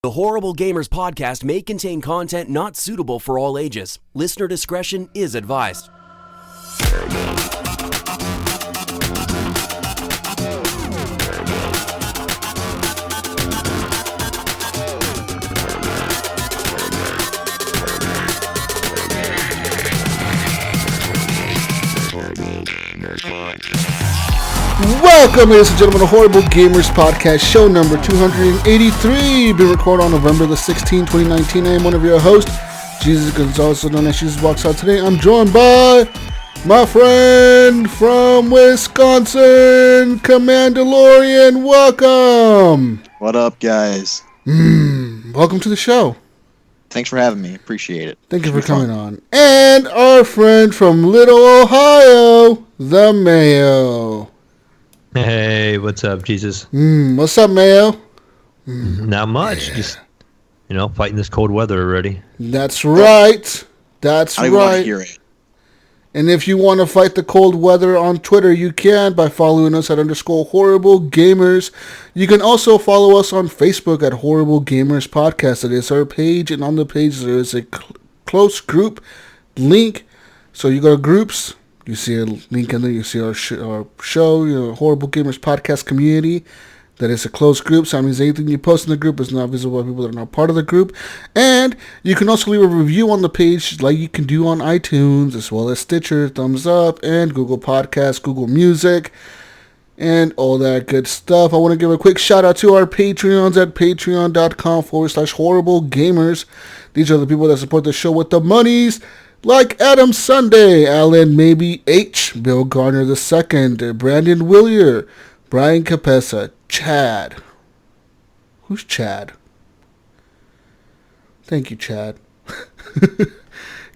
The Horrible Gamers podcast may contain content not suitable for all ages. Listener discretion is advised. Welcome, ladies and gentlemen, to Horrible Gamers Podcast, show number 283, being recorded on November the 16th, 2019. I am one of your hosts, Jesus Gonzalez, also known as Jesus Walks Out. Today, I'm joined by my friend from Wisconsin, Commandolorian. Welcome. What up, guys? Welcome to the show. Thanks for having me. Appreciate it. Thank you for coming on. And our friend from Little Ohio, The Mayo. Hey, what's up, Jesus? What's up, Mayo? Not much. Yeah. Just, fighting this cold weather already. That's right. That's I right. want to hear it. And if you want to fight the cold weather on Twitter, you can by following us at _Horrible Gamers. You can also follow us on Facebook at Horrible Gamers Podcast. It is our page, and on the page there is a close group link. So you go to groups. You see a link in there. You see our show, Horrible Gamers Podcast community. That is a closed group. So that means anything you post in the group is not visible by people that are not part of the group. And you can also leave a review on the page like you can do on iTunes, as well as Stitcher, Thumbs Up, and Google Podcasts, Google Music, and all that good stuff. I want to give a quick shout out to our Patreons at patreon.com/Horrible Gamers. These are the people that support the show with the monies. Like Adam Sunday, Alan Maybe H, Bill Garner II, Brandon Willier, Brian Capessa, Chad. Who's Chad? Thank you, Chad.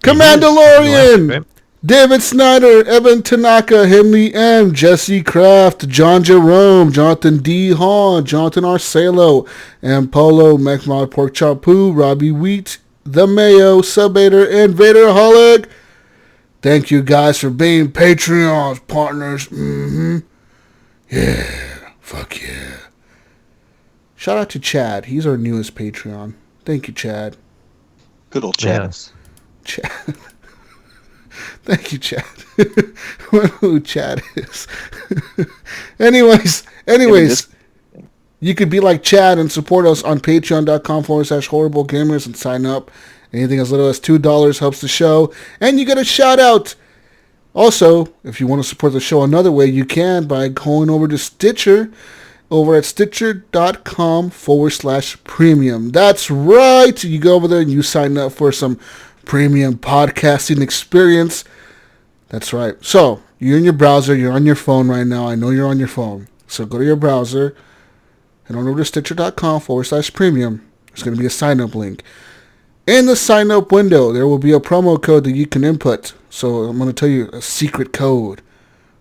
Commandolorian, David Snyder, Evan Tanaka, Henley M, Jesse Kraft, John Jerome, Jonathan D. Hahn, Jonathan Arcelo, and Polo, McMod Pork Chop Poo, Robbie Wheat, The Mayo, Subater, and Vaderholic. Thank you guys for being Patreons, partners. Yeah. Fuck yeah. Shout out to Chad. He's our newest Patreon. Thank you, Chad. Good old Chad. Yes. Chad. Thank you, Chad. I don't know who Chad is. Anyways. You could be like Chad and support us on patreon.com/Horrible Gamers and sign up. Anything as little as $2 helps the show. And you get a shout out. Also, if you want to support the show another way, you can by going over to Stitcher, over at stitcher.com/premium. That's right. You go over there and you sign up for some premium podcasting experience. That's right. So, you're in your browser. You're on your phone right now. I know you're on your phone. So, go to your browser and on over to stitcher.com/premium. There's going to be a sign-up link. In the sign-up window, there will be a promo code that you can input. So I'm going to tell you a secret code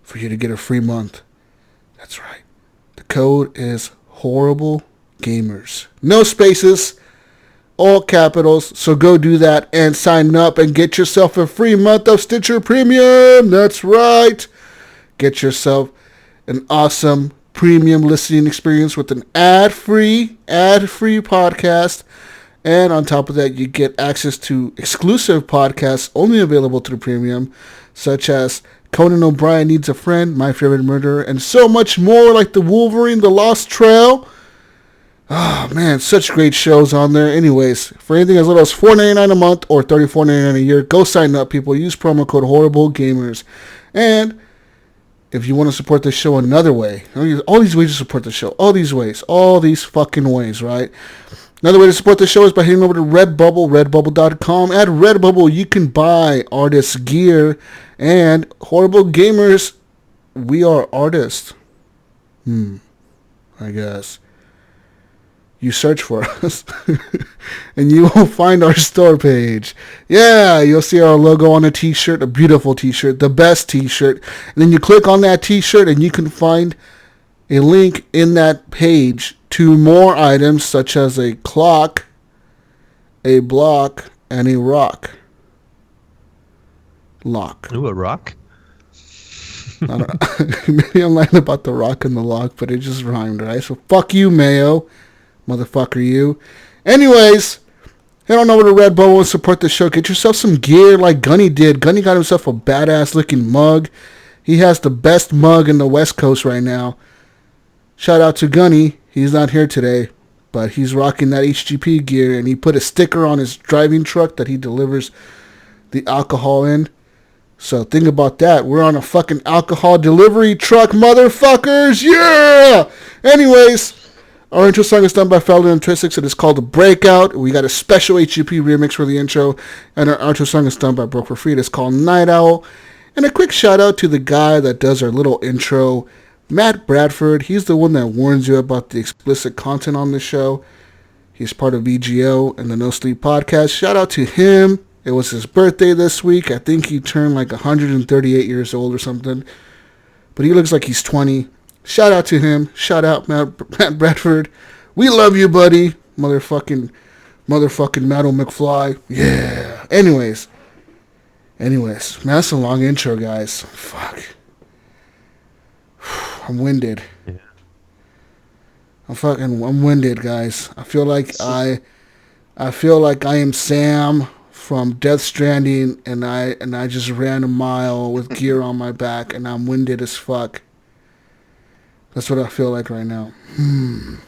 for you to get a free month. That's right. The code is Horrible Gamers. No spaces, all capitals. So go do that and sign up and get yourself a free month of Stitcher Premium. That's right. Get yourself an awesome premium listening experience with an ad-free podcast. And on top of that, you get access to exclusive podcasts only available through Premium, such as Conan O'Brien Needs a Friend, My Favorite Murderer, and so much more, like The Wolverine, The Lost Trail. Oh, man, such great shows on there. Anyways, for anything as little as $4.99 a month or $34.99 a year, go sign up, people. Use promo code Horrible Gamers. And if you want to support the show another way, all these ways to support the show, all these fucking ways, right? Another way to support the show is by heading over to Redbubble, redbubble.com. At Redbubble, you can buy artist gear, and Horrible Gamers, we are artists. I guess. You search for us, and you will find our store page. Yeah, you'll see our logo on a t-shirt, a beautiful t-shirt, the best t-shirt. And then you click on that t-shirt, and you can find a link in that page to more items such as a clock, a block, and a rock. Lock. Ooh, a rock? I don't know. Maybe I'm lying about the rock and the lock, but it just rhymed, right? So fuck you, Mayo. Motherfucker, you. Anyways, head on over to Redbubble and support the show. Get yourself some gear like Gunny did. Gunny got himself a badass looking mug. He has the best mug in the West Coast right now. Shout out to Gunny. He's not here today, but he's rocking that HGP gear, and he put a sticker on his driving truck that he delivers the alcohol in. So think about that. We're on a fucking alcohol delivery truck, motherfuckers. Yeah! Anyways, our intro song is done by Felder and Tristix. It is called The Breakout. We got a special HGP remix for the intro. And our outro song is done by Broke for Free. It is called Night Owl. And a quick shout out to the guy that does our little intro, Matt Bradford. He's the one that warns you about the explicit content on the show. He's part of VGO and the No Sleep podcast. Shout out to him. It was his birthday this week. I think he turned like 138 years old or something. But he looks like he's 20. Shout out to him. Shout out Matt Bradford. We love you, buddy. Motherfucking Matto McFly. Yeah. Anyways. Man, that's a long intro, guys. Fuck. I'm winded. Yeah. I'm winded, guys. I feel like I am Sam from Death Stranding, and I just ran a mile with gear on my back, and I'm winded as fuck. That's what I feel like right now. I'm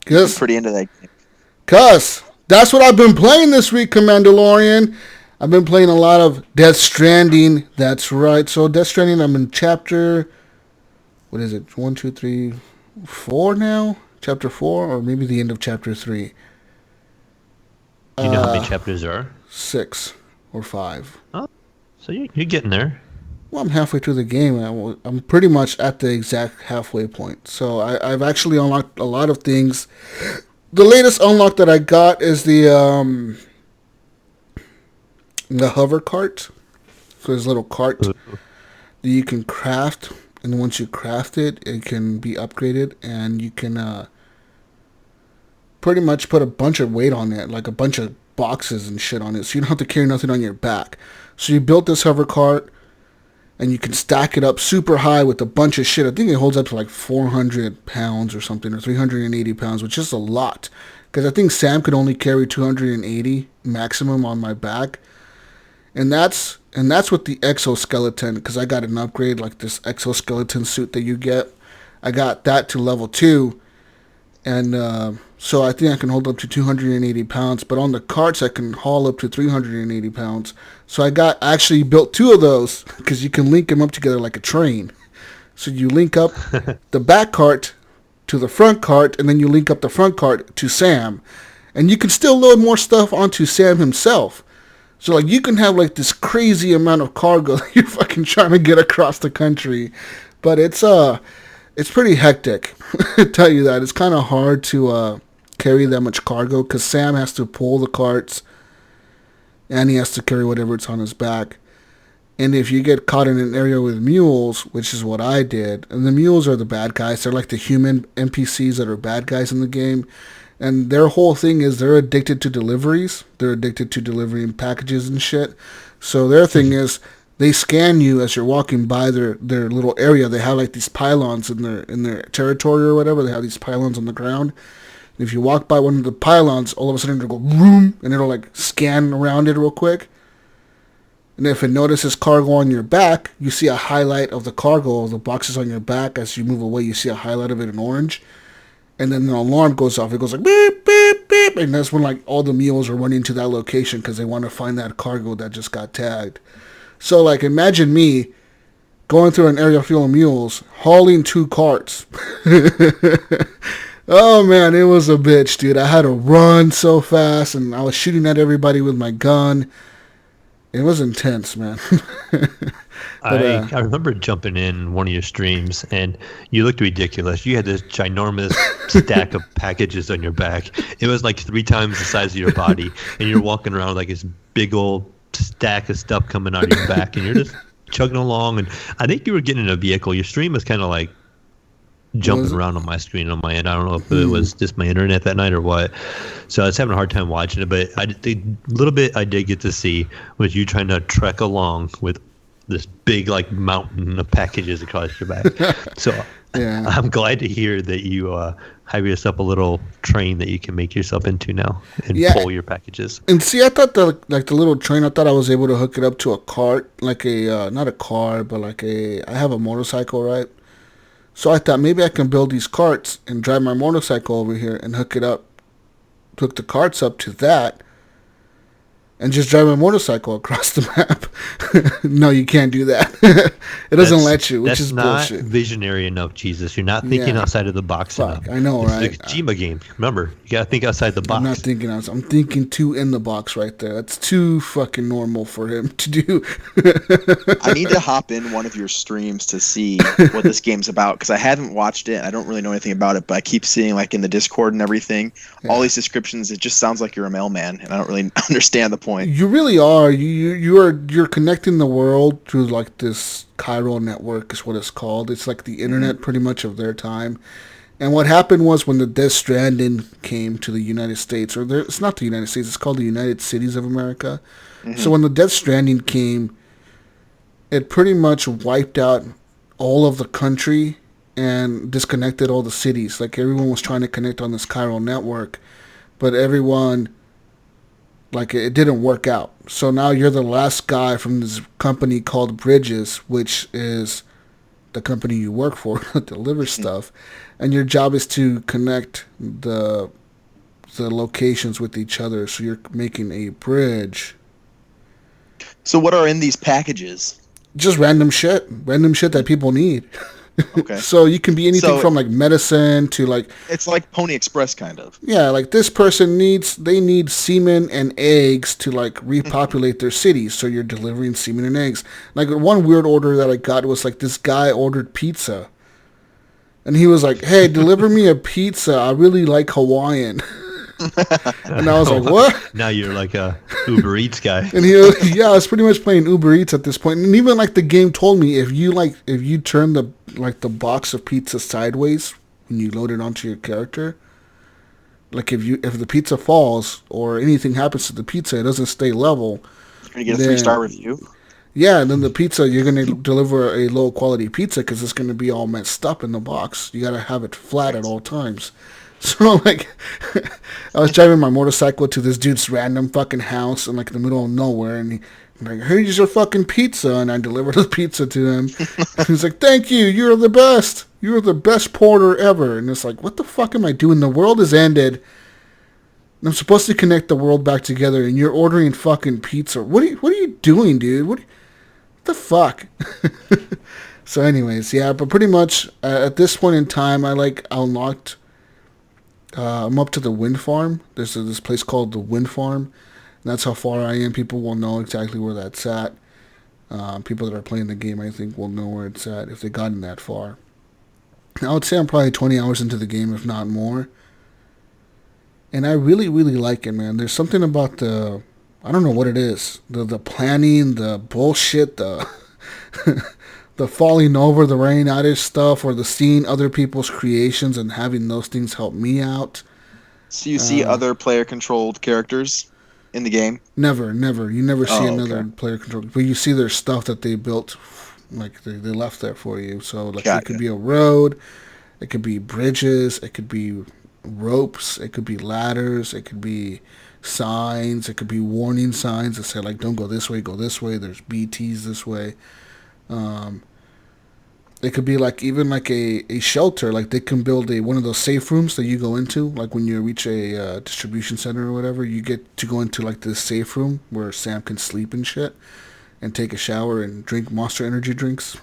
pretty into that game. Cuz, that's what I've been playing this week, Commandolorian. I've been playing a lot of Death Stranding. That's right. So Death Stranding, I'm in chapter, what is it? 1, 2, 3, 4 now? Chapter 4, or maybe the end of chapter 3. Do you know how many chapters there are? 6 or 5. Oh, so you're getting there. Well, I'm halfway through the game. I'm pretty much at the exact halfway point. So I've actually unlocked a lot of things. The latest unlock that I got is the hover cart. So there's a little cart that you can craft, and once you craft it, it can be upgraded, and you can pretty much put a bunch of weight on it, like a bunch of boxes and shit on it, so you don't have to carry nothing on your back. So you built this hover cart, and you can stack it up super high with a bunch of shit. I think it holds up to like 400 pounds or something, or 380 pounds, which is a lot. Because I think Sam could only carry 280 maximum on my back. And that's with the exoskeleton, because I got an upgrade, like this exoskeleton suit that you get. I got that to level 2. And so I think I can hold up to 280 pounds. But on the carts, I can haul up to 380 pounds. So I actually built 2 of those, because you can link them up together like a train. So you link up the back cart to the front cart, and then you link up the front cart to Sam. And you can still load more stuff onto Sam himself. So like you can have like this crazy amount of cargo that you're fucking trying to get across the country. But it's pretty hectic. I tell you that. It's kind of hard to carry that much cargo, because Sam has to pull the carts, and he has to carry whatever's on his back. And if you get caught in an area with mules, which is what I did, and the mules are the bad guys. They're like the human NPCs that are bad guys in the game. And their whole thing is they're addicted to deliveries. They're addicted to delivering packages and shit. So their thing is they scan you as you're walking by their little area. They have like these pylons in their territory or whatever. They have these pylons on the ground. And if you walk by one of the pylons, all of a sudden it'll go vroom, and it'll like scan around it real quick. And if it notices cargo on your back, you see a highlight of the cargo, the boxes on your back. As you move away, you see a highlight of it in orange. And then the alarm goes off. It goes like beep, beep, beep. And that's when like all the mules are running to that location, because they want to find that cargo that just got tagged. So like imagine me going through an area full of mules, hauling 2 carts. Oh man, it was a bitch, dude. I had to run so fast, and I was shooting at everybody with my gun. It was intense, man. I remember jumping in one of your streams, and you looked ridiculous. You had this ginormous stack of packages on your back. It was like 3 times the size of your body, and you're walking around with like this big old stack of stuff coming out of your back, and you're just chugging along. And I think you were getting in a vehicle. Your stream was kind of like jumping around on my screen on my end. I don't know if it was just my internet that night or what. So I was having a hard time watching it, but the little bit I did get to see was you trying to trek along with this big like mountain of packages across your back. So Yeah. I'm glad to hear that you have yourself a little train that you can make yourself into now and pull your packages. And see, I thought the little train, I thought I was able to hook it up to a cart, like a not a car, but like I have a motorcycle, right? So I thought maybe I can build these carts and drive my motorcycle over here and hook the carts up to that, and just drive my motorcycle across the map. No, you can't do that. It doesn't let you, which is bullshit. That's not visionary enough, Jesus. You're not thinking outside of the box enough. I know, right? It's a Kojima game. Remember, you got to think outside the box. I'm not thinking outside. I'm thinking too in the box right there. That's too fucking normal for him to do. I need to hop in one of your streams to see what this game's about, because I haven't watched it. I don't really know anything about it, but I keep seeing like in the Discord and everything, all these descriptions. It just sounds like you're a mailman, and I don't really understand the point. You really are. You're connecting the world through like this chiral network is what it's called. It's like the internet pretty much of their time. And what happened was when the Death Stranding came to the United States, it's not the United States, it's called the United Cities of America. Mm-hmm. So when the Death Stranding came, it pretty much wiped out all of the country and disconnected all the cities. Like everyone was trying to connect on this chiral network, but everyone, like, it didn't work out. So now you're the last guy from this company called Bridges, which is the company you work for that delivers stuff, and your job is to connect the locations with each other. So you're making a bridge. So what are in these packages? Just random shit that people need. Okay. So you can be anything from like medicine to like... It's like Pony Express kind of. Yeah, like this person they need semen and eggs to like repopulate their cities. So you're delivering semen and eggs. Like one weird order that I got was like this guy ordered pizza. And he was like, hey, deliver me a pizza. I really like Hawaiian. And I was like, what? Now you're like a Uber Eats guy. And I was pretty much playing Uber Eats at this point. And even like the game told me if you turn the box of pizza sideways when you load it onto your character, like if the pizza falls or anything happens to the pizza, it doesn't stay level. You're gonna get a 3-star review. Yeah, and then the pizza, you're going to deliver a low quality pizza because it's going to be all messed up in the box. You got to have it flat at all times. So, like, I was driving my motorcycle to this dude's random fucking house in, like, the middle of nowhere, and he's like, here's your fucking pizza, and I delivered the pizza to him. He's like, thank you, you're the best. You're the best porter ever. And it's like, what the fuck am I doing? The world has ended. And I'm supposed to connect the world back together, and you're ordering fucking pizza. What are you doing, dude? What the fuck? So anyways, yeah, but pretty much at this point in time, I unlocked... I'm up to the wind farm. There's this place called the wind farm. And that's how far I am. People will know exactly where that's at. People that are playing the game, I think, will know where it's at if they've gotten that far. I would say I'm probably 20 hours into the game, if not more. And I really, really like it, man. There's something about I don't know what it is. The planning, the bullshit, the falling over, the running out of stuff, or the seeing other people's creations and having those things help me out. So you see other player-controlled characters in the game? Never. You never see another player-controlled. But you see their stuff that they built, like they left there for you. So like it could be a road, it could be bridges, it could be ropes, it could be ladders, it could be signs, it could be warning signs that say like don't go this way, there's BTs this way. It could be like even like a shelter, like they can build one of those safe rooms that you go into, like when you reach a distribution center or whatever, you get to go into like this safe room where Sam can sleep and shit and take a shower and drink Monster Energy drinks.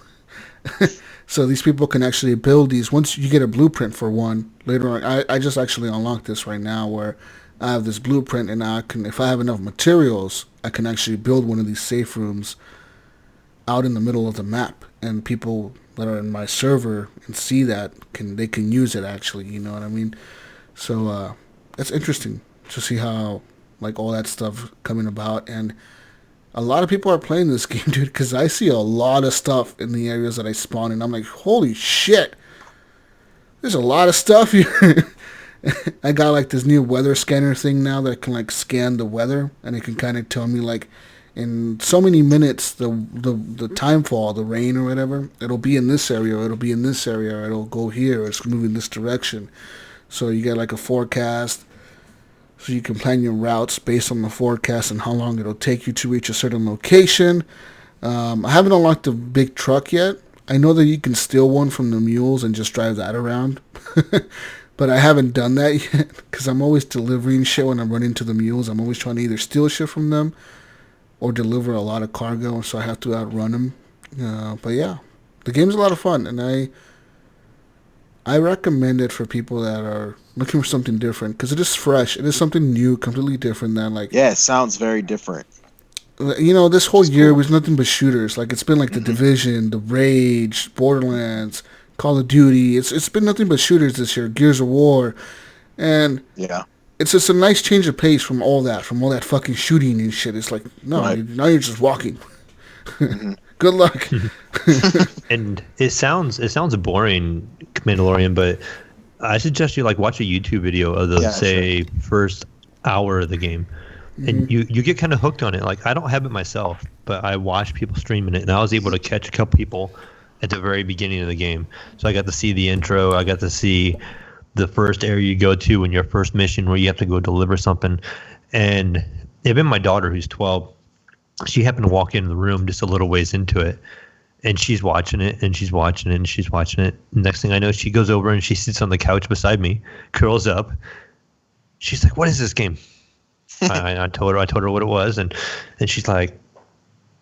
So these people can actually build these. Once you get a blueprint for one, later on, I just actually unlocked this right now where I have this blueprint and I can, if I have enough materials, I can actually build one of these safe rooms out in the middle of the map, and people that are in my server and see that they can use it actually, you know what I mean? So it's interesting to see how like all that stuff coming about, and a lot of people are playing this game, dude, because I see a lot of stuff in the areas that I spawn in. I'm like, holy shit, there's a lot of stuff here. I got like this new weather scanner thing now that can like scan the weather, and it can kind of tell me like in so many minutes, the time fall, the rain or whatever, it'll be in this area, or it'll be in this area, or it'll go here, or it's moving this direction. So you get like a forecast, so you can plan your routes based on the forecast and how long it'll take you to reach a certain location. I haven't unlocked the big truck yet. I know that you can steal one from the mules and just drive that around. But I haven't done that yet because I'm always delivering shit when I'm running to the mules. I'm always trying to either steal shit from them or deliver a lot of cargo, so I have to outrun them. But yeah, the game's a lot of fun, and I recommend it for people that are looking for something different because it is fresh. It is something new, completely different than like... Yeah, it sounds very different. You know, this whole year was nothing but shooters. Like, it's been like The Division, The Rage, Borderlands, Call of Duty. It's been nothing but shooters this year, Gears of War. And yeah, it's just a nice change of pace from all that fucking shooting and shit. It's like, no, right. Now you're just walking. Good luck. And it sounds boring, Commandolorian, but I suggest you like watch a YouTube video of the first hour of the game. And you get kind of hooked on it. Like, I don't have it myself, but I watch people streaming it, and I was able to catch a couple people at the very beginning of the game. So I got to see the intro. I got to see the first area you go to in your first mission where you have to go deliver something. And even my daughter, who's 12, she happened to walk into the room just a little ways into it, and she's watching it, and she's watching it, and she's watching it. Next thing I know, she goes over and she sits on the couch beside me, curls up. She's like, "What is this game?" I told her what it was, and she's like,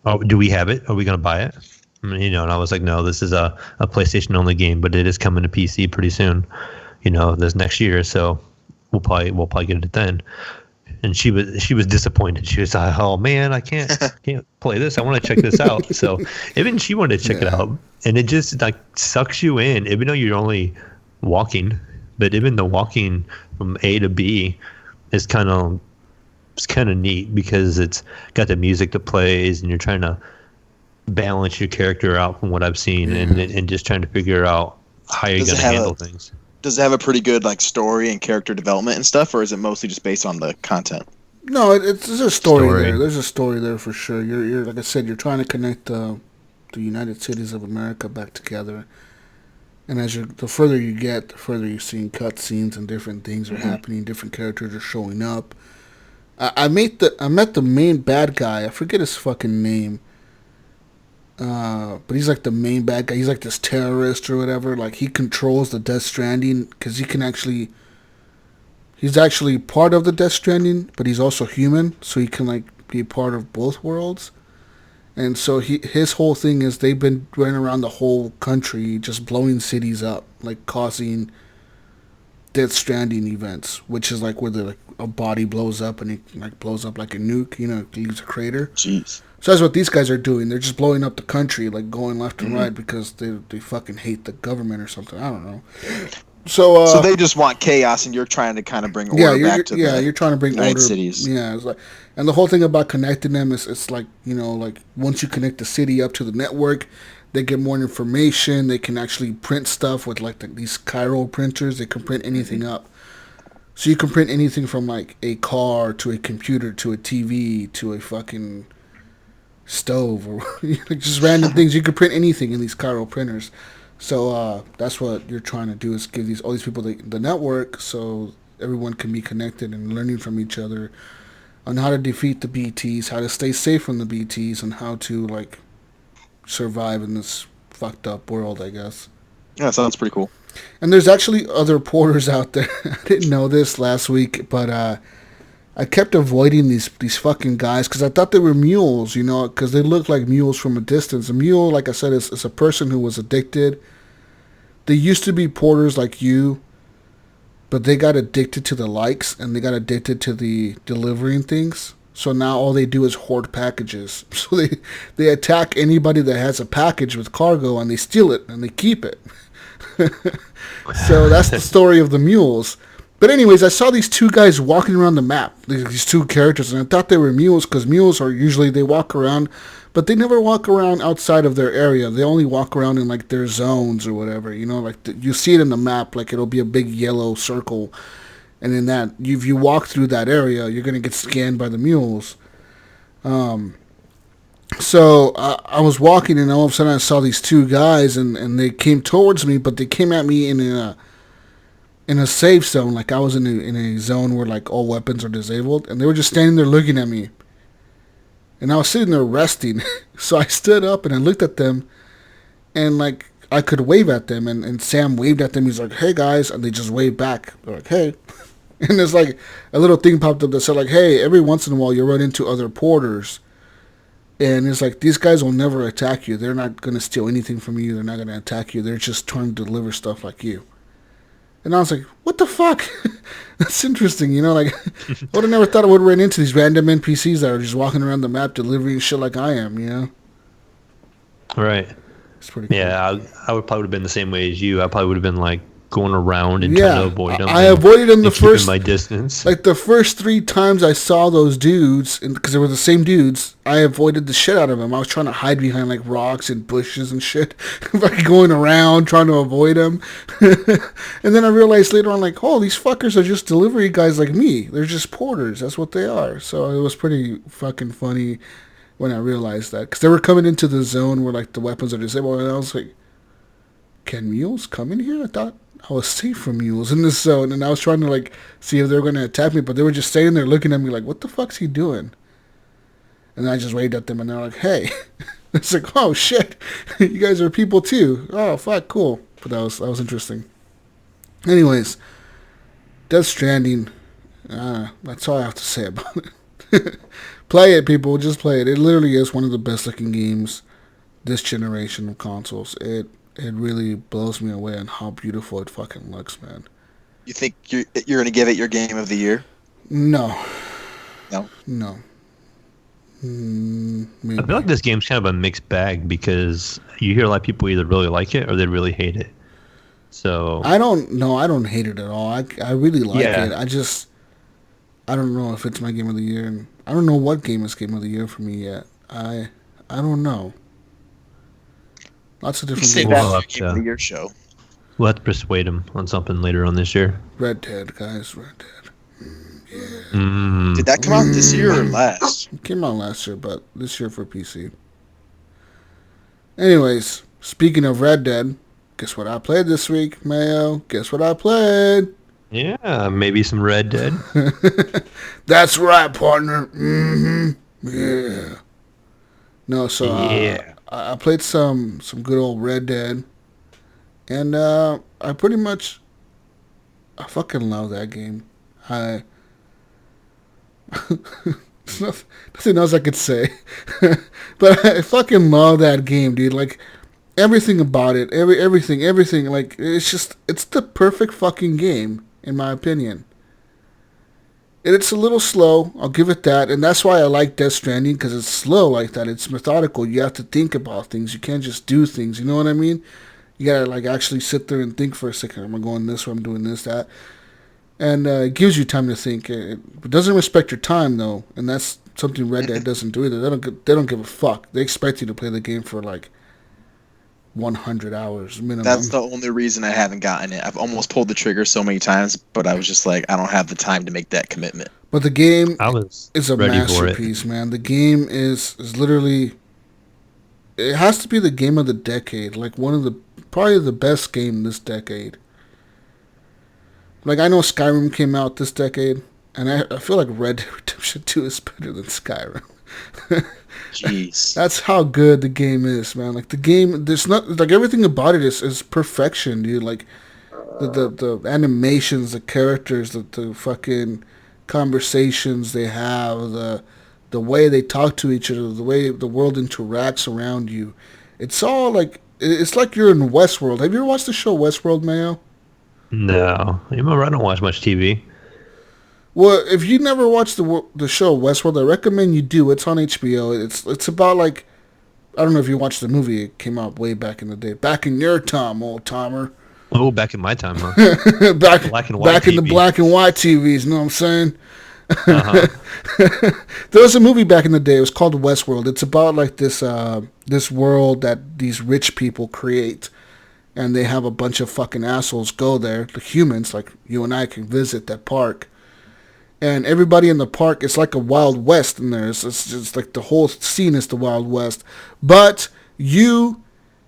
"Oh, do we have it? Are we gonna buy it?" And I was like, "No, this is a PlayStation only game, but it is coming to PC pretty soon. This next year, so we'll probably get it then." And she was disappointed. She was like, "Oh man, I can't play this. I want to check this out." So even she wanted to check it out, and it just like sucks you in, even though you're only walking. But even the walking from A to B is kind of neat because it's got the music that plays, and you're trying to balance your character out from what I've seen, and just trying to figure out how you're going to handle things. Does it have a pretty good like story and character development and stuff, or is it mostly just based on the content? No, there's a story there. There's a story there for sure. You're like I said, you're trying to connect the United Cities of America back together. And the further you get, the further you're seeing cutscenes and different things are happening. Different characters are showing up. I met the main bad guy. I forget his fucking name. But he's like the main bad guy. He's like this terrorist or whatever. Like, he controls the Death Stranding because he's actually part of the Death Stranding, but he's also human, so he can like be part of both worlds. And so his whole thing is they've been running around the whole country just blowing cities up, like causing Death Stranding events, which is like where a body blows up and it like blows up like a nuke, it leaves a crater. Jeez. So that's what these guys are doing. They're just blowing up the country, like going left and right because they fucking hate the government or something. I don't know. So they just want chaos, and you're trying to kind of bring order back to you're trying to bring United order. Cities. Yeah, it's like, and the whole thing about connecting them is it's like like once you connect the city up to the network, they get more information. They can actually print stuff with like these chiral printers. They can print anything up. So you can print anything from like a car to a computer to a TV to a fucking stove or just random things. You can print anything in these chiral printers. So that's what you're trying to do, is give all these people the network so everyone can be connected and learning from each other on how to defeat the BTs, how to stay safe from the BTs, and how to like survive in this fucked up world, I guess. Yeah, sounds pretty cool. And there's actually other porters out there. I didn't know this last week, but I kept avoiding these fucking guys because I thought they were mules, because they look like mules from a distance. A mule, like I said, is a person who was addicted. They used to be porters like you, but they got addicted to the likes, and they got addicted to the delivering things. So now all they do is hoard packages. So they attack anybody that has a package with cargo, and they steal it, and they keep it. So that's the story of the mules. But anyways, I saw these two guys walking around the map, these two characters, and I thought they were mules because mules are usually, they walk around, but they never walk around outside of their area. They only walk around in like their zones or whatever, you see it in the map, like it'll be a big yellow circle, and in that, if you walk through that area, you're going to get scanned by the mules. So I was walking, and all of a sudden I saw these two guys, and they came towards me, but they came at me in a safe zone, like I was in a zone where like all weapons are disabled, and they were just standing there looking at me, and I was sitting there resting. So I stood up and I looked at them, and like I could wave at them, and Sam waved at them. He's like, "Hey guys," and they just waved back. They're like, "Hey," and there's like a little thing popped up that said like, "Hey, every once in a while you run into other porters." And it's like, these guys will never attack you. They're not going to steal anything from you. They're not going to attack you. They're just trying to deliver stuff like you. And I was like, what the fuck? That's interesting, you know? Like, I would have never thought I would run into these random NPCs that are just walking around the map delivering shit like I am, you know? Right. It's pretty cool. Yeah, I would probably have been the same way as you. I probably would have been like going around and trying to avoid them. I avoided them the first, my distance. Like the first 3 times I saw those dudes, because they were the same dudes, I avoided the shit out of them. I was trying to hide behind like rocks and bushes and shit, like going around trying to avoid them. And then I realized later on, like, oh, these fuckers are just delivery guys like me. They're just porters. That's what they are. So it was pretty fucking funny when I realized that, because they were coming into the zone where like the weapons are disabled, and I was like, can mules come in here? I thought I was safe from mules in this zone, and I was trying to like see if they were going to attack me, but they were just standing there looking at me like, what the fuck's he doing? And then I just waved at them, and they're like, hey. It's like, oh shit, you guys are people too. Oh fuck, cool. But that was interesting. Anyways, Death Stranding, that's all I have to say about it. Play it, people, just play it. It literally is one of the best looking games this generation of consoles. It really blows me away on how beautiful it fucking looks, man. You think you're going to give it your game of the year? No. No? No. I feel like this game's kind of a mixed bag, because you hear a lot of people either really like it or they really hate it. So I don't hate it at all. I really like it. I don't know if it's my game of the year, and I don't know what game is game of the year for me yet. I don't know. Lots of different games. We'll That's your game of the year show. We'll have to persuade him on something later on this year. Red Dead, guys. Red Dead. Yeah. Did that come out this year or last? It came out last year, but this year for PC. Anyways, speaking of Red Dead, guess what I played this week, Mayo? Guess what I played? Yeah, maybe some Red Dead. That's right, partner. Mm-hmm. Yeah. No, so Yeah. I played some good old Red Dead, and I fucking love that game. There's nothing else I could say, but I fucking love that game, dude. Like everything about it, everything. Like it's the perfect fucking game in my opinion. And it's a little slow, I'll give it that, and that's why I like Death Stranding, because it's slow like that. It's methodical. You have to think about things. You can't just do things. You know what I mean? You gotta like actually sit there and think for a second. Am I going this way? I'm doing this, that, and it gives you time to think. It doesn't respect your time though, and that's something Red Dead doesn't do either. They don't give a fuck. They expect you to play the game for like 100 hours minimum. That's the only reason I haven't gotten it. I've almost pulled the trigger so many times, but I was just like, I don't have the time to make that commitment. But the game is a masterpiece, man. The game is literally, it has to be the game of the decade. Like probably the best game this decade. Like I know Skyrim came out this decade, and I feel like Red Dead Redemption 2 is better than Skyrim. Jeez. That's how good the game is, man. Like the game, there's not like everything about it is perfection, dude. Like the animations, the characters, the fucking conversations they have, the way they talk to each other, the way the world interacts around you. It's all like it's like you're in Westworld. Have you ever watched the show Westworld, Mayo? No, you remember I don't watch much TV. Well, if you never watched the show Westworld, I recommend you do. It's on HBO. It's about like, I don't know if you watched the movie. It came out way back in the day. Back in your time, old timer. Oh, back in my time, huh? back black and white back TV. In the black and white TVs. You know what I'm saying? Uh-huh. There was a movie back in the day. It was called Westworld. It's about like this world that these rich people create, and they have a bunch of fucking assholes go there. The humans, like you and I, can visit that park. and everybody in the park, it's like a Wild West in there. It's just like the whole scene is the Wild West. But you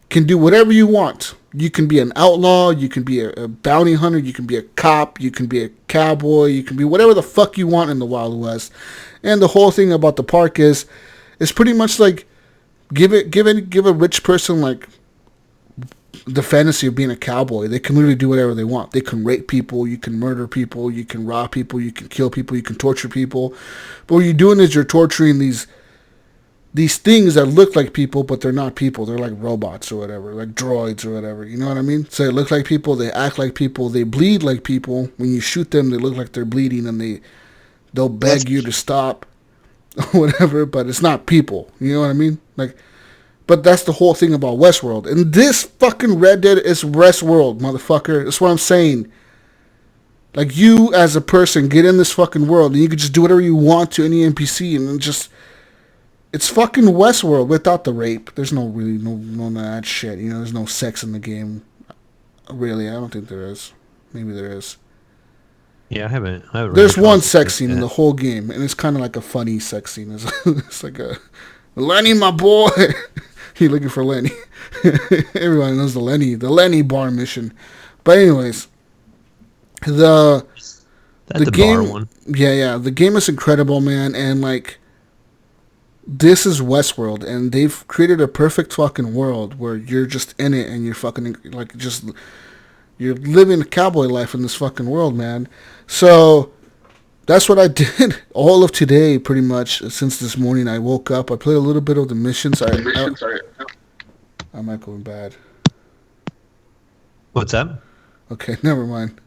can do whatever you want. You can be an outlaw, you can be a bounty hunter, you can be a cop, you can be a cowboy, you can be whatever the fuck you want in the Wild West. And the whole thing about the park is pretty much like give a rich person like the fantasy of being a cowboy. They can literally do whatever they want. They can rape people, you can murder people, you can rob people, you can kill people, you can torture people. But what you're doing is you're torturing these things that look like people, but they're not people. They're like robots or whatever, like droids or whatever. You know what I mean? So they look like people, they act like people, they bleed like people. When you shoot them, they look like they're bleeding, and they'll beg you to stop or whatever, but it's not people. You know what I mean? Like, but that's the whole thing about Westworld. And this fucking Red Dead is Westworld, motherfucker. That's what I'm saying. Like, you as a person get in this fucking world, and you can just do whatever you want to any NPC, and just... It's fucking Westworld without the rape. There's no none of that shit. You know, there's no sex in the game. Really, I don't think there is. Maybe there is. Yeah, I haven't There's one sex scene in the whole game, and it's kind of like a funny sex scene. It's like a Lenny, my boy. You're looking for Lenny. Everyone knows the Lenny bar mission. But anyways, the game, bar one. Yeah, the game is incredible, man, and like. This is Westworld, and they've created a perfect fucking world where you're just in it, and you're fucking, like, just, you're living a cowboy life in this fucking world, man. So, that's what I did all of today, pretty much, since this morning. I woke up, I played a little bit of the missions. I might go bad. What's that? Okay, never mind.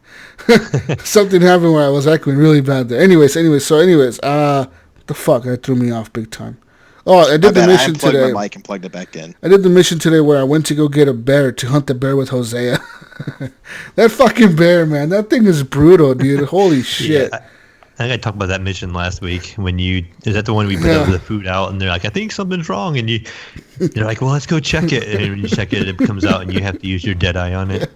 Something happened where I was echoing really bad there. Anyways, the fuck, that threw me off big time. Oh, I did the mission today. I unplugged my mic and plugged it back in. I did the mission today where I went to go get a bear to hunt the bear with Hosea. That fucking bear, man, that thing is brutal, dude. Holy shit. Yeah, I think I talked about that mission last week when is that the one we put the food out and they're like, I think something's wrong, and they're like, well, let's go check it, and when you check it, it comes out and you have to use your dead eye on it.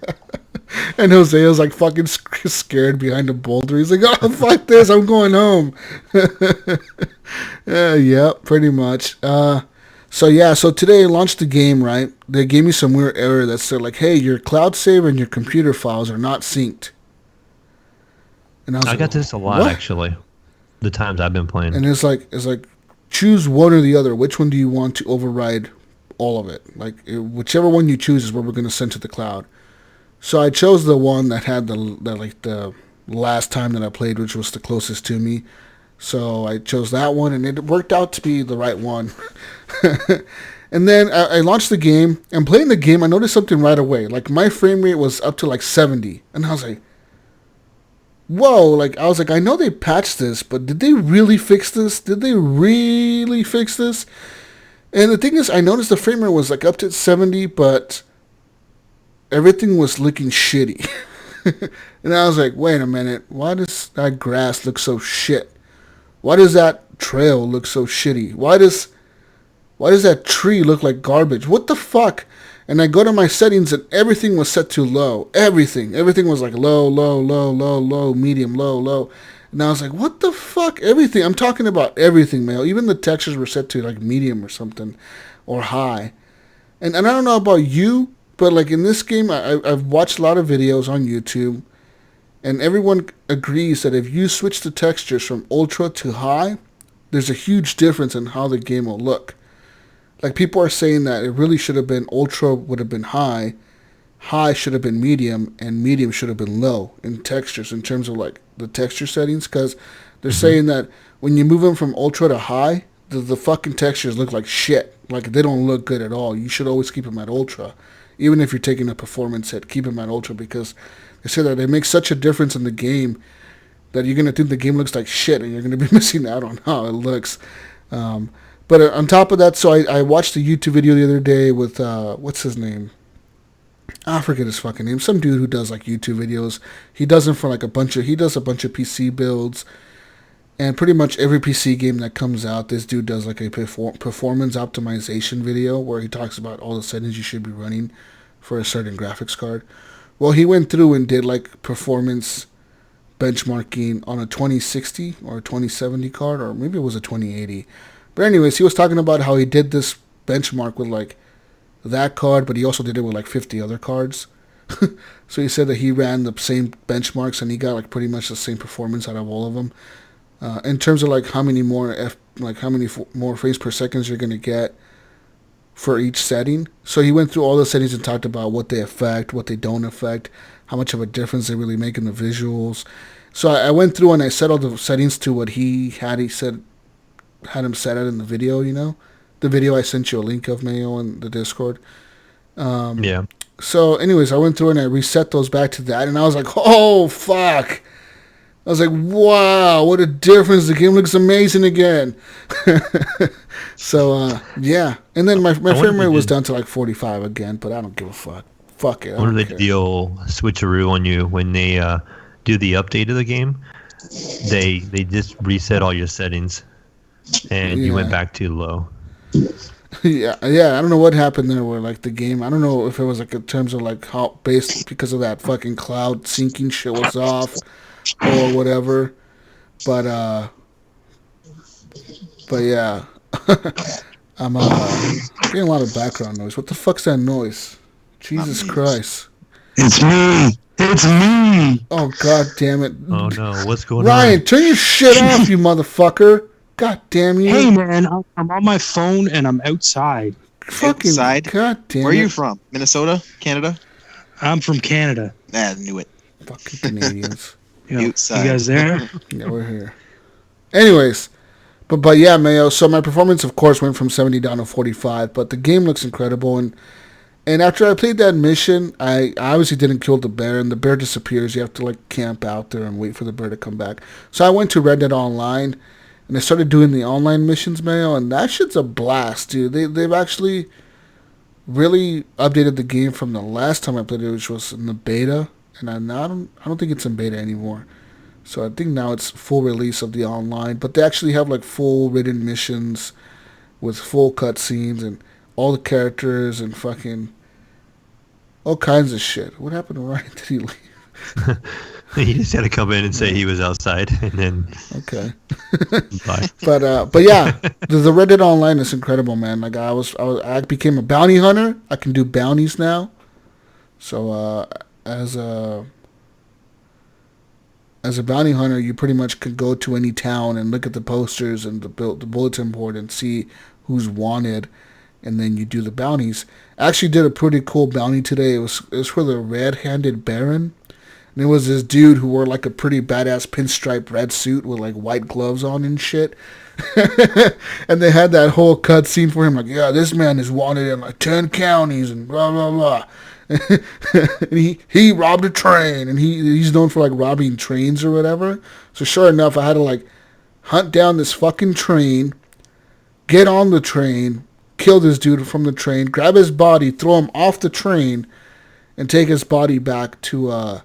And Hosea's like fucking scared behind a boulder. He's like, oh, fuck this, I'm going home. Yeah, pretty much. So today I launched the game, right? They gave me some weird error that said like, hey, your cloud save and your computer files are not synced. And I got this a lot, actually, the times I've been playing. And it's like choose one or the other. Which one do you want to override all of it? Like, whichever one you choose is what we're going to send to the cloud. So I chose the one that had the last time that I played, which was the closest to me. So I chose that one, and it worked out to be the right one. And then I launched the game, and playing the game, I noticed something right away. Like, my frame rate was up to like 70, and I was like, whoa, like, I was like, I know they patched this, but did they really fix this? And the thing is, I noticed the frame rate was like up to 70, but everything was looking shitty. And I was like, wait a minute, why does that grass look so shit? Why does that trail look so shitty? Why does that tree look like garbage? What the fuck? And I go to my settings and everything was set to low. Everything was like low, medium, low. And I was like, what the fuck? Everything. I'm talking about everything, man. Even the textures were set to like medium or something, or high. And I don't know about you, but like in this game, I've watched a lot of videos on YouTube, and everyone agrees that if you switch the textures from ultra to high, there's a huge difference in how the game will look. Like, people are saying that it really should have been ultra would have been high should have been medium, and medium should have been low in textures in terms of like the texture settings, because they're saying that when you move them from ultra to high, the fucking textures look like shit. Like, they don't look good at all. You should always keep them at ultra. Even if you're taking a performance hit, keep them at ultra, because they say that it makes such a difference in the game that you're going to think the game looks like shit, and you're going to be missing out on how it looks. But on top of that, so I watched a YouTube video the other day with, what's his name? I forget his fucking name. Some dude who does like YouTube videos. He does them for like he does a bunch of PC builds. And pretty much every PC game that comes out, this dude does like a performance optimization video where he talks about all the settings you should be running for a certain graphics card. Well, he went through and did like performance benchmarking on a 2060 or a 2070 card, or maybe it was a 2080. But anyways, he was talking about how he did this benchmark with like that card, but he also did it with like 50 other cards. So he said that he ran the same benchmarks and he got like pretty much the same performance out of all of them. In terms of like how many more more frames per second you're gonna get for each setting. So he went through all the settings and talked about what they affect, what they don't affect, how much of a difference they really make in the visuals. So I went through and I set all the settings to what he had him set it in the video, you know? The video I sent you a link of, Mayo, in the Discord. Yeah. So anyways, I went through and I reset those back to that, and I was like, oh, fuck. I was like, wow, what a difference. The game looks amazing again. So, yeah. And then my frame rate was down to like 45 again, but I don't give a fuck. Fuck it. I wonder if they do the old switcheroo on you when they do the update of the game. They just reset all your settings, and you went back too low. Yeah. I don't know what happened there where, like, the game, I don't know if it was, like, in terms of, like, how, based because of that fucking cloud syncing shit was off or whatever. But yeah. I'm getting a lot of background noise. What the fuck's that noise? Jesus Christ. It's me. It's me. Oh, God damn it. Oh, no. What's going on? Ryan, turn your shit off, you motherfucker. God damn you. Hey, man, I'm on my phone and I'm outside. Fucking Outside? God damn Where are it. you from? Minnesota? Canada? I'm from Canada. I knew it. Fucking Canadians. You Outside. guys there? Yeah, we're here. Anyways, but yeah, Mayo. So my performance, of course, went from 70 down to 45, but the game looks incredible. And after I played that mission, I obviously didn't kill the bear, and the bear disappears. You have to like camp out there and wait for the bear to come back. So I went to Red Dead Online, and I started doing the online missions, Mayo, and that shit's a blast, dude. They've actually really updated the game from the last time I played it, which was in the beta, and I don't think it's in beta anymore. So I think now it's full release of the online, but they actually have like full written missions with full cutscenes and all the characters and fucking all kinds of shit. What happened to Ryan? Did he leave? He just had to come in and say he was outside, and then Okay. bye. But yeah, the Red Dead Online is incredible, man. Like I became a bounty hunter. I can do bounties now. So as a bounty hunter, you pretty much can go to any town and look at the posters and the bulletin board and see who's wanted, and then you do the bounties. I actually did a pretty cool bounty today. It was for the Red-Handed Baron. And it was this dude who wore like a pretty badass pinstripe red suit with like white gloves on and shit. And they had that whole cutscene for him, like, yeah, this man is wanted in like 10 counties and blah, blah, blah. And he robbed a train, and he's known for like robbing trains or whatever. So sure enough, I had to like hunt down this fucking train, get on the train, kill this dude from the train, grab his body, throw him off the train, and take his body back to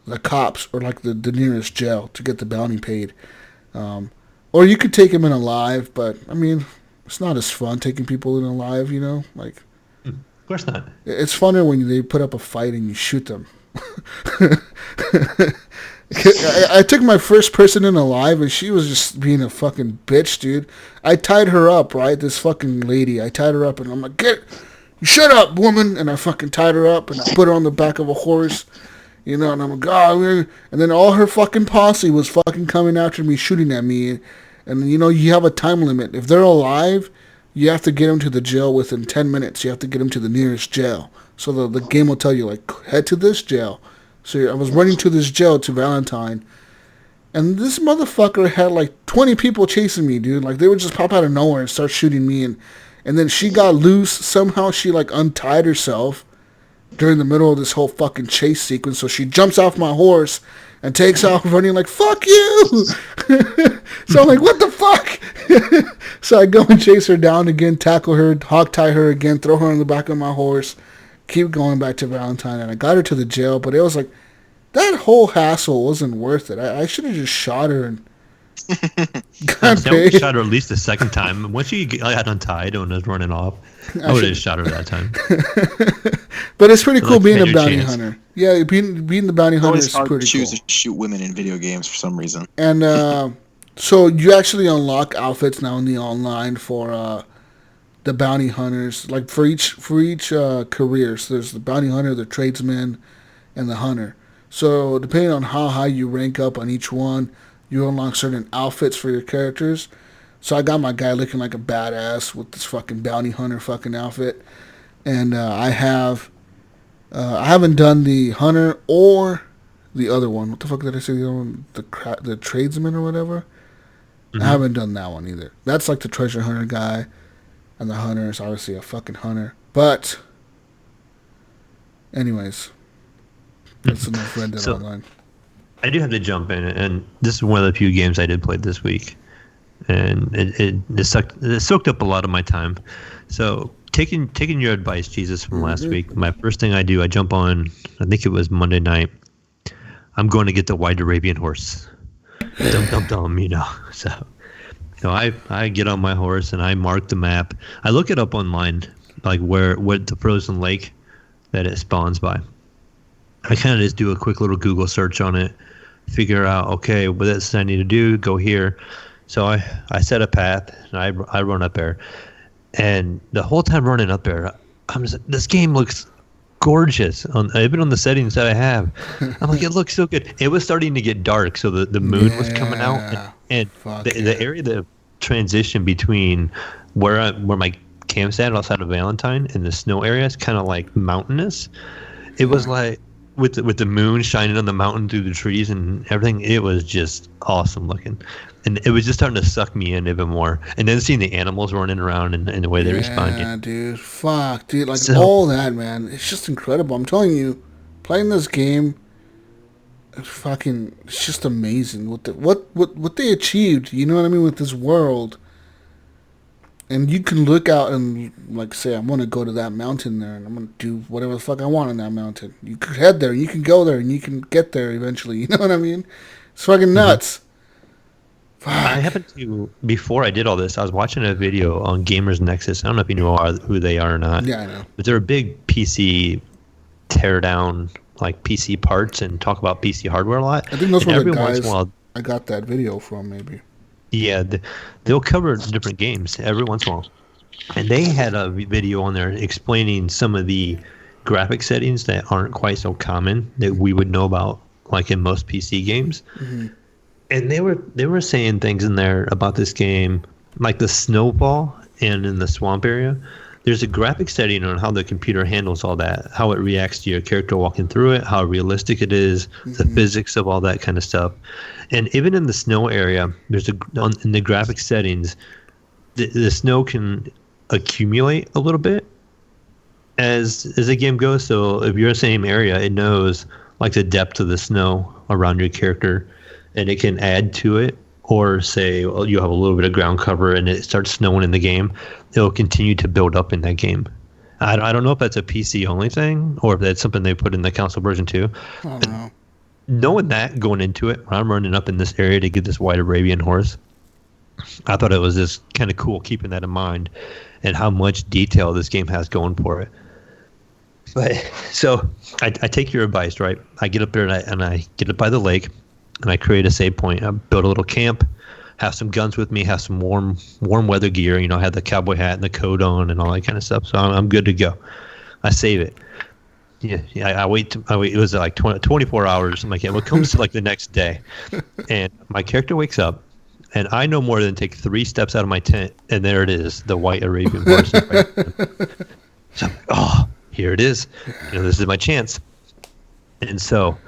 the cops or like the nearest jail to get the bounty paid. Or you could take him in alive, but I mean, it's not as fun taking people in alive, you know? Like, Of course not. it's funner when they put up a fight and you shoot them. I took my first person in alive, and she was just being a fucking bitch, dude. I tied her up, right? This fucking lady. I tied her up, and I'm like, shut up, woman! And I fucking tied her up, and I put her on the back of a horse, you know, and I'm like, oh, and then all her fucking posse was fucking coming after me, shooting at me. And, you know, you have a time limit. If they're alive, you have to get them to the jail within 10 minutes. You have to get them to the nearest jail. So the game will tell you, like, head to this jail. So I was running to this jail to Valentine. And this motherfucker had, like, 20 people chasing me, dude. Like, they would just pop out of nowhere and start shooting me. And then she got loose. Somehow she, like, untied herself during the middle of this whole fucking chase sequence. So she jumps off my horse and takes off running like, fuck you! So I'm like, what the fuck? So I go and chase her down again, tackle her, hog tie her again, throw her on the back of my horse, keep going back to Valentine, and I got her to the jail, but it was like, that whole hassle wasn't worth it. I should have just shot her and got paid. Shot her at least the second time. Once she got untied and was running off, I would have shot her that time. But it's pretty So, cool like, being a stand your bounty chance. hunter. Yeah, being the bounty hunter Always is hard to pretty choose cool. to shoot women in video games for some reason. And so you actually unlock outfits now in the online for the bounty hunters. Like for each career, so there's the bounty hunter, the tradesman, and the hunter. So depending on how high you rank up on each one, you unlock certain outfits for your characters. So I got my guy looking like a badass with this fucking bounty hunter fucking outfit, and I haven't done the hunter or the other one. What the fuck did I say? The other one, the tradesman or whatever. Mm-hmm. I haven't done that one either. That's like the treasure hunter guy, and the hunter is obviously a fucking hunter. But, anyways, that's enough Red Dead So- Online. I do have to jump in, and this is one of the few games I did play this week, and it soaked up a lot of my time. So taking your advice, Jesus, from last week, my first thing I do, I jump on. I think it was Monday night. I'm going to get the white Arabian horse. Dum dum dum, you know. So, I get on my horse and I mark the map. I look it up online, like what the frozen lake that it spawns by. I kind of just do a quick little Google search on it, figure out, okay, what this I need to do, go here. So I set a path and I run up there, and the whole time running up there, I'm just like, this game looks gorgeous even on the settings that I have. I'm like, it looks so good. It was starting to get dark, so the moon was coming out, and the area that transition between where my camp's at outside of Valentine and the snow area is kind of like mountainous. It was like with the moon shining on the mountain through the trees and everything. It was just awesome looking, and it was just starting to suck me in even more. And then seeing the animals running around and the way they respond. Yeah, dude. Fuck, dude. Like, all that, man. It's just incredible. I'm telling you, playing this game, it's just amazing. What they achieved, you know what I mean, with this world. And you can look out and, like, say, I'm going to go to that mountain there, and I'm going to do whatever the fuck I want on that mountain. You could head there, and you can go there, and you can get there eventually. You know what I mean? It's fucking nuts. I happened to, before I did all this, I was watching a video on Gamers Nexus. I don't know if you know who they are or not. Yeah, I know. But they're a big PC tear down, like PC parts, and talk about PC hardware a lot. I think those and were the every once guys in a while, I got that video from, maybe. yeah, they'll cover different games every once in a while. And they had a video on there explaining some of the graphic settings that aren't quite so common that we would know about, like in most PC games. Mm-hmm. And they were saying things in there about this game, like the snowball and in the swamp area. There's a graphic setting on how the computer handles all that, how it reacts to your character walking through it, how realistic it is, the physics of all that kind of stuff. And even in the snow area, in the graphic settings, the snow can accumulate a little bit as the game goes. So if you're in the same area, it knows like the depth of the snow around your character, and it can add to it. Or say, well, you have a little bit of ground cover and it starts snowing in the game, it'll continue to build up in that game. I don't know if that's a PC only thing or if that's something they put in the console version too. I don't know. Knowing that going into it, when I'm running up in this area to get this white Arabian horse, I thought it was just kind of cool keeping that in mind and how much detail this game has going for it. But so I take your advice, right? I get up there and I get up by the lake. And I create a save point. I build a little camp, have some guns with me, have some warm weather gear. You know, I have the cowboy hat and the coat on and all that kind of stuff. So I'm good to go. I save it. Yeah. I wait. It was like 24 hours. I'm like, yeah. What comes to like the next day, and my character wakes up, and I no more than take 3 steps out of my tent, and there it is, the white Arabian horse. So, oh, here it is. You know, this is my chance. And so.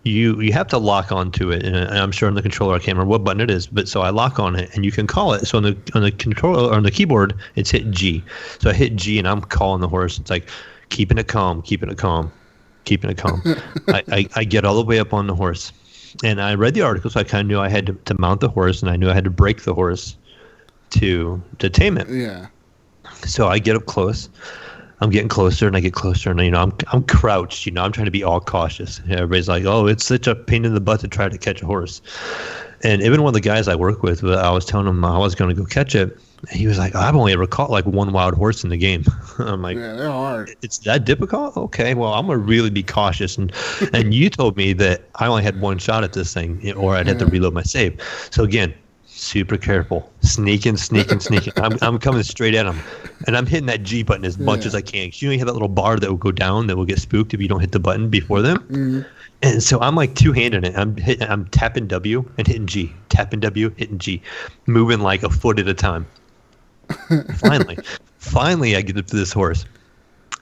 You have to lock onto it, and I'm sure on the controller I can't remember what button it is, but so I lock on it, and you can call it. So on the controller or on the keyboard, it's hit G. So I hit G, and I'm calling the horse. It's like keeping it calm, keeping it calm, keeping it calm. I get all the way up on the horse, and I read the article, so I kind of knew I had to mount the horse, and I knew I had to break the horse to tame it. Yeah. So I get up close. I'm getting closer and I get closer, and you know I'm crouched. You know, I'm trying to be all cautious. Everybody's like, "Oh, it's such a pain in the butt to try to catch a horse," And even one of the guys I work with, I was telling him I was going to go catch it. And he was like, I've only ever caught like one wild horse in the game. I'm like, yeah, they're hard. It's that difficult? Okay, well, I'm going to really be cautious. And you told me that I only had one shot at this thing, or I'd have to reload my save. So again, super careful. Sneaking. I'm coming straight at him. And I'm hitting that G button as much as I can. 'Cause you know you have that little bar that will go down that will get spooked if you don't hit the button before them. Mm-hmm. And so I'm like two-handing it. I'm tapping W and hitting G. Tapping W, hitting G. Moving like a foot at a time. Finally, I get up to this horse.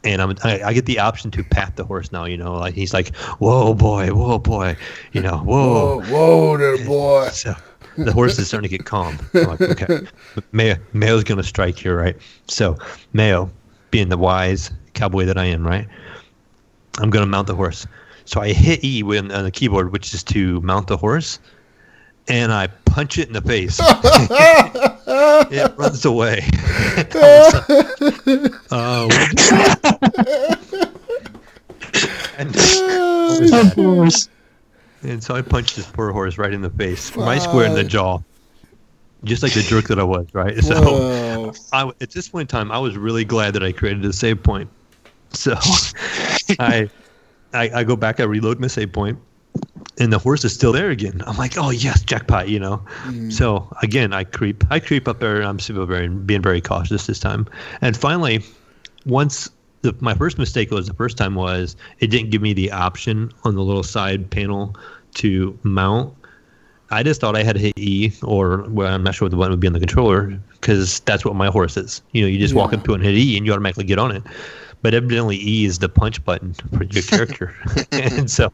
And I get the option to pat the horse now, like he's like, whoa, boy, whoa, Whoa there, boy. So the horse is starting to get calm. I'm like, okay, Mayo's going to strike here, right? So Mayo, being the wise cowboy that I am, right? I'm going to mount the horse. So I hit E on the keyboard, which is to mount the horse, and I punch it in the face. It runs away. And so I punched this poor horse right in the face, right square in the jaw, just like the jerk that I was, right? So at this point in time, I was really glad that I created a save point. So I go back, I reload my save point, and the horse is still there again. I'm like, oh yes, jackpot, So again, I creep up there, and I'm being very cautious this time. And finally, once my first mistake was it didn't give me the option on the little side panel to mount. I just thought I had to hit E, or I'm not sure what the button would be on the controller, because that's what my horse is. You just walk up to it and hit E, and you automatically get on it. But evidently E is the punch button for your character. And so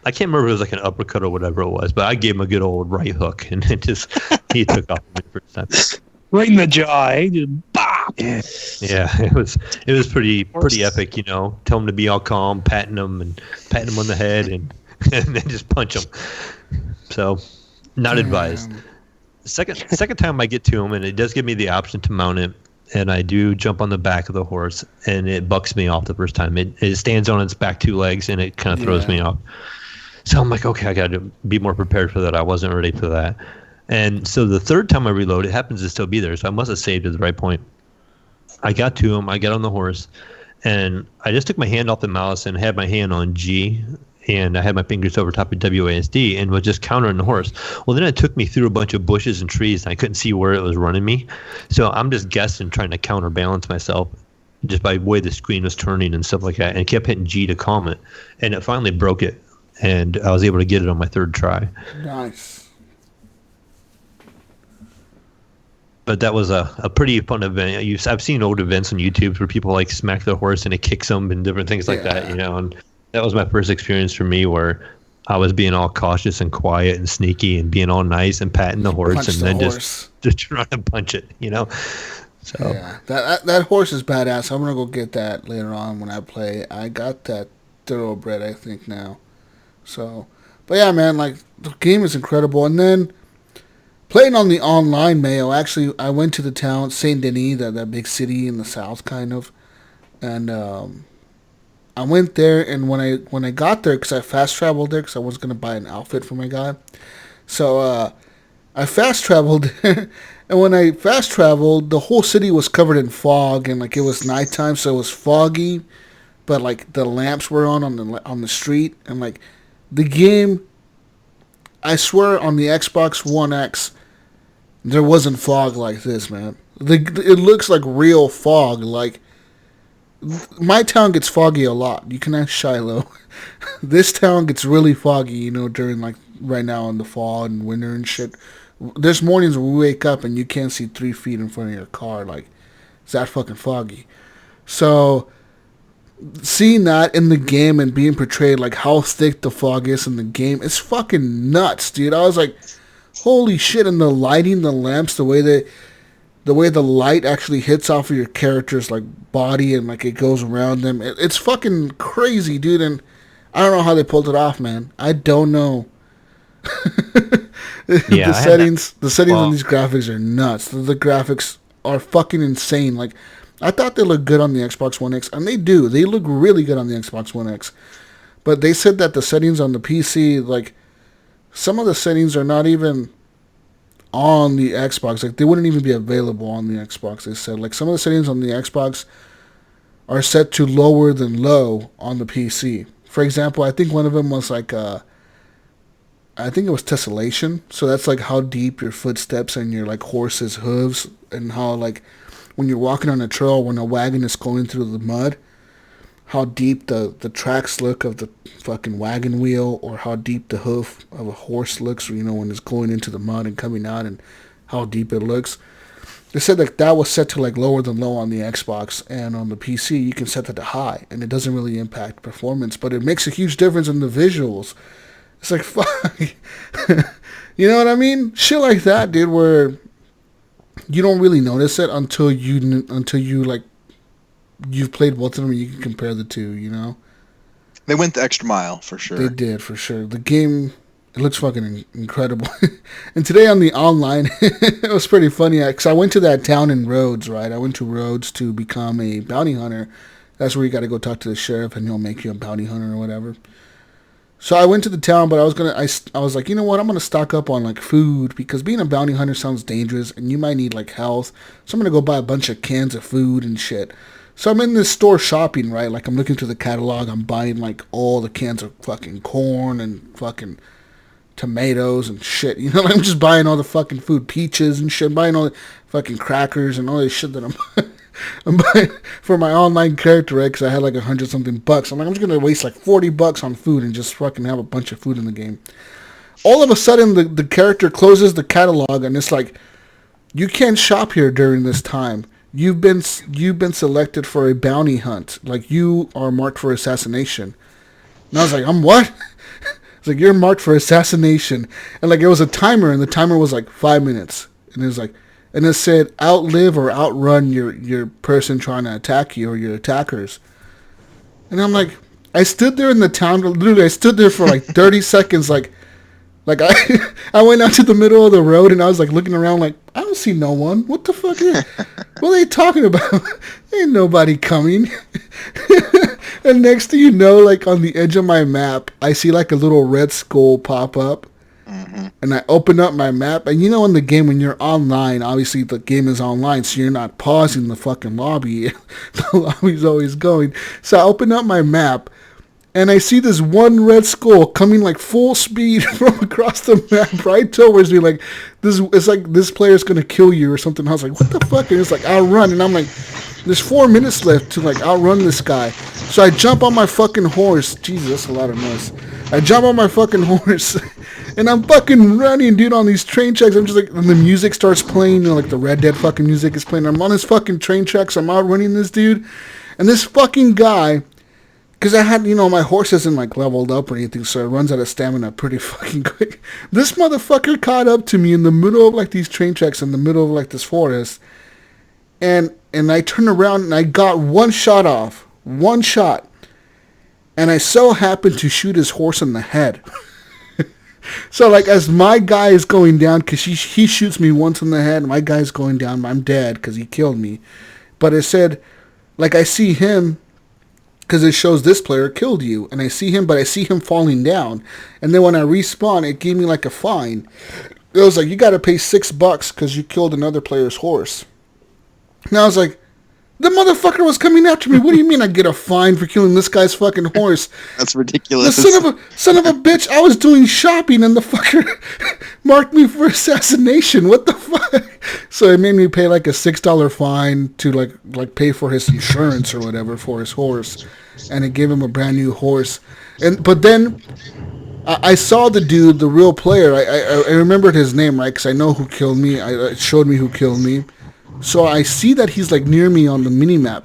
I can't remember if it was like an uppercut or whatever it was, but I gave him a good old right hook, and he took off the first time. Right in the jaw, eh? Just bop. Yeah, it was pretty epic, Tell him to be all calm, patting him on the head, and then just punch him. So, not advised. Second time I get to him, and it does give me the option to mount it. And I do jump on the back of the horse, and it bucks me off the first time. It stands on its back two legs, and it kind of throws me off. So I'm like, okay, I got to be more prepared for that. I wasn't ready for that. And so the third time I reload, it happens to still be there. So I must have saved at the right point. I got to him. I got on the horse, and I just took my hand off the mouse and had my hand on G, and I had my fingers over top of WASD and was just countering the horse. Well, then it took me through a bunch of bushes and trees, and I couldn't see where it was running me. So I'm just guessing, trying to counterbalance myself just by the way the screen was turning and stuff like that, and kept hitting G to calm it. And it finally broke it, and I was able to get it on my third try. Nice. But that was a pretty fun event. I've seen old events on YouTube where people like smack their horse and it kicks them and different things like that, and that was my first experience for me, where I was being all cautious and quiet and sneaky and being all nice and patting the horse, and then just trying to punch it, So yeah, that horse is badass. I'm gonna go get that later on when I play. I got that thoroughbred, I think, now. So, but yeah, man, like the game is incredible. And then playing on the online Mayo. Actually, I went to the town Saint Denis, that big city in the south, kind of, and I went there, and when I got there, because I fast traveled there, because I was gonna buy an outfit for my guy, so I fast traveled there, and when I fast traveled, the whole city was covered in fog, and like it was nighttime, so it was foggy, but like the lamps were on the street, and like the game, I swear on the Xbox One X, there wasn't fog like this, man. It looks like real fog, like. My town gets foggy a lot. You can ask Shiloh. This town gets really foggy, during like right now in the fall and winter and shit. There's mornings where we wake up and you can't see 3 feet in front of your car. Like, it's that fucking foggy. So, seeing that in the game and being portrayed, like how thick the fog is in the game, it's fucking nuts, dude. I was like, holy shit. And the lighting, the lamps, the way the light actually hits off of your character's like body and like it goes around them. It's fucking crazy, dude. And I don't know how they pulled it off, man. I don't know. The settings on these graphics are nuts. The graphics are fucking insane. Like, I thought they looked good on the Xbox One X, and they do. They look really good on the Xbox One X. But they said that the settings on the PC, like, some of the settings are not even on the Xbox. Like, they wouldn't even be available on the Xbox, they said. Like, some of the settings on the Xbox are set to lower than low on the PC. For example, I think one of them was like, I think it was tessellation. So that's like how deep your footsteps and your like horse's hooves, and how like when you're walking on a trail, when a wagon is going through the mud, how deep the tracks look of the fucking wagon wheel, or how deep the hoof of a horse looks, you know, when it's going into the mud and coming out, and how deep it looks. They said that was set to like lower than low on the Xbox, and on the PC you can set that to high, and it doesn't really impact performance, but it makes a huge difference in the visuals. It's like, fuck. You know what I mean? Shit like that, dude, where you don't really notice it until you like, you've played both of them and you can compare the two, you know? They went the extra mile, for sure. They did, for sure. The game, it looks fucking incredible. And today on the online, it was pretty funny, because I went to that town in Rhodes, right? I went to Rhodes to become a bounty hunter. That's where you got to go talk to the sheriff, and he'll make you a bounty hunter or whatever. So I went to the town, but I was like, you know what? I'm going to stock up on like food, because being a bounty hunter sounds dangerous, and you might need like health. So I'm going to go buy a bunch of cans of food and shit. So I'm in this store shopping, right? Like, I'm looking through the catalog. I'm buying like all the cans of fucking corn and fucking tomatoes and shit. You know, I'm just buying all the fucking food, peaches and shit. I'm buying all the fucking crackers and all this shit that I'm buying for my online character, right? Because I had like $100-something bucks. I'm like, I'm just going to waste like $40 on food and just fucking have a bunch of food in the game. All of a sudden, the character closes the catalog, and it's like, you can't shop here during this time. You've been selected for a bounty hunt. Like, you are marked for assassination. And I was like, I'm what? It's like, you're marked for assassination. And like, it was a timer, and the timer was like 5 minutes. And it was like, and it said, outlive or outrun your person trying to attack you, or your attackers. And I'm like, I stood there in the town, literally I stood there for like 30 seconds, like I went out to the middle of the road, and I was like looking around like, I don't see no one. What the fuck is what are they talking about? Ain't nobody coming. And next thing you know, like on the edge of my map, I see like a little red skull pop up. Mm-hmm. And I open up my map, and you know, in the game, when you're online, obviously the game is online, so you're not pausing the fucking lobby. The lobby's always going. So I open up my map, and I see this one red skull coming like full speed from across the map right towards me. Like, it's like this player's gonna kill you or something. I was like, what the fuck? And it's like, outrun. And I'm like, there's 4 minutes left to like outrun this guy. So I jump on my fucking horse. Jesus, that's a lot of noise. I jump on my fucking horse, and I'm fucking running, dude, on these train tracks. I'm just like, and the music starts playing, you know, like the Red Dead fucking music is playing. I'm on this fucking train tracks. I'm outrunning this dude, and this fucking guy, because I had, you know, my horse isn't like leveled up or anything, so it runs out of stamina pretty fucking quick. This motherfucker caught up to me in the middle of like these train tracks, in the middle of like this forest, and I turned around and I got one shot off, and I so happened to shoot his horse in the head. So like, as my guy is going down, because he shoots me once in the head, my guy's going down, I'm dead because he killed me. But it said, like, I see him, because it shows this player killed you, and I see him, but I see him falling down. And then when I respawn, it gave me like a fine. It was like, you got to pay $6 because you killed another player's horse. And I was like, the motherfucker was coming after me. What do you mean I get a fine for killing this guy's fucking horse? That's ridiculous. The son of a bitch, I was doing shopping, and the fucker marked me for assassination. What the fuck? So it made me pay like a $6 fine to like pay for his insurance or whatever for his horse, and it gave him a brand new horse. But then I saw the dude, the real player. I remembered his name, right? Because I know who killed me. It showed me who killed me. So I see that he's like near me on the mini-map.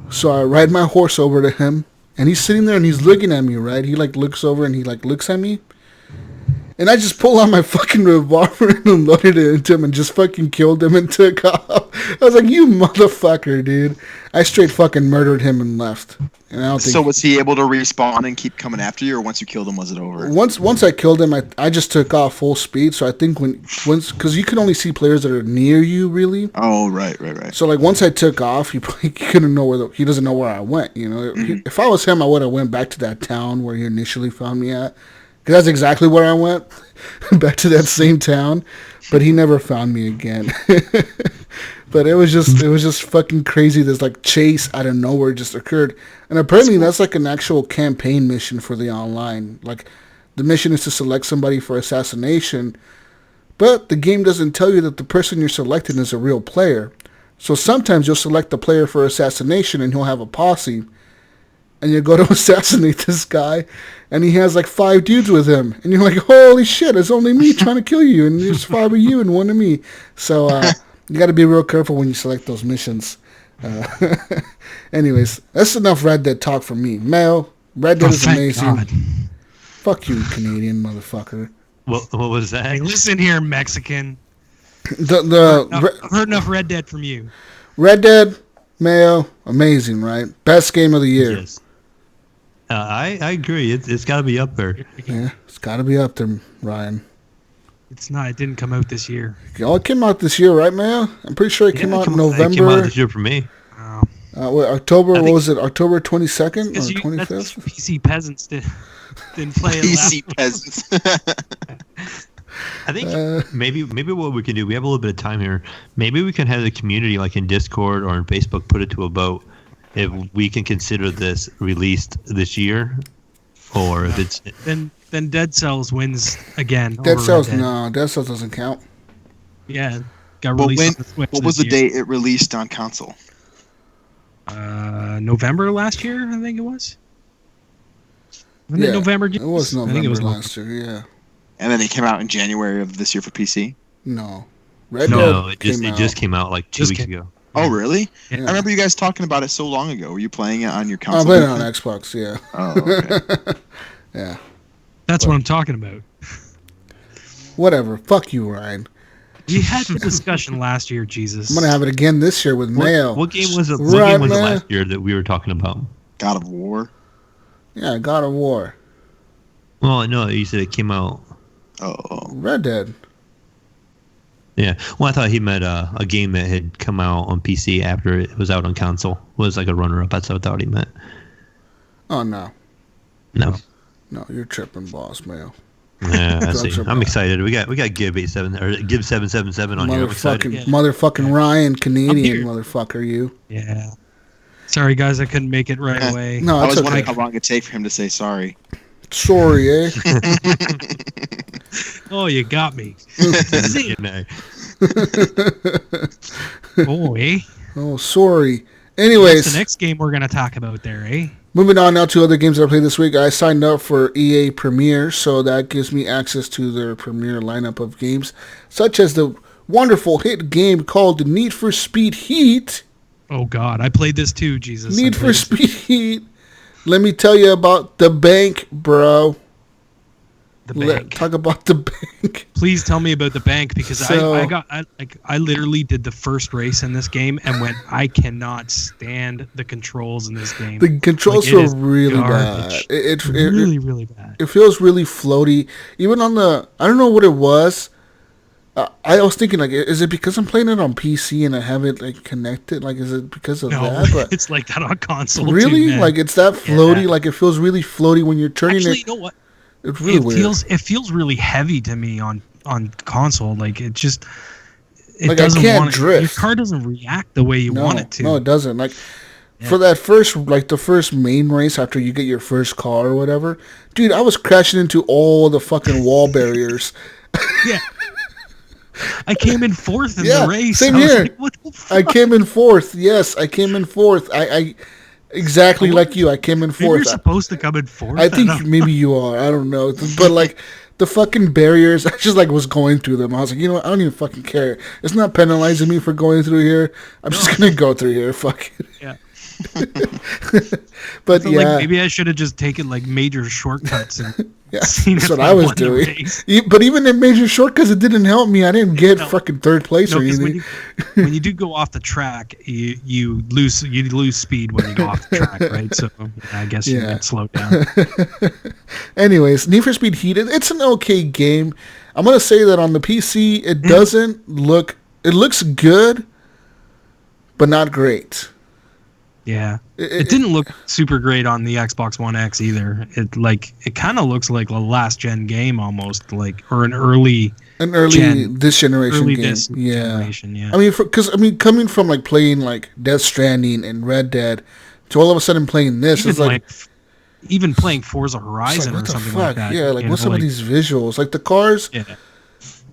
So I ride my horse over to him, and he's sitting there and he's looking at me, right? He like looks over and he like looks at me. And I just pulled out my fucking revolver and loaded it into him and just fucking killed him and took off. I was like, you motherfucker, dude. I straight fucking murdered him and left. And I don't think... So was he able to respawn and keep coming after you, or once you killed him, was it over? Once I killed him, I just took off full speed. So I think because you can only see players that are near you, really. Oh, right. So like once I took off, he couldn't know he doesn't know where I went. You know, If I was him, I would have went back to that town where he initially found me at. Because that's exactly where I went, back to that same town. But he never found me again. But it was just fucking crazy. This like chase out of nowhere just occurred, and apparently that's like an actual campaign mission for the online. Like the mission is to select somebody for assassination, but the game doesn't tell you that the person you're selecting is a real player. So sometimes you'll select the player for assassination, and he'll have a posse, and you go to assassinate this guy, and he has like 5 dudes with him, and you're like, holy shit, it's only me trying to kill you, and there's 5 of you and 1 of me. So you got to be real careful when you select those missions. Anyways, that's enough Red Dead talk from me. Mayo, Red Dead is amazing. God. Fuck you, Canadian motherfucker. What was that? Hey, listen here, Mexican. I've heard enough Red Dead from you. Red Dead, Mayo, amazing, right? Best game of the year. Yes. I agree. It's got to be up there. Yeah, it's got to be up there, Ryan. It's not. It didn't come out this year. Oh, it came out this year, right, Mayo? I'm pretty sure it came out in November. It came out this year for me. October, what was it? October 22nd or 25th? PC peasants didn't play it. PC peasants. I think maybe what we can do, we have a little bit of time here. Maybe we can have the community, like in Discord or in Facebook, put it to a vote if we can consider this released this year, or if it's then Dead Cells wins again. Dead Cells doesn't count. Yeah, got released on the Switch. What was the date it released on console? November last year, I think it was. Wasn't it November? It was November last year. Yeah. And then it came out in January of this year for PC? No. It just came out like 2 weeks ago. Oh, really? Yeah. I remember you guys talking about it so long ago. Were you playing it on your console? I played it on Xbox, yeah. Oh, okay. Yeah. That's what I'm talking about. Whatever. Fuck you, Ryan. We had the discussion last year, Jesus. I'm going to have it again this year with Mayo. What game was it last year that we were talking about? God of War? Yeah, God of War. Well, no, you said it came out. Oh. Red Dead. Yeah. Well, I thought he meant a game that had come out on PC after it was out on console. It was like a runner-up. That's what I thought he meant. Oh, no. No. No, you're tripping, boss, Mayo. Yeah, I see. I'm excited. We got Gib 87 or Gib 777 on here. Motherfucking Ryan, Canadian motherfucker, you. Yeah. Sorry, guys, I couldn't make it right away. No, I was wondering how long it'd take for him to say sorry. Sorry, eh? Oh, you got me. Oh, eh? Oh, sorry. Anyways. What's the next game we're going to talk about there, eh? Moving on now to other games that I played this week. I signed up for EA Premier, so that gives me access to their Premier lineup of games, such as the wonderful hit game called Need for Speed Heat. Oh, God. I played this too, Jesus. Need for Speed Heat. Let me tell you about the bank, bro. The bank. Talk about the bank. Please tell me about the bank, because I literally did the first race in this game and went, I cannot stand the controls in this game. The controls feel really bad. It really bad. It feels really floaty. Even on the, I don't know what it was. I was thinking, like, is it because I'm playing it on PC and I have it like connected? Like, is it because of that? But it's like that on console. Really? Too, like, it's that floaty? Yeah. Like, it feels really floaty when you're turning it. Actually, you know what? It's really weird. It feels really heavy to me on console. Like, it just... It doesn't, I can't drift. Your car doesn't react the way you want it to. No, it doesn't. Like, for that first, like, the first main race after you get your first car or whatever, dude, I was crashing into all the fucking wall barriers. Yeah. I came in fourth in the race. Same here. Like, what the fuck? I came in fourth. Yes, I came in fourth. I exactly like you. I came in fourth. Maybe you're supposed to come in fourth. I think maybe you are. I don't know. But like the fucking barriers, I just like was going through them. I was like, you know what? I don't even fucking care. It's not penalizing me for going through here. I'm just gonna go through here. Fuck it. Yeah. But so, like, maybe I should have just taken like major shortcuts and that's what I was doing. But even in major shortcuts, it didn't help me. I didn't get fucking third place or anything. When you do go off the track, you lose speed when you go off the track, right? So I guess you get slowed down. Anyways, Need for Speed Heat, it's an okay game. I'm gonna say that on the PC, it doesn't look. It looks good, but not great. Yeah, it didn't look super great on the Xbox One X either. It kind of looks like a last gen game almost, or an early this generation game. Generation, yeah. I mean, coming from like playing like Death Stranding and Red Dead to all of a sudden playing this, it's like even playing Forza Horizon or something like that. Yeah, like what's some of these visuals? Like the cars. Yeah.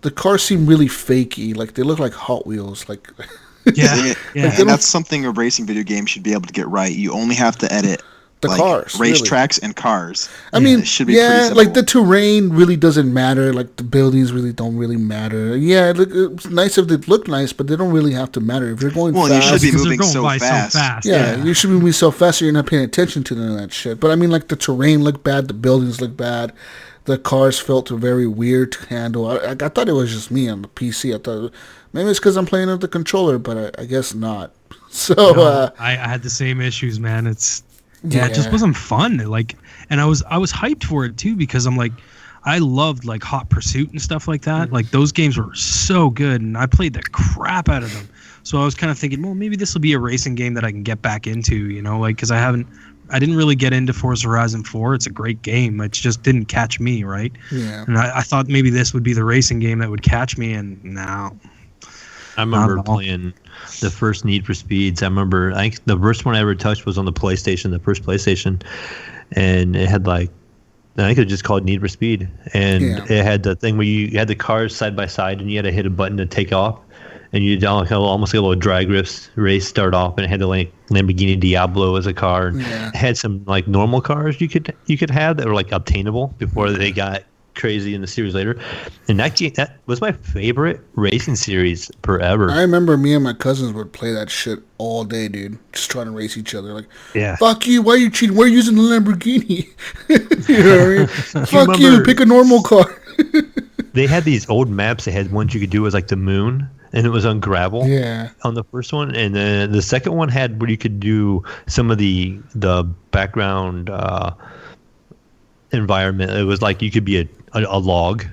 The cars seem really fakey. Like they look like Hot Wheels. Like. Yeah. And that's something a racing video game should be able to get right. You only have to edit the cars, racetracks, and cars. I mean, it should be pretty simple. like the terrain really doesn't matter. Like the buildings really don't really matter. Yeah, it's nice if they look nice, but they don't really have to matter. If you're going fast, you should be moving so fast. Yeah, you should be moving so fast, so you're not paying attention to none of that shit. But I mean, like the terrain looked bad, the buildings looked bad. The cars felt very weird to handle. I thought it was just me on the PC. I thought maybe it's because I'm playing with the controller, but I guess not. So I had the same issues, man. It just wasn't fun. And I was hyped for it too because I'm like, I loved like Hot Pursuit and stuff like that. Like those games were so good, and I played the crap out of them. So I was kind of thinking, well, maybe this will be a racing game that I can get back into, because I didn't really get into Forza Horizon 4. It's a great game. It just didn't catch me, right? Yeah. And I thought maybe this would be the racing game that would catch me, and now. I remember playing the first Need for Speeds. I think the first one I ever touched was on the PlayStation, the first PlayStation. And it had I think it was just called Need for Speed. And it had the thing where you had the cars side by side and you had to hit a button to take off. And you almost like a little drag race start off, and it had the Lamborghini Diablo as a car. And it had some like normal cars you could have that were like obtainable before they got crazy in the series later. And that was my favorite racing series forever. I remember me and my cousins would play that shit all day, dude. Just trying to race each other. Like, fuck you, why are you cheating? Why are you using the Lamborghini? You know what I mean? Fuck you, pick a normal car. They had these old maps. They had ones you could do as like the moon. And it was on gravel on the first one. And then the second one had where you could do some of the background environment. It was like you could be a log,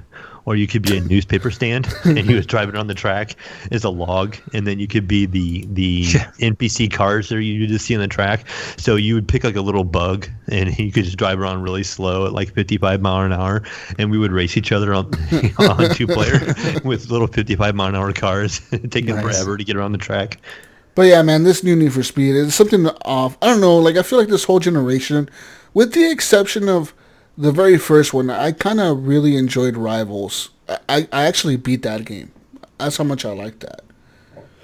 or you could be a newspaper stand, and he was driving on the track as a log. And then you could be the NPC cars that you just see on the track. So you would pick like a little bug, and you could just drive around really slow at like 55 mile an hour. And we would race each other on 2-player with little 55 mile an hour cars, taking forever to get around the track. But yeah, man, this new Need for Speed is something off. I don't know. Like, I feel like this whole generation, with the exception of the very first one, I kind of really enjoyed Rivals. I actually beat that game. That's how much I like that.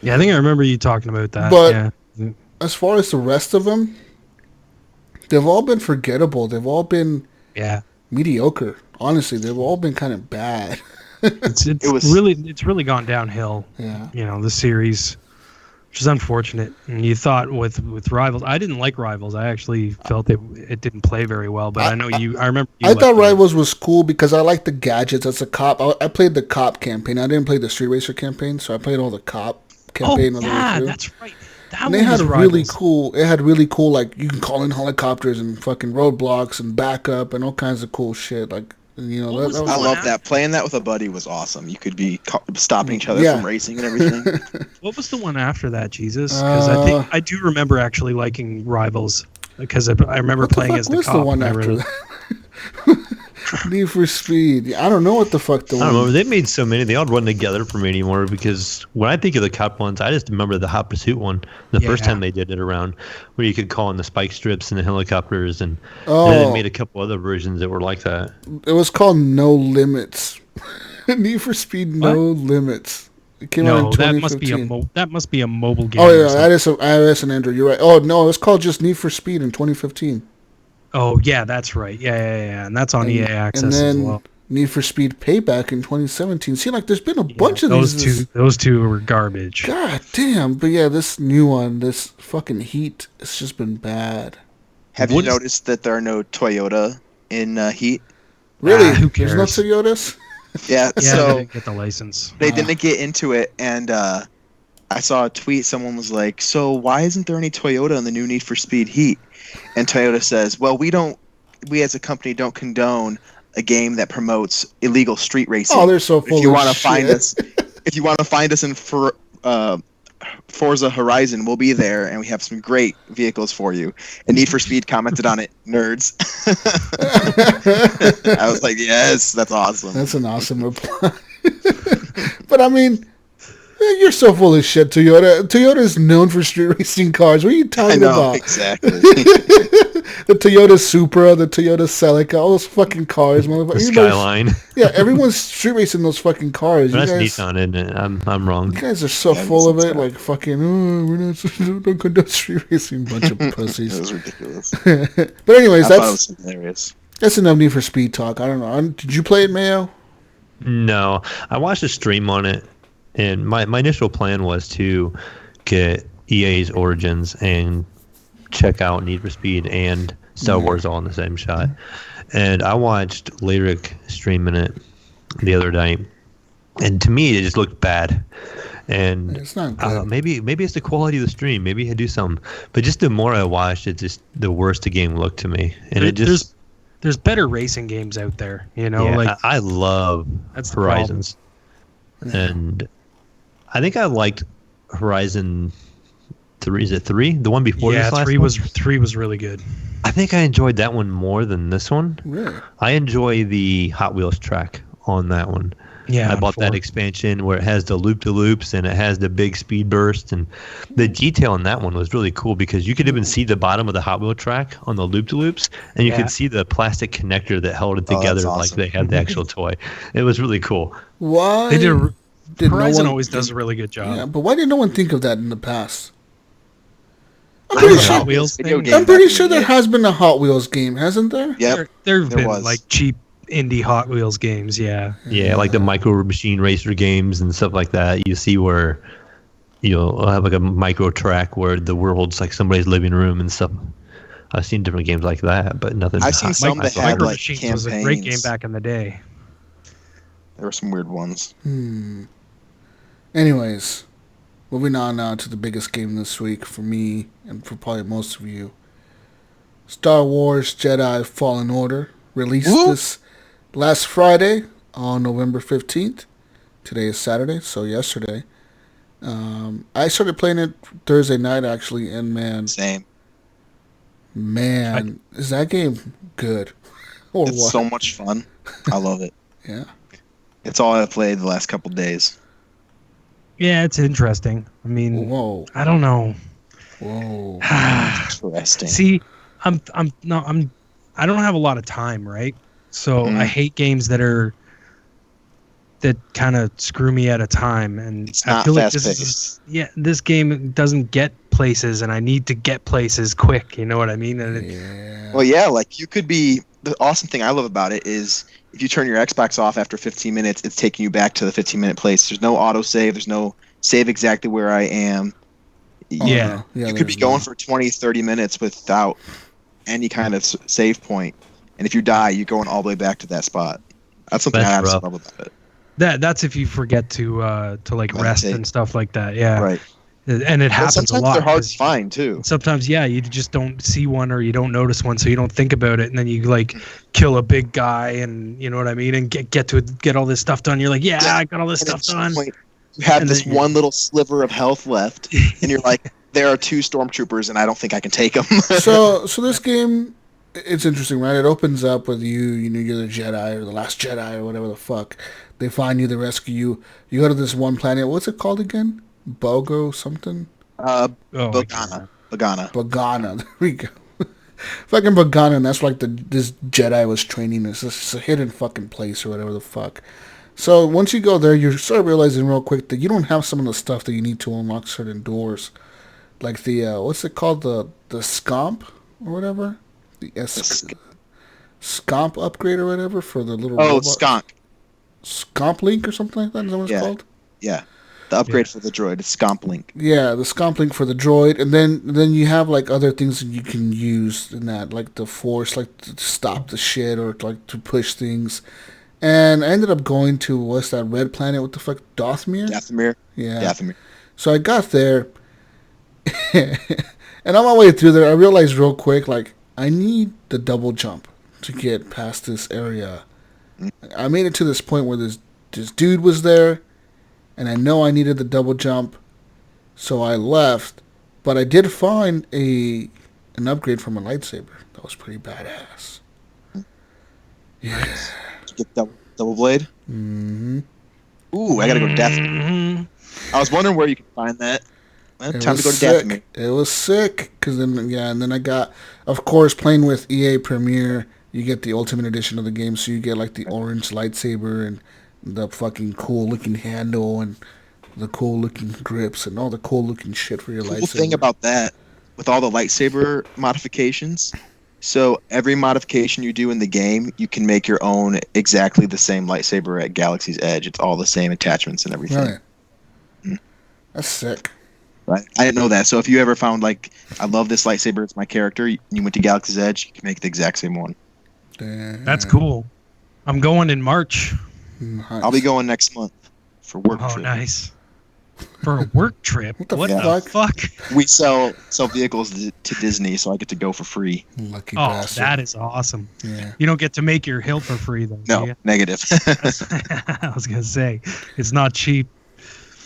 Yeah, I think I remember you talking about that. But as far as the rest of them, they've all been forgettable. They've all been mediocre. Honestly, they've all been kind of bad. It's really gone downhill. Yeah. The series, which is unfortunate. And you thought with Rivals, I didn't like Rivals. I actually felt it didn't play very well. But I remember. I thought Rivals was cool because I liked the gadgets as a cop. I played the cop campaign. I didn't play the Street Racer campaign, so I played all the cop campaign. Oh yeah, that's right. And they had really cool. It had really cool, like you can call in helicopters and fucking roadblocks and backup and all kinds of cool shit. Like. I love that. Playing that with a buddy was awesome. You could be stopping each other from racing and everything. What was the one after that, Jesus? Because I do remember actually liking Rivals because I remember playing as the cop. What's the one after that? Need for Speed. I don't know what the fuck the one. I don't know. They made so many. They all run together for me anymore because when I think of the cop ones, I just remember the Hot Pursuit one. The first time they did it around, where you could call in the spike strips and the helicopters, and then they made a couple other versions that were like that. It was called No Limits. Need for Speed No Limits. It came out in 2015. that must be a mobile game. Oh yeah, that is iOS and Android. You're right. Oh no, it was called just Need for Speed in 2015. Oh, yeah, that's right. Yeah. And that's on EA Access as well. Need for Speed Payback in 2017. See, like, there's been a bunch of these. Those two were garbage. God damn. But yeah, this new one, this fucking Heat, it's just been bad. Have you noticed that there are no Toyota in Heat? Really? Who cares? There's no Toyotas? Yeah, so they didn't get the license. They didn't get into it, and I saw a tweet. Someone was like, so why isn't there any Toyota in the new Need for Speed Heat? And Toyota says, well, we as a company don't condone a game that promotes illegal street racing. Oh, they're so full of shit. If you want to find us in Forza Horizon will be there, and we have some great vehicles for you. And Need for Speed commented on it, nerds. I was like, yes, that's awesome. That's an awesome reply. But I mean, you're so full of shit, Toyota. Toyota is known for street racing cars. What are you talking about? Exactly. The Toyota Supra, the Toyota Celica, all those fucking cars, motherfucker. The Skyline. Yeah, everyone's street racing those fucking cars. That's Nissan, isn't it? I'm wrong. You guys are so full of it, like fucking. Oh, we're not don't conduct street racing, bunch of pussies. It was ridiculous. But anyways, I thought it was hilarious. That's enough Need for Speed talk. I don't know. Did you play it, Mayo? No, I watched a stream on it, and my initial plan was to get EA's Origins and check out Need for Speed and Star Wars all in the same shot. And I watched Lyric streaming it the other night, and to me it just looked bad. And it's not good. Maybe it's the quality of the stream. Maybe I do something. But just the more I watched, it just the worse the game looked to me. And there's better racing games out there, you know. Yeah, like I love that's Horizons, and I think I liked Horizon 3. Is it 3? The one before this last one? 3 was really good. I think I enjoyed that one more than this one. Really? I enjoy the Hot Wheels track on that one. Yeah, I bought that expansion where it has the loop-de-loops and it has the big speed burst, and the detail in that one was really cool because you could even see the bottom of the Hot Wheel track on the loop-de-loops, and you could see the plastic connector that held it together like they had the actual toy. It was really cool. Why? They did. Horizon always does a really good job. Yeah, but why did no one think of that in the past? I'm pretty sure there has been a Hot Wheels game, hasn't there? Yeah, there have been like cheap indie Hot Wheels games. Yeah, like the Micro Machine Racer games and stuff like that. You see where you'll have like a micro track where the world's like somebody's living room and stuff. I've seen different games like that, but nothing. I've seen some that had Micro like Machines campaigns. was a great game back in the day. There were some weird ones. Anyways, moving on now to the biggest game this week for me and for probably most of you. Star Wars Jedi Fallen Order released this last Friday on November 15th. Today is Saturday, so yesterday. I started playing it Thursday night, actually, and man, is that game good? Or it's what? so much fun. I love it. Yeah. It's all I've played the last couple days. Yeah, it's interesting. I mean, I don't know. Whoa. Interesting. See, I don't have a lot of time, right? So I hate games that kind of screw me at a time, and it's I not feel like fast-paced. this game doesn't get places, and I need to get places quick. You know what I mean? Yeah. Well, yeah, like you could be. The awesome thing I love about it is if you turn your Xbox off after 15 minutes, it's taking you back to the 15-minute place. There's no autosave. There's no save exactly where I am. Yeah. You could be going for 20, 30 minutes without any kind of save point. And if you die, you're going all the way back to that spot. That's something I absolutely love about it. That's if you forget to like rest and stuff like that. Yeah. Right. And it happens a lot. Sometimes they're hard to find too. Sometimes, you just don't see one or you don't notice one, so you don't think about it, and then you like kill a big guy, and you know what I mean, and get all this stuff done. You're like, I got all this stuff done. You have this one little sliver of health left, and you're like, there are 2 stormtroopers, and I don't think I can take them. So this game, it's interesting, right? It opens up with you're the Jedi or the last Jedi or whatever the fuck. They find you, they rescue you. You go to this one planet. What's it called again? Bogo something? Bogana. There we go. Fucking Bogana, and that's like this Jedi was training. It's a hidden fucking place or whatever the fuck. So once you go there, you start realizing real quick that you don't have some of the stuff that you need to unlock certain doors. Like the, what's it called? The Scomp or whatever? The Scomp upgrade or whatever for the little robot. Skunk. Scomp Link or something like that? Is that what it's called? Yeah. The upgrade for the droid is Scomp Link. Yeah, the Scomp Link for the droid, and then you have like other things that you can use in that, like the Force, like to stop the shit or like to push things. And I ended up going to what's that red planet? What the fuck, Dathomir? Yeah. Dathomir. So I got there, and on my way through there, I realized real quick, like I need the double jump to get past this area. I made it to this point where this dude was there. And I know I needed the double jump, So I left, but I did find an upgrade from a lightsaber. That was pretty badass. Yeah. Nice. Did you get double blade? Mm-hmm. Ooh, I gotta go to death. I was wondering where you could find that. Well, time to go to death. It was sick, cause then I got, of course, playing with EA Premier. You get the Ultimate Edition of the game, so you get like the orange lightsaber and the fucking cool looking handle and the cool looking grips and all the cool looking shit for your lightsaber. The cool thing about that, with all the lightsaber modifications, so every modification you do in the game, you can make your own exactly the same lightsaber at Galaxy's Edge. It's all the same attachments and everything. Right. Mm. That's sick. Right. I didn't know that. So if you ever found like, I love this lightsaber, it's my character, you went to Galaxy's Edge, you can make the exact same one. Damn. That's cool. I'm going in March. Nice. I'll be going next month for work trip. Oh, nice. For a work trip? What the fuck? We sell vehicles to Disney, so I get to go for free. Lucky Oh, bastard. that is awesome. Yeah. You don't get to make your hill for free, though. No, do you? negative. I was going to say, it's not cheap.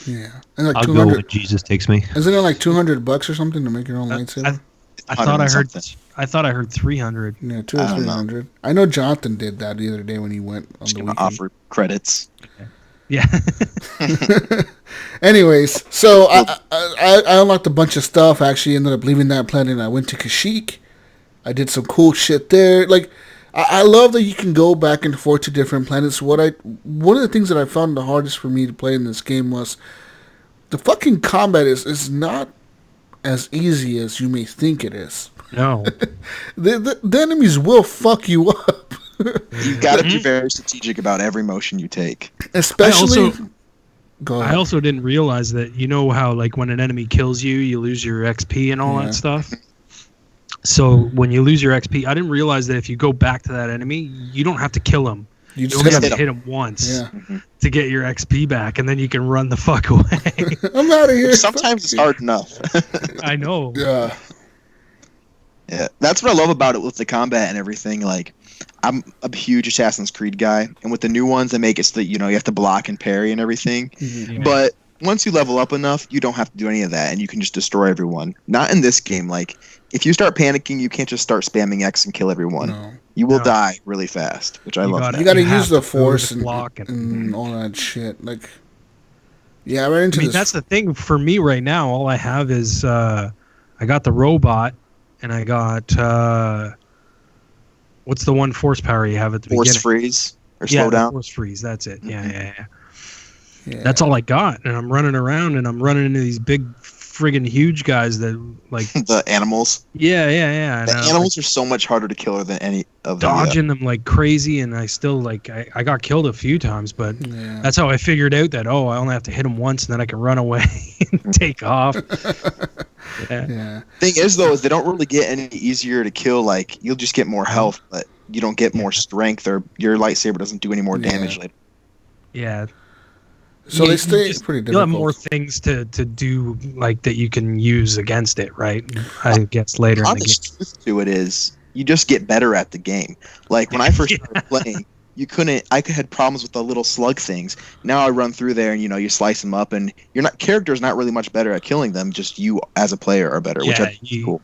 Yeah. And like I'll go when Jesus takes me. Isn't it like $200 or something to make your own lightsaber? I thought I heard 300. Yeah, 200 or 300. I know Jonathan did that the other day when he went on Just the gonna weekend. offer credits. Yeah. Anyways, so I unlocked a bunch of stuff. I actually ended up leaving that planet and I went to Kashyyyk. I did some cool shit there. Like, I love that you can go back and forth to different planets. One of the things that I found the hardest for me to play in this game was the fucking combat is not as easy as you may think it is. No. The enemies will fuck you up. You've got to be very strategic about every motion you take. Especially... I also didn't realize that, you know how like when an enemy kills you, you lose your XP and all that stuff? So when you lose your XP, I didn't realize that if you go back to that enemy, you don't have to kill him. You just have to hit him once to get your XP back, and then you can run the fuck away. I'm out of here. Sometimes it's hard enough. I know. Yeah. Yeah, that's what I love about it with the combat and everything. Like, I'm a huge Assassin's Creed guy, and with the new ones, they make it so that, you know, you have to block and parry and everything. Mm-hmm. Yeah. But once you level up enough, you don't have to do any of that, and you can just destroy everyone. Not in this game. Like, if you start panicking, you can't just start spamming X and kill everyone. No. You will die really fast, which I love. You got to use the force and block and all that shit. Like, yeah, right into this. That's the thing for me right now. All I have is I got the robot, and I got what's the one force power you have at the beginning? Force freeze or slow down. Force freeze. That's it. Mm-hmm. Yeah. That's all I got, and I'm running around, and I'm running into these big, friggin' huge guys that like the animals. Yeah. The animals are so much harder to kill than any of them. Dodging them like crazy, and I still like I got killed a few times, but that's how I figured out that I only have to hit them once, and then I can run away and take off. Yeah. Thing is though, is they don't really get any easier to kill. Like, you'll just get more health, but you don't get more strength, or your lightsaber doesn't do any more damage later. Yeah. So they stay pretty difficult. You'll have more things to do, like, that you can use against it, right? I guess later in the game. Truth to it is, you just get better at the game. Like, when I first started playing, I had problems with the little slug things. Now I run through there and, you know, you slice them up, and character's not really much better at killing them, just you as a player are better, which I think is cool.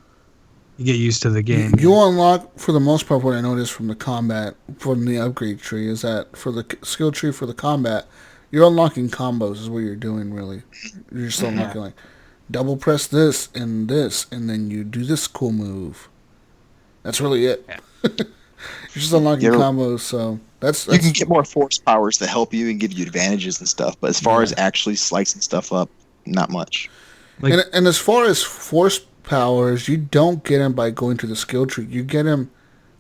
You get used to the game. You unlock, for the most part, what I noticed from the combat, from the upgrade tree, is that for the skill tree for the combat, you're unlocking combos is what you're doing, really. You're just unlocking, like, double press this, and then you do this cool move. That's really it. Yeah. You're just unlocking combos, so that's... You can get more force powers to help you and give you advantages and stuff, but as far as actually slicing stuff up, not much. Like, and as far as force powers, you don't get them by going to the skill tree. You get them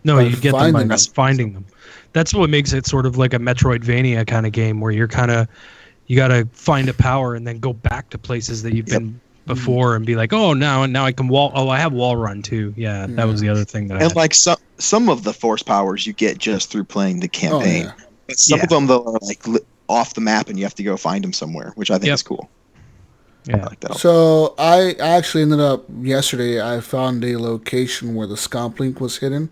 you get them by finding them. That's what makes it sort of like a Metroidvania kind of game, where you got to find a power and then go back to places that you've been before and be like, oh, now I can wall. Oh, I have wall run too. Yeah, that was the other thing that I had. Like some of the force powers you get just through playing the campaign. Oh, yeah. But some of them though are like off the map and you have to go find them somewhere, which I think is cool. Yeah. I like that. So I actually ended up yesterday. I found a location where the scomp link was hidden.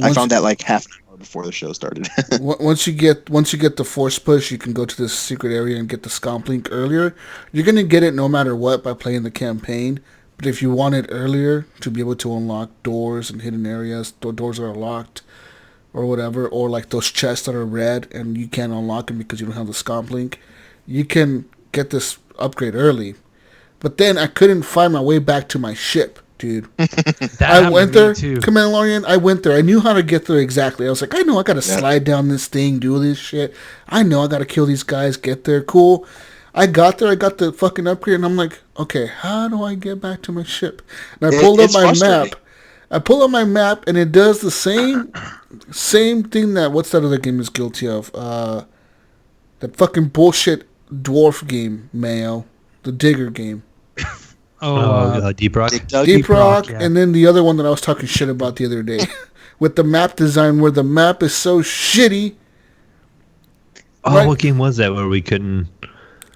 I found that like half an hour before the show started. Once you get the force push, you can go to this secret area and get the scomp link earlier. You're gonna get it no matter what by playing the campaign. But if you want it earlier to be able to unlock doors and hidden areas, doors that are locked or whatever, or like those chests that are red and you can't unlock them because you don't have the scomp link, you can get this upgrade early. But then I couldn't find my way back to my ship, dude. I went there, Commandolorian. I went there. I knew how to get there exactly. I was like, I know I gotta slide down this thing, do this shit. I know I gotta kill these guys, get there, cool. I got there. I got the fucking upgrade, and I'm like, okay, how do I get back to my ship? And I pulled up my map. I pull up my map, and it does the same thing that what's that other game is guilty of? That fucking bullshit dwarf game, Mayo, the Digger game. Deep Rock. Deep Rock, yeah. And then the other one that I was talking shit about the other day, with the map design where the map is so shitty. Oh, right? What game was that where we couldn't?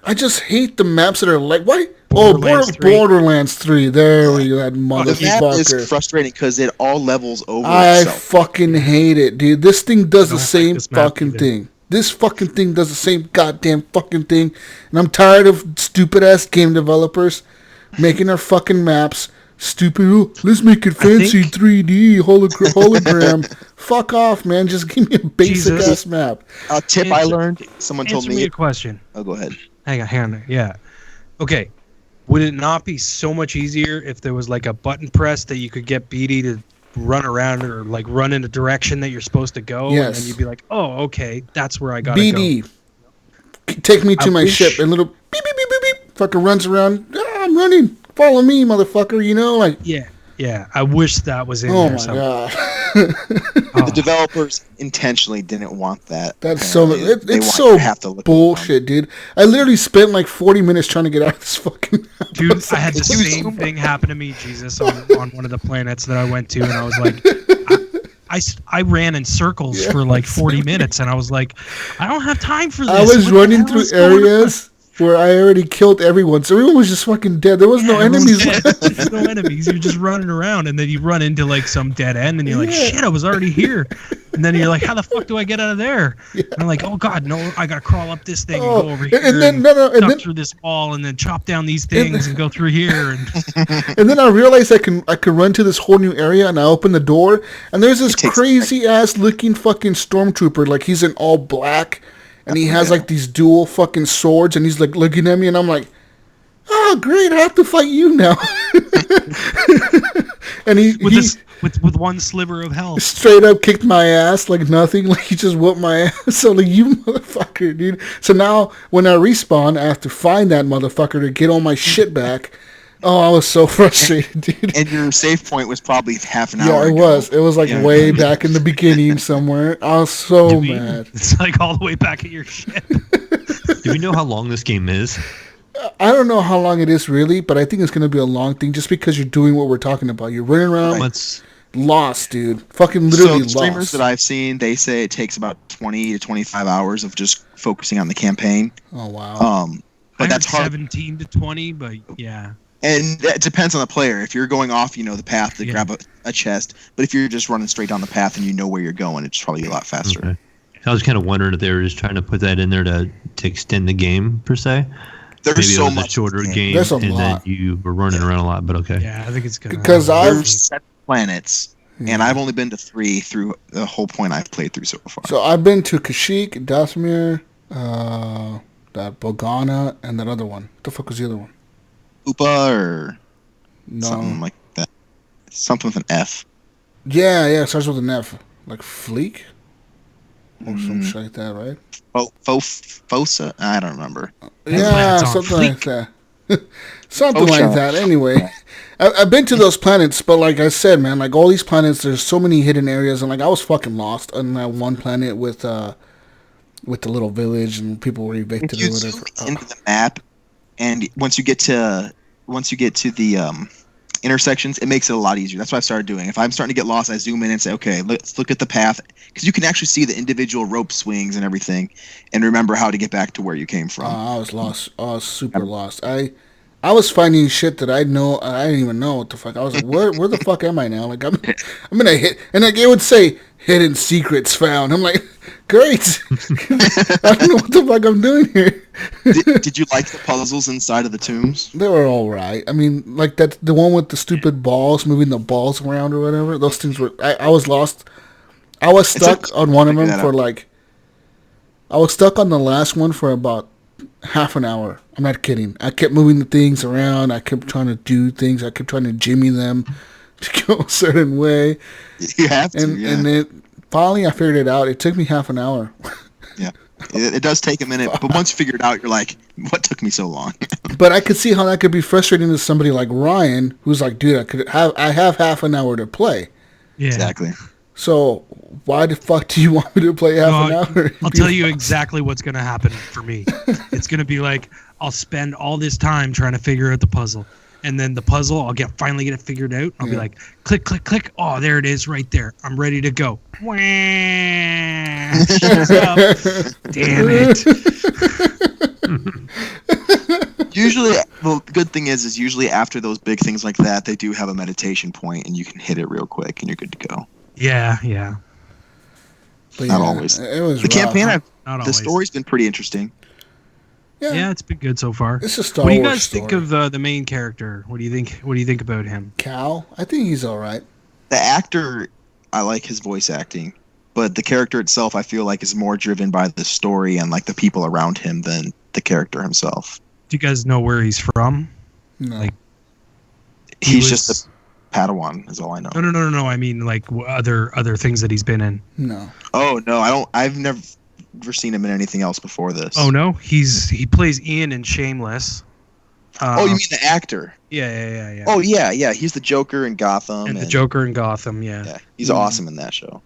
I just hate the maps that are like, why? Borderlands 3. There we go, that motherfucker. The map is frustrating because it all levels over I itself. fucking hate it, dude. This thing does the same fucking thing. This fucking thing does the same goddamn fucking thing. And I'm tired of stupid-ass game developers making their fucking maps stupid. Oh, let's make it fancy 3D hologram. Fuck off, man. Just give me a basic-ass map. A tip I learned, someone told me. Answer me a question. Oh, go ahead. Hang on. Yeah. Okay. Would it not be so much easier if there was like a button press that you could get BD to run around or like run in a direction that you're supposed to go? Yes. And then you'd be like, oh, okay, that's where I gotta BD, go. take me to my ship. And little beep, beep, beep, beep, beep. Fucking runs around. I'm running. Follow me, motherfucker. You know, like. Yeah. I wish that was in oh there. Oh, my God. The developers intentionally didn't want that. That's so. It's so bullshit, dude. I literally spent like 40 minutes trying to get out of this fucking. Dude, I had the same thing happen to me, Jesus, on one of the planets that I went to, and I was like, I ran in circles for like 40 minutes, and I was like, I don't have time for this. I was running through areas where I already killed everyone, so everyone was just fucking dead. There was no enemies left. There's no enemies. You're just running around, and then you run into like some dead end, and you're like, shit, I was already here. And then you're like, how the fuck do I get out of there? And I'm like, oh god, no, I gotta crawl up this thing and go over here, and then jump through this wall, and then chop down these things and go through here. And then I realized I could run to this whole new area, and I open the door, and there's this crazy ass looking fucking stormtrooper, like he's in all black. And he has like these dual fucking swords, and he's like looking at me, and I'm like, "Oh, great! I have to fight you now." And he with one sliver of health, straight up kicked my ass like nothing. Like he just whooped my ass. So like, you motherfucker, dude. So now when I respawn, I have to find that motherfucker to get all my shit back. Oh, I was so frustrated, dude. And your save point was probably half an hour ago. Yeah, it was like way back in the beginning somewhere. I was so mad. It's like all the way back at your ship. Do we know how long this game is? I don't know how long it is really, but I think it's going to be a long thing just because you're doing what we're talking about. You're running around lost, dude. Fucking literally lost. So the streamers that I've seen, they say it takes about 20 to 25 hours of just focusing on the campaign. Oh, wow. But that's hard. 17 to 20, but yeah. And that depends on the player. If you're going off, the path to grab a chest. But if you're just running straight down the path and you know where you're going, it's probably a lot faster. Okay. I was kind of wondering if they were just trying to put that in there to extend the game, per se. There's Maybe so it was much a shorter game, There's a and lot. then you were running around a lot, but okay. Yeah, I think it's good. Because there's 7 planets, and I've only been to 3 through the whole point I've played through so far. So I've been to Kashyyyk, Dathomir, that Bogana, and that other one. What the fuck was the other one? Upa or... No. Something like that. Something with an F. Yeah, it starts with an F. Like Fleek? Or some shit like that, right? Fosa? I don't remember. Yeah, something like that. Something like that. Anyway, I've been to those planets, but like I said, man, like all these planets, there's so many hidden areas, and like I was fucking lost on that one planet with the little village and people were evicted or whatever. Into the map, and once you get to the intersections, it makes it a lot easier. That's what I started doing. If I'm starting to get lost, I zoom in and say, okay, let's look at the path, because you can actually see the individual rope swings and everything, and remember how to get back to where you came from. I was lost. I was super lost. I I was finding shit that I didn't even know what the fuck. I was like, where the fuck am I now? Like, I'm gonna hit, and like it would say hidden secrets found. I'm like, great. I don't know what the fuck I'm doing here. Did you like the puzzles inside of the tombs? They were all right. I mean, like the one with the stupid balls, moving the balls around or whatever. Those things were. I was lost. I was stuck on one of them for like. I was stuck on the last one for about half an hour. I'm not kidding. I kept moving the things around. I kept trying to do things. I kept trying to jimmy them to go a certain way. You have to, and then finally I figured it out. It took me half an hour. Yeah. It does take a minute, but once you figure it out, you're like, what took me so long? But I could see how that could be frustrating to somebody like Ryan, who's like, dude, I have half an hour to play. Yeah. Exactly. So why the fuck do you want me to play half an hour? I'll tell you exactly what's going to happen for me. It's going to be like I'll spend all this time trying to figure out the puzzle. And then the puzzle, I'll finally get it figured out. I'll be like, click, click, click. Oh, there it is right there. I'm ready to go. Wah! Shuts up. Damn it. Usually, the good thing is usually after those big things like that, they do have a meditation point, and you can hit it real quick, and you're good to go. Yeah. But Not always. It was the rough. campaign, Not the always. story's been pretty interesting. Yeah, it's been good so far. It's a Star What do you Wars guys think story. of the main character? What do you think? What do you think about him? Cal? I think he's all right. The actor, I like his voice acting, but the character itself, I feel like, is more driven by the story and like the people around him than the character himself. Do you guys know where he's from? No. Like, He's just a Padawan, is all I know. No. I mean, like other things that he's been in. No. Oh no, I don't. I've never seen him in anything else before this. Oh no, he plays Ian in Shameless. Oh, you mean the actor? Yeah. Oh yeah. He's the Joker in Gotham. And the Joker in Gotham. Yeah, he's awesome in that show.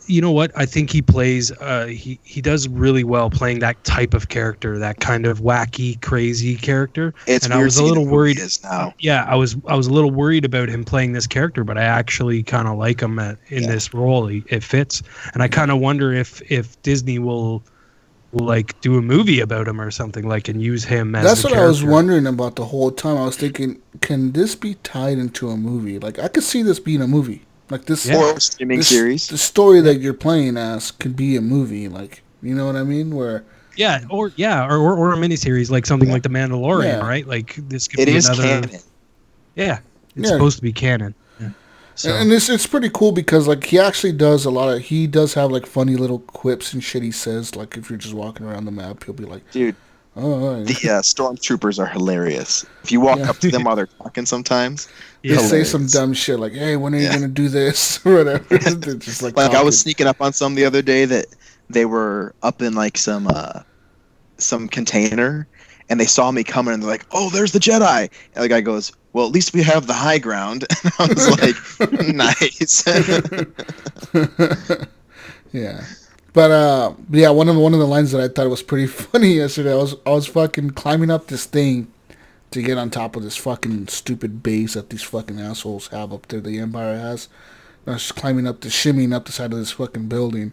You know what? I think he plays. He does really well playing that type of character, that kind of wacky, crazy character. It's and weird I was a little worried. Now. Yeah, I was a little worried about him playing this character, but I actually kind of like him in this role. It fits, and I kind of wonder if Disney will like do a movie about him or something, like, and use him as. That's the what character. I was wondering about the whole time. I was thinking, can this be tied into a movie? Like, I could see this being a movie. Like this, or a streaming series. The story that you're playing as could be a movie. Like, you know what I mean? Where or a miniseries, like something like The Mandalorian, right? Like this could be another. Canon. Yeah, it's supposed to be canon. Yeah. So. And it's pretty cool because like he actually does he does have like funny little quips and shit he says. Like if you're just walking around the map, he'll be like, dude. Oh, the stormtroopers are hilarious. If you walk up to them while they're talking, sometimes they say some dumb shit like, "Hey, when are you gonna do this?" or whatever. They're just like I was sneaking up on some the other day that they were up in like some container, and they saw me coming, and they're like, "Oh, there's the Jedi." And the guy goes, "Well, at least we have the high ground." And I was like, "Nice." Yeah. But one of the lines that I thought was pretty funny yesterday, I was fucking climbing up this thing to get on top of this fucking stupid base that these fucking assholes have up there, the Empire has. And I was just shimmying up the side of this fucking building.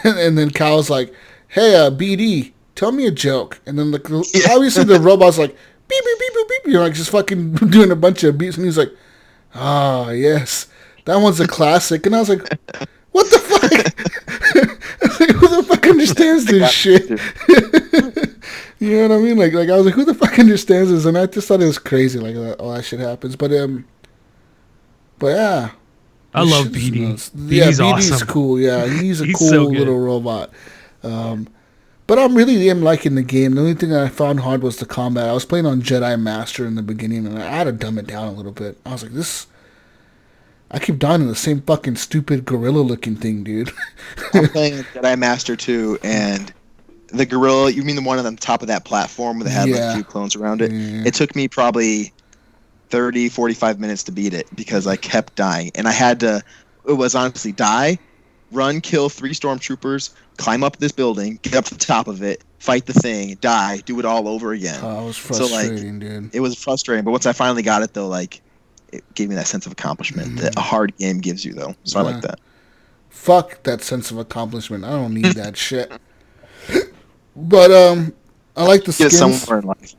And then Kyle's like, "Hey, BD, tell me a joke." And then obviously the robot's like, "Beep, beep, beep, beep, beep." You're like just fucking doing a bunch of beeps. And he's like, "Ah, yes, that one's a classic." And I was like, what the fuck? I was like, who the fuck understands this shit? You know what I mean? Like I was like, who the fuck understands this? And I just thought it was crazy, like all that shit happens. But yeah, I love BD. BD's awesome. Cool. Yeah, he's a He's cool so good. little robot. But I really am liking the game. The only thing that I found hard was the combat. I was playing on Jedi Master in the beginning, and I had to dumb it down a little bit. I was like, I keep dying in the same fucking stupid gorilla-looking thing, dude. I'm playing Jedi Master 2, and the gorilla, you mean the one on the top of that platform that had like a few clones around it? Yeah. It took me probably 30, 45 minutes to beat it because I kept dying. And I had to, it was honestly die, run, kill 3 stormtroopers, climb up this building, get up to the top of it, fight the thing, die, do it all over again. Oh, it was frustrating, dude. It was frustrating, but once I finally got it, though, like, it gave me that sense of accomplishment that a hard game gives you, though. So I like that. Fuck that sense of accomplishment. I don't need that shit. But I like the skins. Get somewhere in life.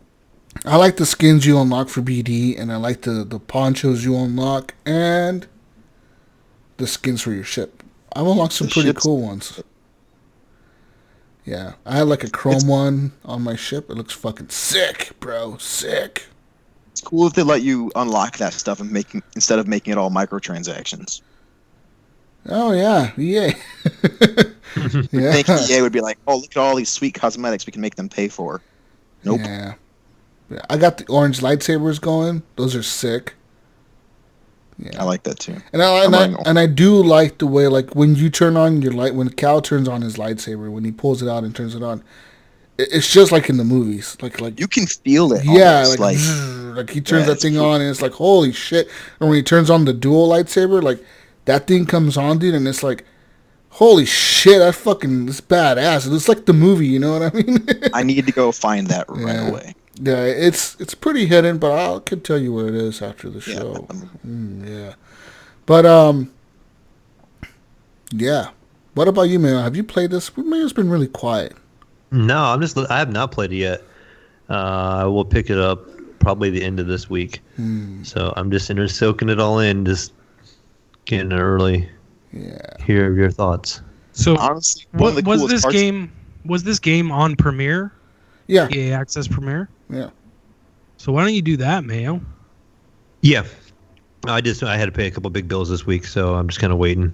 I like the skins you unlock for BD, and I like the ponchos you unlock, and the skins for your ship. I've unlocked some pretty cool ones. Yeah, I had like a chrome one on my ship. It looks fucking sick, bro. Sick. It's cool if they let you unlock that stuff and instead of making it all microtransactions. Oh yeah, EA. Yeah. I think EA would be like, oh, look at all these sweet cosmetics we can make them pay for. Nope. Yeah. I got the orange lightsabers going. Those are sick. Yeah. I like that too. And I do like the way, like, when you turn on your light, when Cal turns on his lightsaber, when he pulls it out and turns it on, it's just like in the movies. Like you can feel it. Yeah, almost, like he turns that thing on and it's like, holy shit. And when he turns on the dual lightsaber, like, that thing comes on, dude, and it's like, holy shit, it's badass. It's like the movie, you know what I mean? I need to go find that right away. Yeah, it's pretty hidden, but I can tell you where it is after the show. Yeah. But, yeah. What about you, man? Have you played this? Mayo's been really quiet. No, I have not played it yet. I will pick it up probably the end of this week. So I'm just soaking it all in, just getting it early. Yeah. Hear your thoughts. So honestly, was this game on Premiere? Yeah. EA Access Premiere? Yeah. So why don't you do that, Mayo? Yeah. I had to pay a couple big bills this week, so I'm just kind of waiting.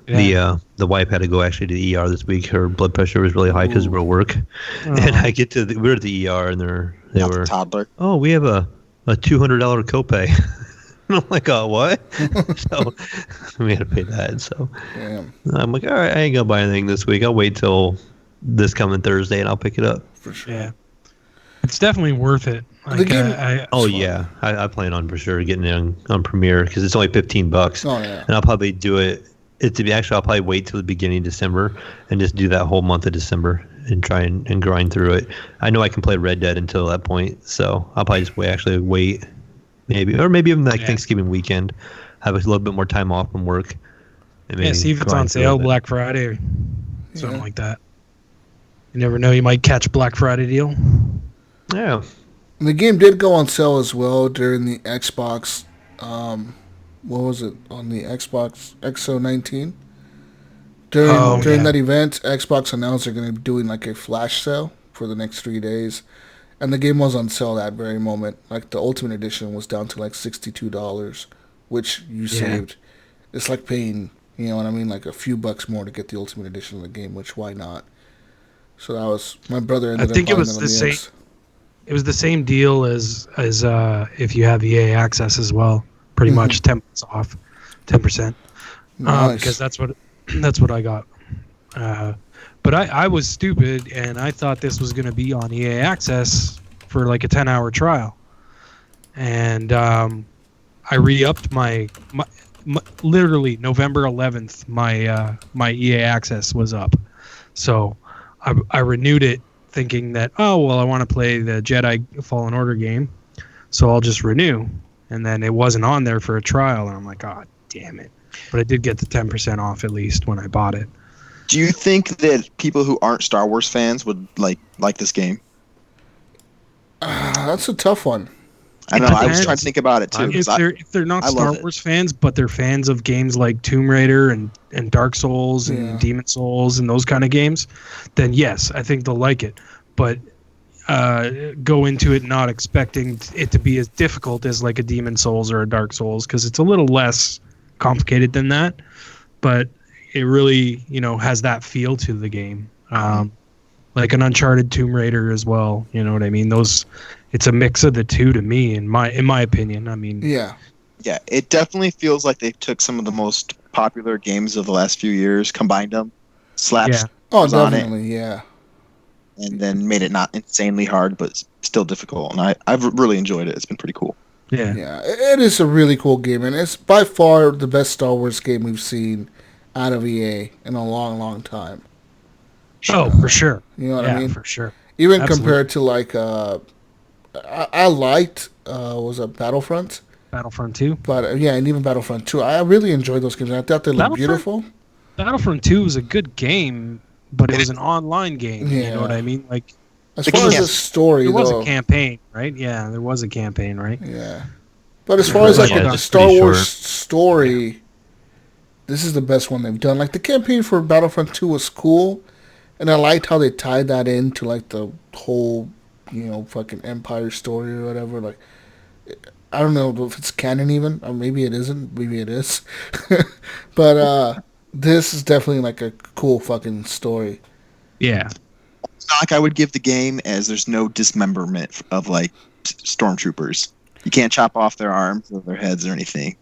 Yeah. The wife had to go actually to the ER this week. Her blood pressure was really high because of her work. And I get to we were at the ER, and they were toddler. Oh, we have a $200 copay. And I'm like, oh, what? So we had to pay that. So I'm like, all right, I ain't gonna buy anything this week. I'll wait till this coming Thursday, and I'll pick it up. For sure. Yeah. It's definitely worth it. Like, I plan on for sure getting it on Premiere because it's only $15. Oh yeah. And I'll probably do it. I'll probably wait till the beginning of December and just do that whole month of December and try and grind through it. I know I can play Red Dead until that point, so I'll probably just wait, maybe even Thanksgiving weekend, have a little bit more time off from work. And see if it's on sale Black Friday, something like that. You never know, you might catch a Black Friday deal. Yeah. And the game did go on sale as well during the Xbox. What was it on the Xbox XO19? During that event, Xbox announced they're going to be doing like a flash sale for the next 3 days, and the game was on sale that very moment. Like the Ultimate Edition was down to like $62, which you saved. It's like paying, you know what I mean, like a few bucks more to get the Ultimate Edition of the game. Which why not? So that was my brother ended up buying it on the same. It was the same deal as if you have EA Access as well. Pretty much 10% off, 10%. Nice. Because that's what I got. But I was stupid, and I thought this was going to be on EA Access for like a 10-hour trial. And I re-upped my literally November 11th, my EA Access was up. So I renewed it thinking that, I want to play the Jedi Fallen Order game, so I'll just renew. And then it wasn't on there for a trial, and I'm like, oh, damn it. But I did get the 10% off at least when I bought it. Do you think that people who aren't Star Wars fans would like this game? That's a tough one. I know. I was trying to think about it too. If they're not Star Wars fans, but they're fans of games like Tomb Raider and Dark Souls and Demon Souls and those kind of games, then yes, I think they'll like it. But go into it not expecting it to be as difficult as like a Demon Souls or a Dark Souls, because it's a little less complicated than that. But it really, has that feel to the game. Like an Uncharted Tomb Raider as well. You know what I mean? It's a mix of the two to me, in my opinion. I mean, yeah, it definitely feels like they took some of the most popular games of the last few years, combined them, slapped on it, and then made it not insanely hard, but still difficult. And I've really enjoyed it. It's been pretty cool. Yeah, it is a really cool game, and it's by far the best Star Wars game we've seen out of EA in a long, long time. Oh, for sure. You know what I mean? For sure. Even compared to like, I liked, was it Battlefront? Battlefront 2. But and even Battlefront 2. I really enjoyed those games. I thought they looked beautiful. Battlefront 2 was a good game, but it was an online game. You know what I mean? Like, As far as the story, there was though, a campaign, right? Yeah, there was a campaign, right? Yeah, but as far as like a Star Wars story, this is the best one they've done. Like the campaign for Battlefront 2 was cool, and I liked how they tied that into like the whole, fucking Empire story or whatever. Like, I don't know if it's canon even, or maybe it isn't. Maybe it is, but this is definitely like a cool fucking story. Yeah. Knock I would give the game as there's no dismemberment of like stormtroopers. You can't chop off their arms or their heads or anything.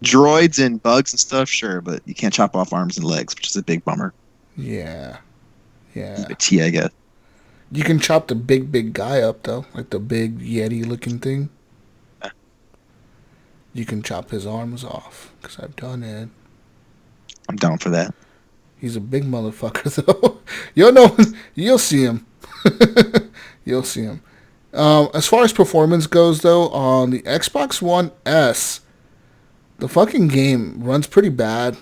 Droids and bugs and stuff, sure, but you can't chop off arms and legs, which is a big bummer. Yeah. T, I guess. You can chop the big guy up though, like the big Yeti looking thing. You can chop his arms off because I've done it. I'm down for that. He's a big motherfucker, though. You'll see him. You'll see him. As far as performance goes, though, on the Xbox One S, the fucking game runs pretty bad.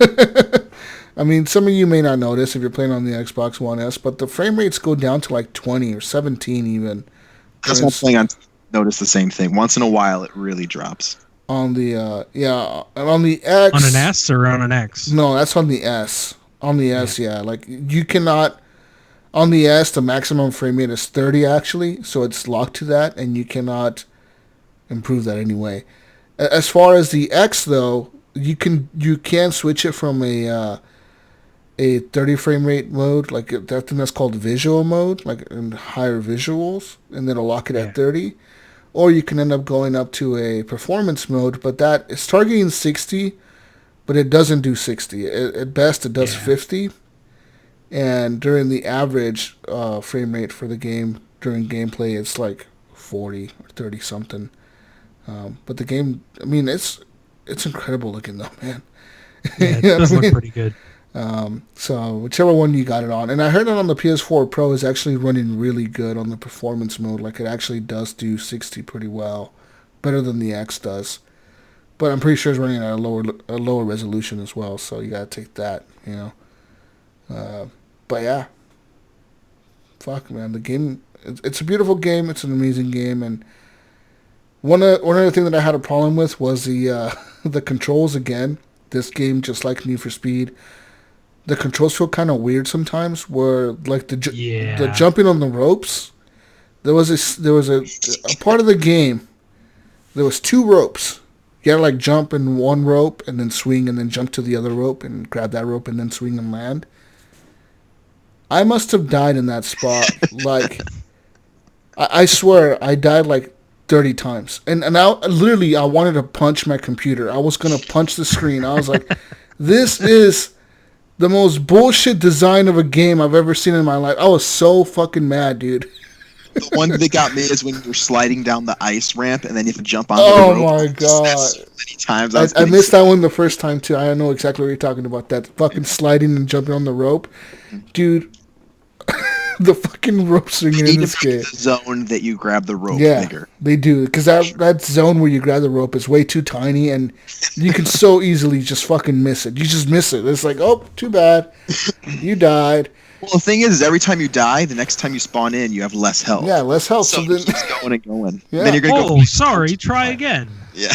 I mean, some of you may not notice if you're playing on the Xbox One S, but the frame rates go down to like 20 or 17 even. That's one thing I noticed the same thing. Once in a while, it really drops. On the and on the X. On an S or on an X? No, that's on the S. On the S, yeah. Like you cannot. On the S, the maximum frame rate is 30 actually, so it's locked to that, and you cannot improve that anyway. As far as the X though, you can switch it from a 30 frame rate mode, like I think that's called visual mode, like in higher visuals, and it'll lock it at 30. Or you can end up going up to a performance mode, but that is targeting 60, but it doesn't do 60. At best, it does 50. And during the average frame rate for the game, during gameplay, it's like 40 or 30 something. But the game, I mean, it's incredible looking though, man. Yeah, it does look pretty good. So whichever one you got it on, and I heard it on the PS4 Pro is actually running really good on the performance mode. Like it actually does do 60 pretty well, better than the X does. But I'm pretty sure it's running at a lower resolution as well. So you gotta take that, But yeah, fuck man, the game it's a beautiful game. It's an amazing game, and one other thing that I had a problem with was the the controls again. This game, just like Need for Speed, the controls feel kind of weird sometimes. Where like the jumping on the ropes, there was a part of the game. There was 2 ropes. You gotta like jump in one rope and then swing and then jump to the other rope and grab that rope and then swing and land. I must have died in that spot. Like, I swear I died like 30 times. And I wanted to punch my computer. I was going to punch the screen. I was like, this is the most bullshit design of a game I've ever seen in my life. I was so fucking mad, dude. The one that got me is when you're sliding down the ice ramp and then you have to jump onto the rope. Oh my god. So many times. I missed that one the first time too. I know exactly what you're talking about. That fucking sliding and jumping on the rope. Dude, the fucking rope swinging in this game. The zone that you grab the rope bigger. They do. Because that zone where you grab the rope is way too tiny and you can so easily just fucking miss it. You just miss it. It's like, oh, too bad. You died. Well, the thing is, every time you die, the next time you spawn in, you have less health. Yeah, less health. So then it keeps going and going. Yeah. Then you're gonna go. Sorry, try again. Yeah.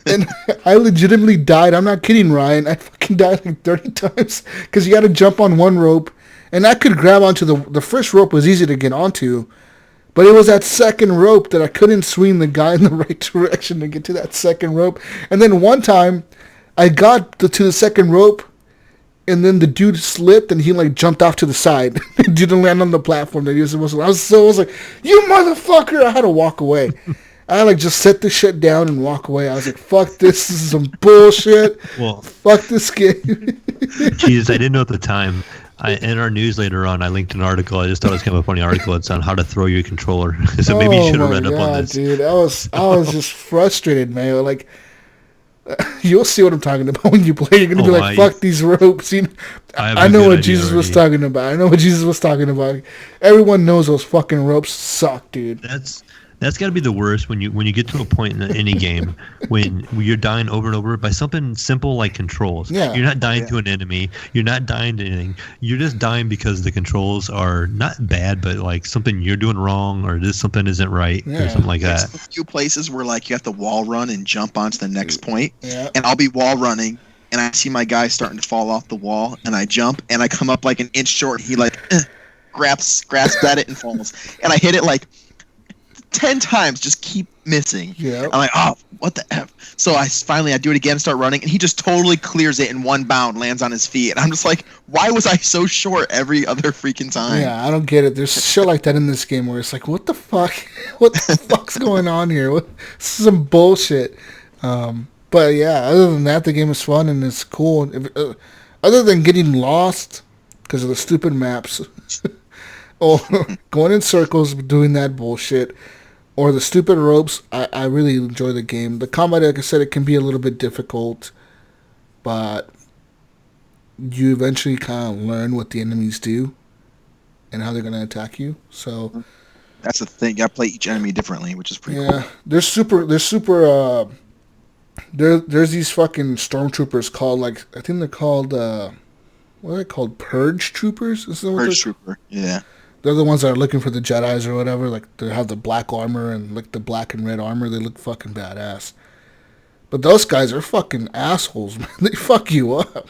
And I legitimately died. I'm not kidding, Ryan. I fucking died like 30 times because you got to jump on one rope, and I could grab onto the first rope was easy to get onto, but it was that second rope that I couldn't swing the guy in the right direction to get to that second rope. And then one time, I got to the second rope. And then the dude slipped and he like jumped off to the side. Didn't land on the platform that he was supposed to. I was like, you motherfucker! I had to walk away. I like just set the shit down and walk away. I was like, fuck this is some bullshit. Well, fuck this game. Jesus, I didn't know at the time. In our news later on, I linked an article. I just thought it was kind of a funny article. It's on how to throw your controller. So maybe you should have read up on this. Dude, I was just frustrated, man. Like, you'll see what I'm talking about when you play. You're gonna be like, "Fuck these ropes." I know what Jesus was talking about. Everyone knows those fucking ropes suck, dude. That's That's got to be the worst when you get to a point in any game when you're dying over and over by something simple like controls. Yeah. You're not dying to an enemy. You're not dying to anything. You're just dying because the controls are not bad, but like something you're doing wrong or something isn't right or something like that. There's a few places where like you have to wall run and jump onto the next point, Yeah. and I'll be wall running. And I see my guy starting to fall off the wall, and I jump, and I come up like an inch short, and he like grasps at it and falls. And I hit it like 10 times, just keep missing. Yeah. I'm like, oh, what the F? So I do it again, start running, and he just totally clears it in one bound, lands on his feet. And I'm just like, why was I so short every other freaking time? Yeah, I don't get it. There's shit like that in this game where it's like, what the fuck? What the fuck's going on here? This is some bullshit. But yeah, other than that, the game is fun and it's cool. Other than getting lost because of the stupid maps, or going in circles doing that bullshit, or the stupid ropes, I really enjoy the game. The combat, like I said, it can be a little bit difficult, but you eventually kind of learn what the enemies do and how they're going to attack you. So that's the thing. You gotta play each enemy differently, which is pretty cool. There's these fucking stormtroopers called, like, I think they're called, what are they called? Purge troopers? Is that what Purge trooper, yeah. They're the ones that are looking for the Jedis or whatever. Like, they have the black armor and, like, the black and red armor. They look fucking badass. But those guys are fucking assholes, man. They fuck you up.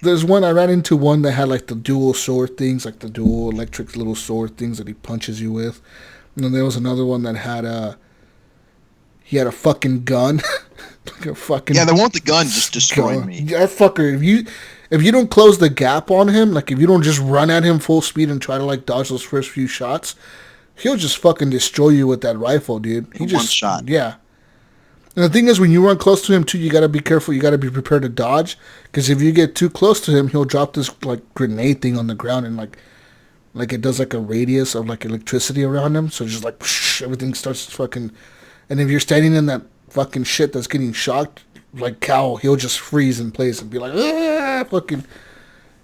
There's one, I ran into one that had, like, the dual sword things, like the dual electric little sword things that he punches you with. And then there was another one that had a fucking gun. Like a fucking the one with the gun just destroyed me. That fucker, if you don't close the gap on him, like if you don't just run at him full speed and try to like dodge those first few shots, he'll just fucking destroy you with that rifle, dude. He just one shot. Yeah. And the thing is, when you run close to him too, you gotta be careful. You gotta be prepared to dodge, because if you get too close to him, he'll drop this like grenade thing on the ground and like it does like a radius of like electricity around him. So just like whoosh, everything starts fucking. And if you're standing in that fucking shit that's getting shocked, like Cal, he'll just freeze in place and be like, fucking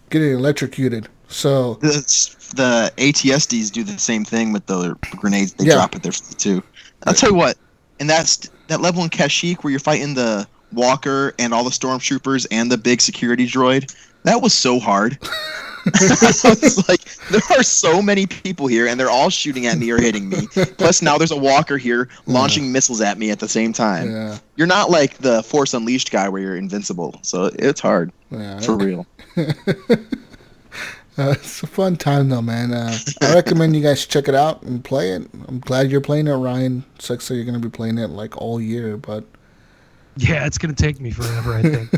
getting electrocuted. So the ATSDs do the same thing with the grenades they drop at their feet too. I'll tell you what, and that level in Kashyyyk where you're fighting the walker and all the stormtroopers and the big security droid, that was so hard. It's like, there are so many people here and they're all shooting at me or hitting me. Plus now there's a walker here launching missiles at me at the same time. Yeah. You're not like the Force Unleashed guy where you're invincible. So it's hard. Yeah. For real. It's a fun time though, man. I recommend you guys check it out and play it. I'm glad you're playing it, Ryan. Sucks that you're going to be playing it like all year, but yeah, it's going to take me forever, I think.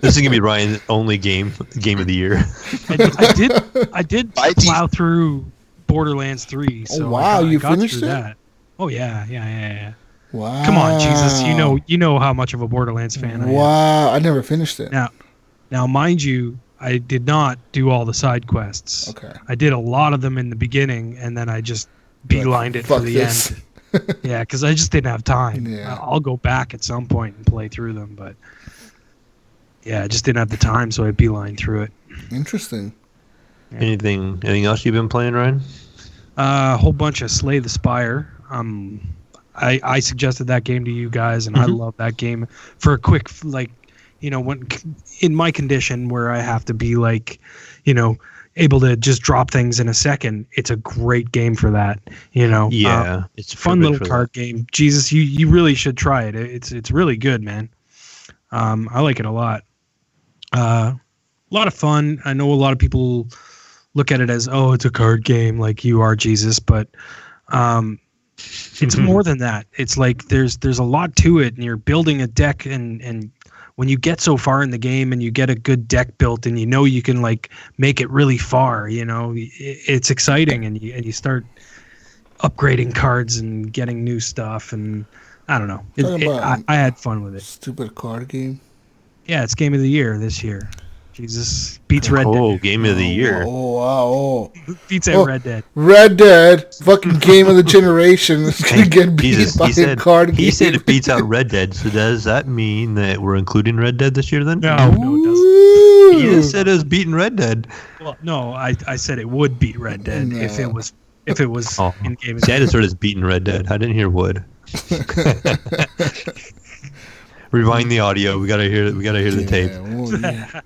This is going to be Ryan's only game of the year. I did plow through Borderlands 3. So wow, I you got finished through it? that. Oh, yeah. Wow. Come on, Jesus. You know how much of a Borderlands fan I am. Wow, I never finished it. Now, mind you, I did not do all the side quests. Okay. I did a lot of them in the beginning, and then I just beelined it for the end. Yeah, because I just didn't have time. Yeah. I'll go back at some point and play through them, but yeah, I just didn't have the time, so I beelined through it. Interesting. Yeah. Anything else you've been playing, Ryan? A whole bunch of Slay the Spire. I suggested that game to you guys, and I love that game. For a quick, like, when in my condition where I have to be like, able to just drop things in a second, it's a great game for that. Yeah, it's a fun little card game. Jesus, you really should try it. It's really good, man. I like it a lot. A lot of fun. I know a lot of people look at it as, oh, it's a card game like you are, Jesus, but it's more than that. It's like there's a lot to it, and you're building a deck, and when you get so far in the game and you get a good deck built and you can like make it really far, it's exciting, and you start upgrading cards and getting new stuff, and I don't know. I had fun with it. Stupid card game. Yeah, it's game of the year this year. Jesus beats Red Dead. Oh, game of the year. Oh, wow. Beats out Red Dead. Red Dead, fucking game of the generation. It's going to get beat by a card game. He said it beats out Red Dead, so does that mean that we're including Red Dead this year then? No, it doesn't. He just said it was beating Red Dead. Well, no, I said it would beat Red Dead if it was if it was in game. See, I just heard it's beating Red Dead. I didn't hear wood. Rewind the audio. We gotta hear the tape. Well, yeah.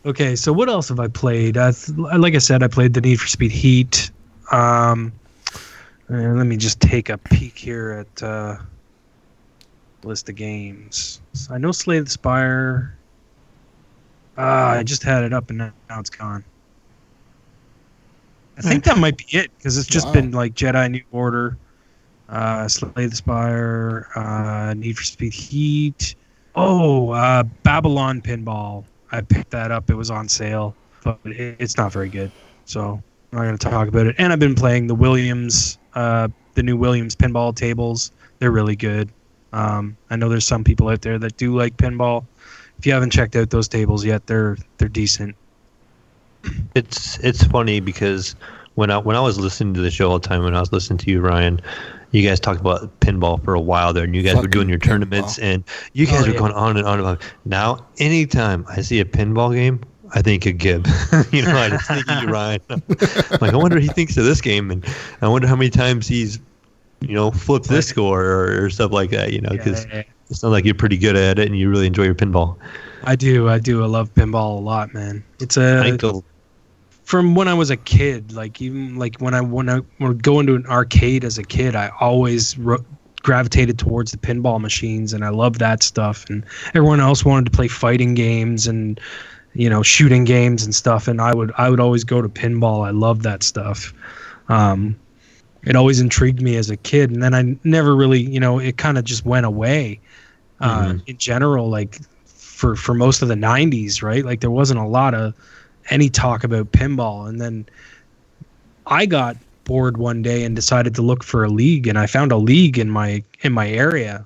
Okay, so what else have I played? Like I said, I played the Need for Speed Heat. And let me just take a peek here at list of games. So I know Slay the Spire. I just had it up and now it's gone. I think that might be it because it's just been like Jedi New Order, Slay the Spire, Need for Speed Heat. Babylon Pinball. I picked that up. It was on sale, but it's not very good. So I'm not going to talk about it. And I've been playing the Williams, the new Williams pinball tables. They're really good. I know there's some people out there that do like pinball. If you haven't checked out those tables yet, they're decent. It's funny because when I was listening to the show all the time, when I was listening to you, Ryan, you guys talked about pinball for a while there, and you guys were doing your tournaments, and you guys were going on and on and on. Now, anytime I see a pinball game, I think of Gibb. I just think of you, Ryan. Like, I wonder what he thinks of this game, and I wonder how many times he's, flipped this score or stuff like that, because it sounds like you're pretty good at it, and you really enjoy your pinball. I do. I love pinball a lot, man. It's from when I was a kid, like even like when I would go into an arcade as a kid, I always gravitated towards the pinball machines, and I loved that stuff. And everyone else wanted to play fighting games and shooting games and stuff, and I would always go to pinball. I loved that stuff. It always intrigued me as a kid, and then I never really, it kind of just went away. In general, like for most of the 90s, right? Like there wasn't a lot of any talk about pinball, and then I got bored one day and decided to look for a league, and I found a league in my area,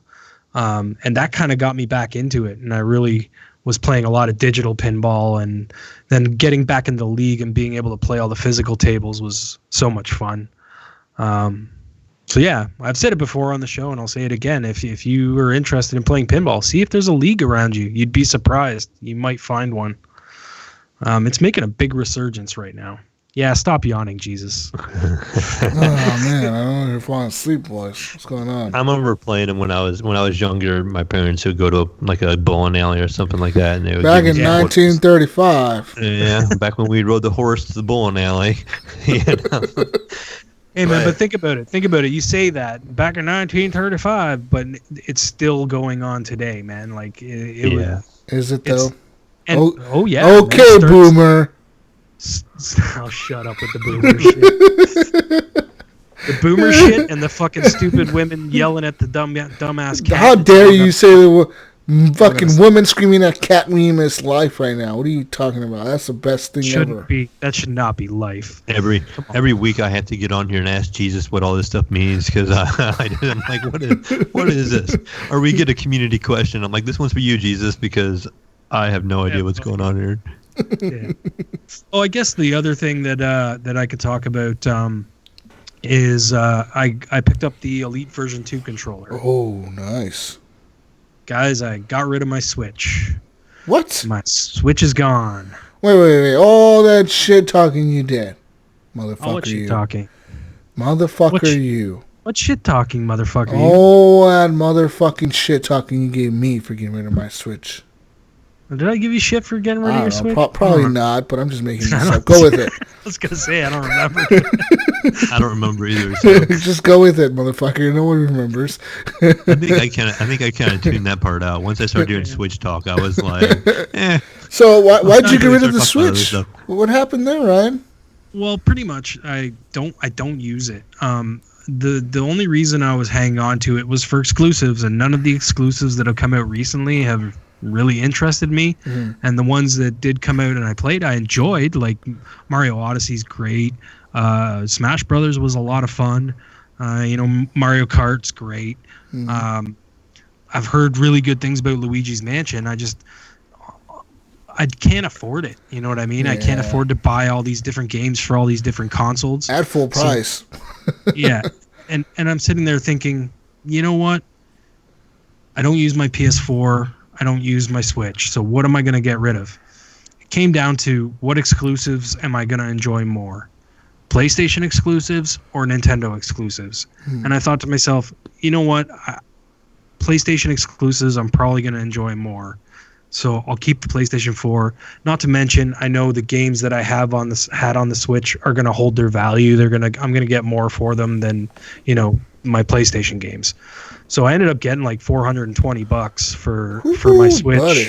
and that kind of got me back into it, and I really was playing a lot of digital pinball, and then getting back in the league and being able to play all the physical tables was so much fun. So yeah, I've said it before on the show, and I'll say it again. If you are interested in playing pinball, see if there's a league around you. You'd be surprised. You might find one. It's making a big resurgence right now. Yeah, stop yawning, Jesus. Oh man, I don't know if you're falling asleep, boys. What's going on? I remember playing them when I was younger. My parents would go to like a bowling alley or something like that, and they would back in 1935. Yeah, back when we rode the horse to the bowling alley. Hey man, but think about it. You say that back in 1935, but it's still going on today, man. Like Is it though? Yeah. Okay, boomer. Oh, shut up with the boomer shit. The boomer shit and the fucking stupid women yelling at the dumbass cat. How dare you say the fucking woman screaming at Cat Remus life right now? What are you talking about? That's the best thing ever. That should not be life. Every week I have to get on here and ask Jesus what all this stuff means, because I'm like, what is this? Or we get a community question. I'm like, this one's for you, Jesus, because I have no idea what's going on here. Yeah. Oh, I guess the other thing that I could talk about is I picked up the Elite version 2 controller. Oh, nice. Guys, I got rid of my Switch. What? My Switch is gone. Wait. All that shit talking you did. Motherfucker, all what shit talking? Motherfucker, you. What shit talking, motherfucker, you? All that motherfucking shit talking you gave me for getting rid of my Switch. Did I give you shit for getting rid of your Switch? Probably not, but I'm just making this up. Go with it. I was going to say, I don't remember. I don't remember either. So. Just go with it, motherfucker. No one remembers. I think I kind of tuned that part out. Once I started doing Switch talk, I was like, So why'd you get rid of the Switch? What happened there, Ryan? Well, pretty much, I don't use it. The only reason I was hanging on to it was for exclusives, and none of the exclusives that have come out recently have really interested me. Mm-hmm. And the ones that did come out and I played, I enjoyed. Like Mario Odyssey's great. Smash Brothers was a lot of fun. Mario Kart's great. Mm-hmm. I've heard really good things about Luigi's Mansion. I can't afford it. You know what I mean? Yeah. I can't afford to buy all these different games for all these different consoles at full price. Yeah. And I'm sitting there thinking, you know what? I don't use my PS4. I don't use my Switch. So what am I going to get rid of? It came down to what exclusives am I going to enjoy more? PlayStation exclusives or Nintendo exclusives. And I thought to myself, you know what? PlayStation exclusives I'm probably going to enjoy more. So I'll keep the PlayStation 4. Not to mention, I know the games that I had on the Switch are going to hold their value. I'm going to get more for them than, my PlayStation games. So I ended up getting like $420 for my Switch. Buddy.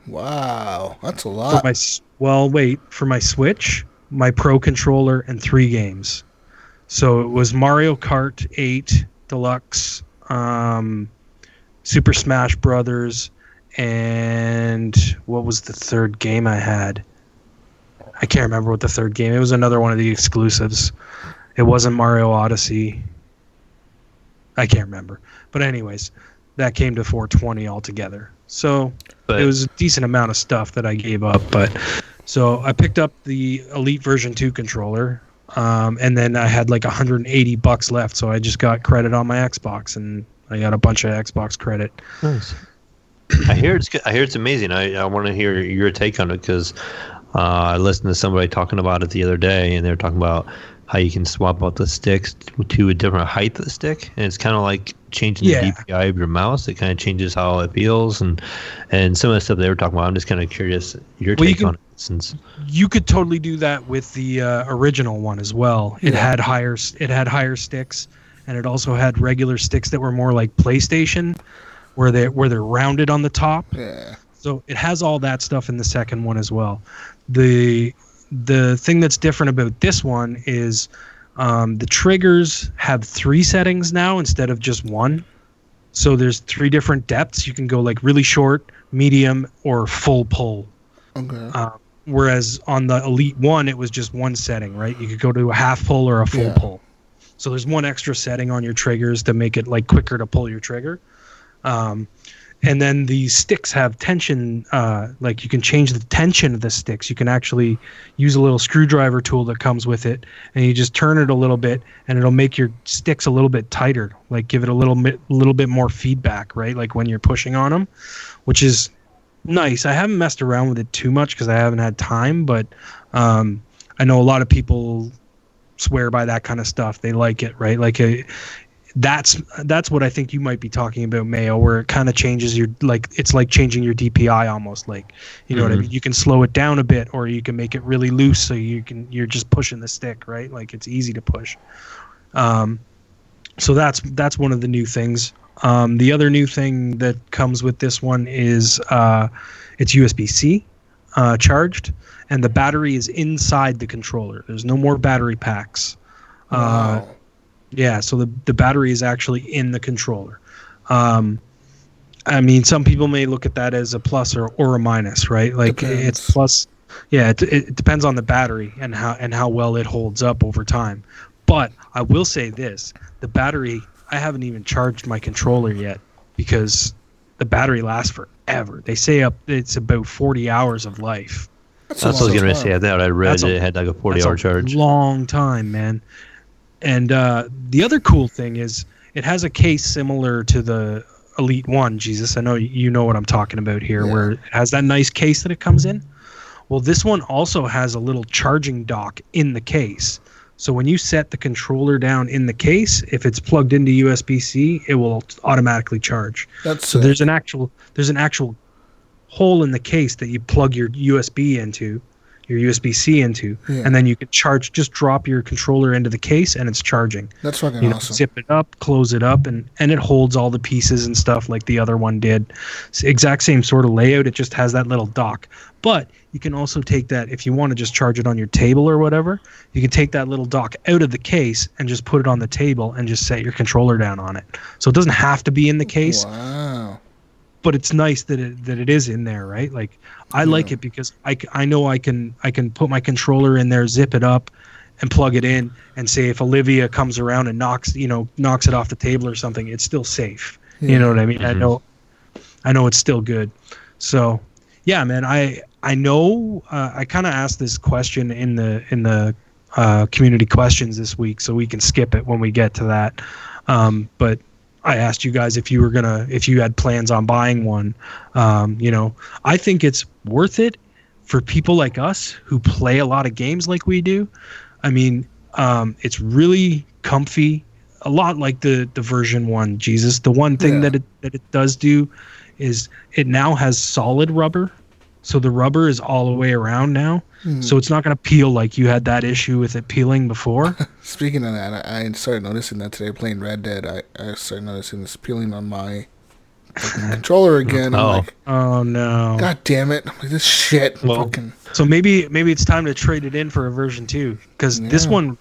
Wow, that's a lot. For my Switch, my Pro controller, and 3 games. So it was Mario Kart 8 Deluxe, Super Smash Brothers, and what was the third game I had? I can't remember what the third game. It was another one of the exclusives. It wasn't Mario Odyssey. I can't remember. But anyways, that came to $420 altogether. So it was a decent amount of stuff that I gave up. But so I picked up the Elite version 2 controller, and then I had like $180 left. So I just got credit on my Xbox, and I got a bunch of Xbox credit. Nice. I hear it's good. I hear it's amazing. I want to hear your take on it because I listened to somebody talking about it the other day, and they were talking about how you can swap out the sticks to a different height of the stick, and it's kind of like changing the DPI of your mouse. It kind of changes how it feels, and some of the stuff they were talking about. I'm just kind of curious your take on it, since you could totally do that with the original one as well. It had higher sticks, and it also had regular sticks that were more like PlayStation, where they're rounded on the top. Yeah. So it has all that stuff in the second one as well. The thing that's different about this one is the triggers have 3 settings now instead of just 1. So there's 3 different depths. You can go like really short, medium, or full pull. Okay. Whereas on the Elite 1, it was just 1 setting, right? You could go to a half pull or a full pull. So there's 1 extra setting on your triggers to make it like quicker to pull your trigger. And then the sticks have tension, like you can change the tension of the sticks. You can actually use a little screwdriver tool that comes with it, and you just turn it a little bit, and it'll make your sticks a little bit tighter, like give it a little bit more feedback, right? Like when you're pushing on them, which is nice. I haven't messed around with it too much because I haven't had time, but I know a lot of people swear by that kind of stuff. They like it, right? Like that's what I think you might be talking about, Mayo, where it kind of changes it's like changing your DPI almost, like, you know what I mean? You can slow it down a bit, or you can make it really loose so you're just pushing the stick, right? Like it's easy to push. So that's one of the new things. The other new thing that comes with this one is it's USB-C charged, and the battery is inside the controller. There's no more battery packs. Wow. Yeah, so the battery is actually in the controller. I mean, some people may look at that as a plus or a minus, right? Like Depends. It's plus. Yeah, it depends on the battery and how well it holds up over time. But I will say this: the battery. I haven't even charged my controller yet because the battery lasts forever. They say it's about 40 hours of life. That's what I was going to say. I thought I read it had like a 40-hour charge. Long time, man. And the other cool thing is it has a case similar to the Elite 1, Jesus. I know you know what I'm talking about here, where it has that nice case that it comes in. Well, this one also has a little charging dock in the case. So when you set the controller down in the case, if it's plugged into USB-C, it will automatically charge. So there's an actual hole in the case that you plug your USB-C into, and then you can charge. Just drop your controller into the case, and it's charging. That's fucking awesome. Zip it up, close it up, and it holds all the pieces and stuff like the other one did. It's the exact same sort of layout. It just has that little dock. But you can also take that if you want to just charge it on your table or whatever. You can take that little dock out of the case and just put it on the table and just set your controller down on it. So it doesn't have to be in the case. Wow. But it's nice that it is in there, right? Like I like it because I know I can put my controller in there, zip it up, and plug it in, and say if Olivia comes around and knocks it off the table or something, it's still safe. You know what I mean? Mm-hmm. I know it's still good. So yeah, man, I know I kind of asked this question in the community questions this week, so we can skip it when we get to that. But I asked you guys if you had plans on buying one. I think it's worth it for people like us who play a lot of games like we do. I mean, It's really comfy, a lot like the version 1 Jesus. The one thing that it does do is it now has solid rubber. So the rubber is all the way around now. So it's not going to peel like you had that issue with it peeling before. Speaking of that, I started noticing that today playing Red Dead. I started noticing this peeling on my controller again. I'm like, oh no! God damn it! I'm like, this shit. So maybe it's time to trade it in for a version 2 because this one.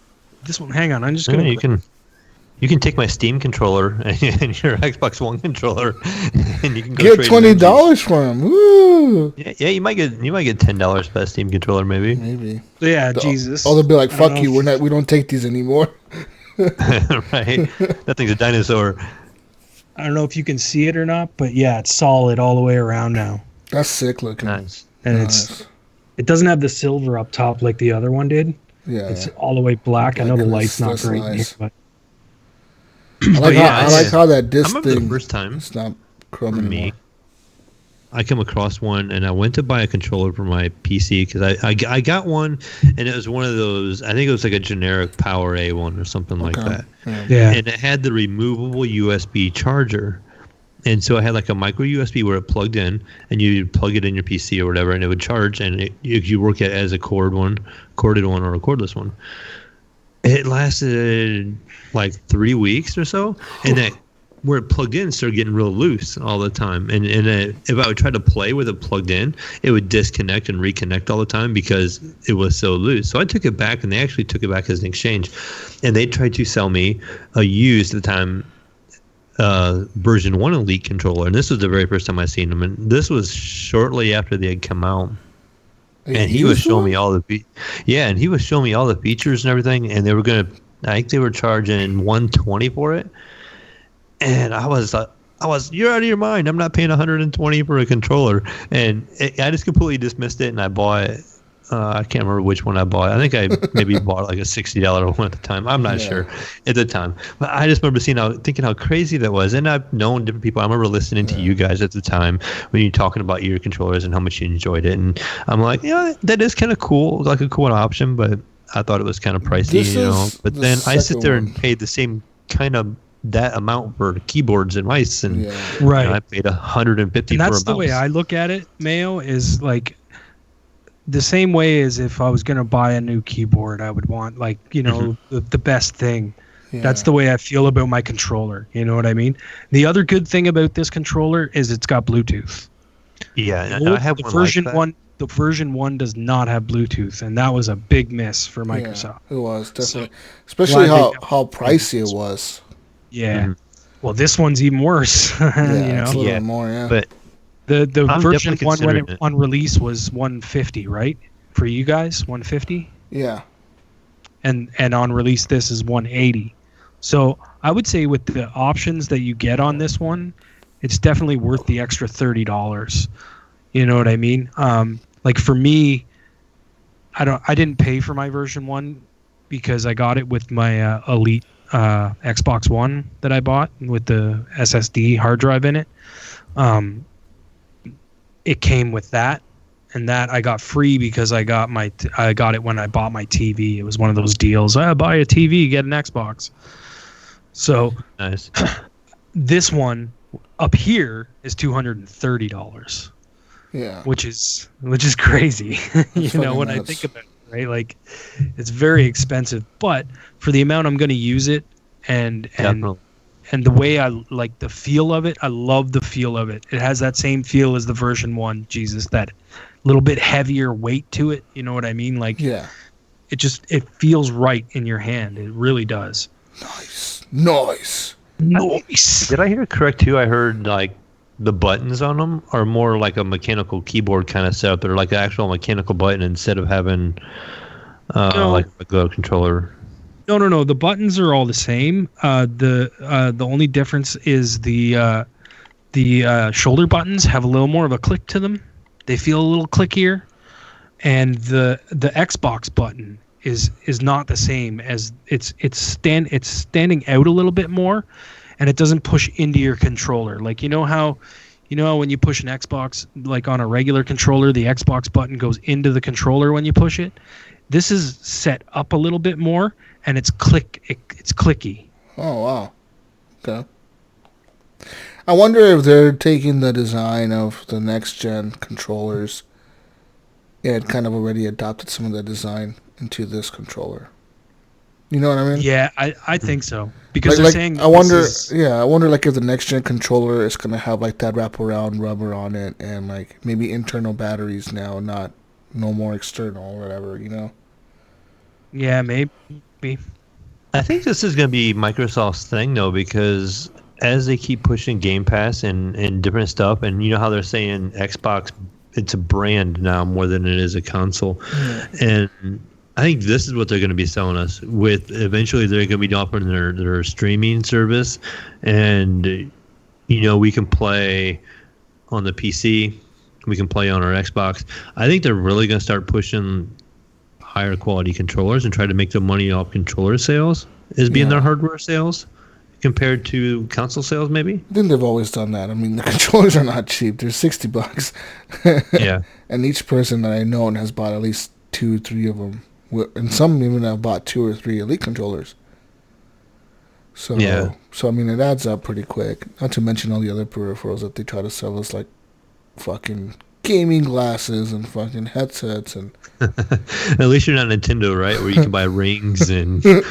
Hang on, I'm just gonna. You can take my Steam controller and your Xbox One controller, and you can go get $20 for them. Woo! Yeah, you might get $10 for that Steam controller, maybe. Maybe. Yeah, Jesus. Oh, they'll be like, "Fuck you, we don't take these anymore." Right? That thing's a dinosaur. I don't know if you can see it or not, but yeah, it's solid all the way around now. That's sick looking. Nice. And it doesn't have the silver up top like the other one did. Yeah. It's all the way black. I know the light's not great, nice. but I like how that disc thing. The first time it's not chrome anymore. Me, I came across one, and I went to buy a controller for my PC because I got one, and it was one of those. I think it was like a generic Power A one or something like that. Yeah. And it had the removable USB charger, and so I had like a micro USB where it plugged in, and you plug it in your PC or whatever, and it would charge, and you work it as a corded one, or a cordless one. It lasted like 3 weeks or so, and that where it plugged in started getting real loose all the time. And if I would try to play with it plugged in, it would disconnect and reconnect all the time because it was so loose. So I took it back, and they actually took it back as an exchange, and they tried to sell me a used at the time version 1 Elite controller, and this was the very first time I seen them, and this was shortly after they had come out. And he was showing me all the features and everything, and they were I think they were charging $120 for it, and I was you're out of your mind. I'm not paying $120 for a controller, and I just completely dismissed it, and I bought it. I can't remember which one I bought. I think I maybe bought like a $60 one at the time. I'm not sure at the time, but I just remember thinking how crazy that was. And I've known different people. I remember listening to you guys at the time when you're talking about your controllers and how much you enjoyed it. And I'm like, yeah, that is kind of cool, like a cool option, but I thought it was kind of pricey, But then I sit there and pay the same kind of that amount for keyboards and mice, and I paid $150 for a mouse. That's the way I look at it, Mayo, is like the same way as if I was going to buy a new keyboard, I would want the best thing. Yeah. That's the way I feel about my controller. You know what I mean? The other good thing about this controller is it's got Bluetooth. Yeah, I have the one version like that. 1. The version 1 does not have Bluetooth, and that was a big miss for Microsoft. Yeah, it was definitely, especially how pricey it was. Yeah. Mm-hmm. Well, this one's even worse. It's a little more. Yeah, but the version 1 when it on release was $150, right? For you guys, $150. Yeah. And on release, this is $180. So I would say with the options that you get on this one, it's definitely worth the extra $30. You know what I mean? Like for me, I didn't pay for my version 1 because I got it with my Elite Xbox One that I bought with the SSD hard drive in it. It came with that, and that I got free because I got it when I bought my TV. It was one of those deals. I buy a TV, get an Xbox. So nice. This one up here is $230. Yeah, which is crazy. When I think about it, right? Like, it's very expensive, but for the amount I'm going to use it, and the way I like the feel of it, I love the feel of it. It has that same feel as the version 1, Jesus, that little bit heavier weight to it. You know what I mean? Like, it feels right in your hand. It really does. Nice. Did I hear it correct too? I heard like the buttons on them are more like a mechanical keyboard kind of setup. They're like an actual mechanical button instead of having like a Go controller. No. The buttons are all the same. The only difference is the shoulder buttons have a little more of a click to them. They feel a little clickier, and the Xbox button is not the same, as it's standing out a little bit more, and it doesn't push into your controller. Like, you know how when you push an Xbox, like on a regular controller, the Xbox button goes into the controller when you push it. This is set up a little bit more, and it's clicky. Oh, wow. Okay. I wonder if they're taking the design of the next-gen controllers and kind of already adopted some of the design into this controller. You know what I mean? Yeah, I think so. Because they're like, saying I wonder like if the next-gen controller is going to have like that wraparound rubber on it and like maybe internal batteries now, no more external or whatever, you know? Yeah, maybe. I think this is going to be Microsoft's thing, though, because as they keep pushing Game Pass and different stuff, and you know how they're saying Xbox, it's a brand now more than it is a console. Yeah. And I think this is what they're going to be selling us with. Eventually, they're going to be offering their streaming service, and you know we can play on the PC, we can play on our Xbox. I think they're really going to start pushing higher quality controllers and try to make the money off controller sales as being their hardware sales compared to console sales. Maybe I think they've always done that. I mean, the controllers are not cheap. They're $60. Yeah, and each person that I know has bought at least 2-3 of them. And some even have bought 2 or 3 Elite controllers. So, I mean, it adds up pretty quick. Not to mention all the other peripherals that they try to sell us, like fucking gaming glasses and fucking headsets. And at least you're not Nintendo, right? Where you can buy rings and you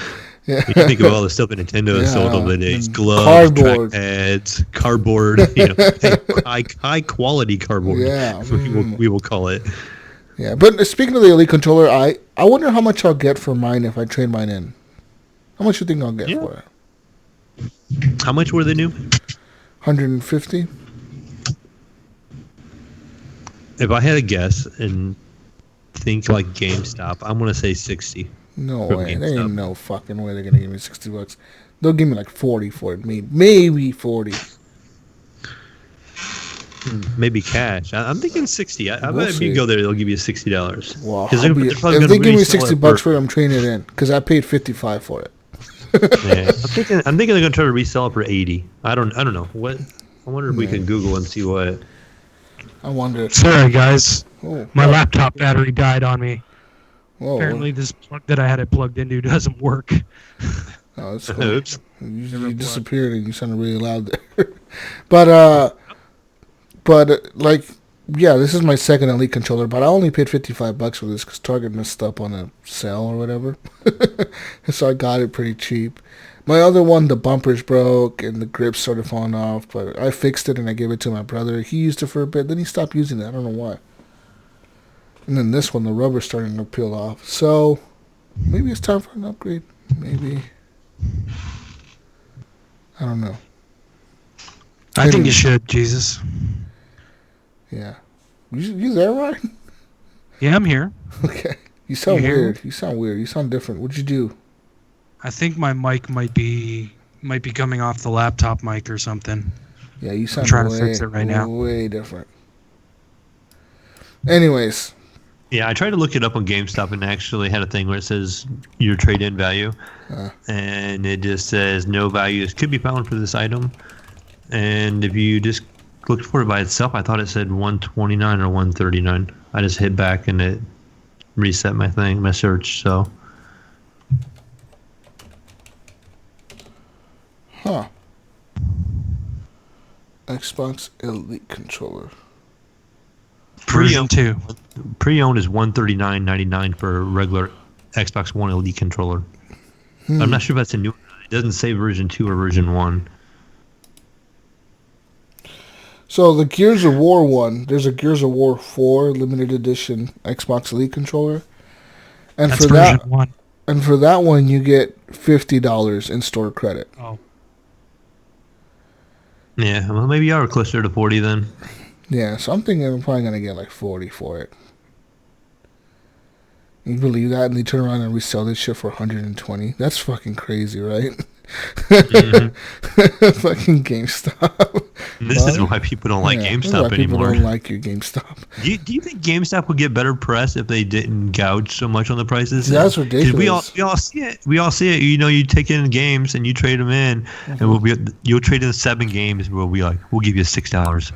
think of all the stuff that Nintendo has sold over the days: gloves, trackpads, cardboard. You know, high quality cardboard. Yeah, we will call it. Yeah, but speaking of the Elite controller, I wonder how much I'll get for mine if I trade mine in. How much do you think I'll get for it? How much were they new? $150. If I had a guess and think like GameStop, I'm gonna say 60. No way. There ain't no fucking way they're gonna give me $60. They'll give me like 40 for it. Maybe 40. Maybe cash. I'm thinking 60. I bet if you go there, they'll give you $60. Well, if they give me $60 for it, I'm trading it in because I paid $55 for it. Yeah, I'm thinking they're gonna try to resell it for 80. I don't know what. I wonder if we can Google and see what. I wonder. Sorry, guys. My laptop battery died on me. Whoa. Apparently, this plug that I had it plugged into doesn't work. Oh, that's cool. Oops. You disappeared and you sounded really loud there. But like, yeah, this is my second Elite controller, but I only paid $55 for this because Target messed up on a sale or whatever. So I got it pretty cheap. My other one, the bumpers broke and the grips started falling off, but I fixed it and I gave it to my brother. He used it for a bit, then he stopped using it. I don't know why. And then this one, the rubber's starting to peel off. So maybe it's time for an upgrade. Maybe. I don't know. I think you should, Jesus. Yeah. You there, Ryan? Yeah, I'm here. Okay. You sound weird. You sound weird. You sound different. What'd you do? I think my mic might be coming off the laptop mic or something. Yeah, you sound I'm trying to fix it right now. Way different. Anyways. Yeah, I tried to look it up on GameStop and actually had a thing where it says your trade-in value. And it just says no values could be found for this item. And if you just looked for it by itself, I thought it said 129 or 139. I just hit back and it reset my search. So, Xbox Elite controller. Version 2. Pre-owned is $139.99 for a regular Xbox One Elite controller. I'm not sure if that's a new. It doesn't say version 2 or version 1. So the Gears of War one, there's a Gears of War 4 limited edition Xbox Elite controller, and that's for version that 1. And for that one, you get $50 in store credit. Oh. Yeah, well, maybe you are closer to 40 then. Yeah, so I'm thinking I'm probably gonna get like 40 for it. You believe that? And they turn around and resell this shit for 120. That's fucking crazy, right? Fucking GameStop. This is why people don't like GameStop anymore. People don't like your GameStop. Do you think GameStop would get better press if they didn't gouge so much on the prices? That's ridiculous. We all see it. We all see it. You know, you take in games and you trade them in, and you'll trade in 7 games, and we'll be like, we'll give you $6.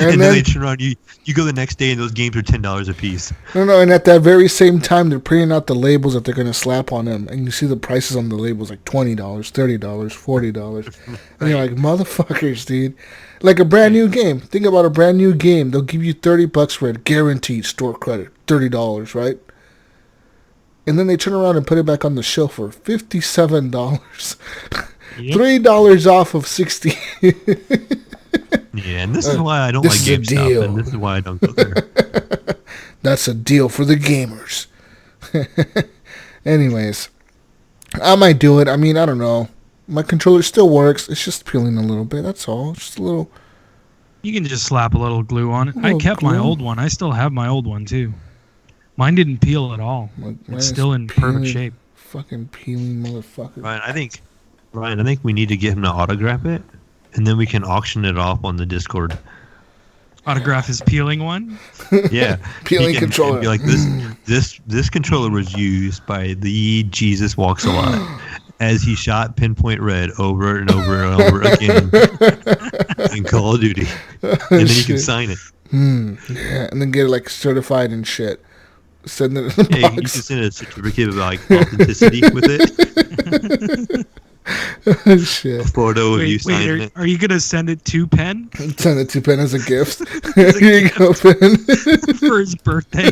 and then they turn around. You go the next day, and those games are $10 a piece. No, and at that very same time, they're printing out the labels that they're going to slap on them, and you see the prices on the labels like $20, $30, $40, and you're like, motherfuckers, dude. Like a brand new game. Think about a brand new game. They'll give you $30 for it, guaranteed store credit, $30, right? And then they turn around and put it back on the shelf for $57, $3 off of $60. Yeah, and this is why I don't like GameStop, and this is why I don't go there. That's a deal for the gamers. Anyways, I might do it. I mean, I don't know. My controller still works. It's just peeling a little bit. That's all. Just a little. You can just slap a little glue on it. I kept my old one. I still have my old one, too. Mine didn't peel at all. It's still in perfect shape. Fucking peeling motherfucker. Ryan, I think we need to get him to autograph it, and then we can auction it off on the Discord. Autograph his peeling one? Yeah. Peeling controller. Be like, this controller was used by the Jesus Walks a Lot as he shot Pinpoint Red over and over and over again in Call of Duty. And then you can sign it. Yeah, and then get it like certified and shit. Send it in the box. You can send a certificate of like authenticity with it. Oh, shit. A photo of you signing it. Are you gonna send it to Penn? Send it to Penn as a gift. Here you go, Penn. For his birthday.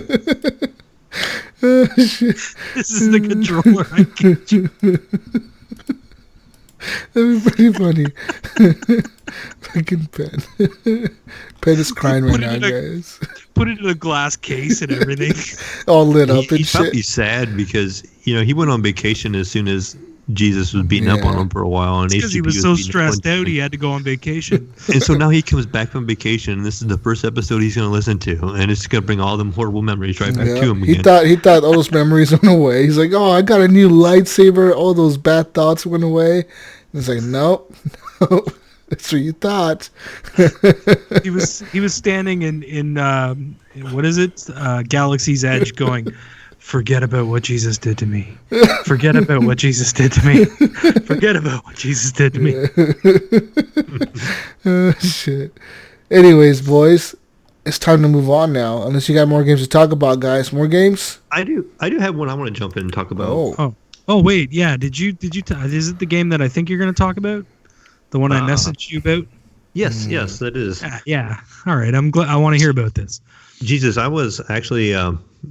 Oh, shit. This is the controller I get you. That'd be pretty funny. Fucking Penn. Penn is crying right now, guys. Put it in a glass case and everything. All lit up and He's shit. probably sad because, he went on vacation as soon as Jesus was beating up on him for a while. Because he was so stressed out, he had to go on vacation. And so now he comes back from vacation, and this is the first episode he's going to listen to, and it's going to bring all them horrible memories right back to him again. He thought all those memories went away. He's like, oh, I got a new lightsaber. All those bad thoughts went away. And it's like, nope. That's what you thought. He was standing in what is it? Galaxy's Edge going, forget about what Jesus did to me. Forget about what Jesus did to me. Forget about what Jesus did to me. Oh, shit. Anyways, boys, it's time to move on now. Unless you got more games to talk about, guys. More games? I do have one I want to jump in and talk about. Oh wait, yeah. Did you? Is it the game that I think you're going to talk about? The one I messaged you about? Yes, that is. Yeah. All right. I'm glad. I want to hear about this. Jesus, I was actually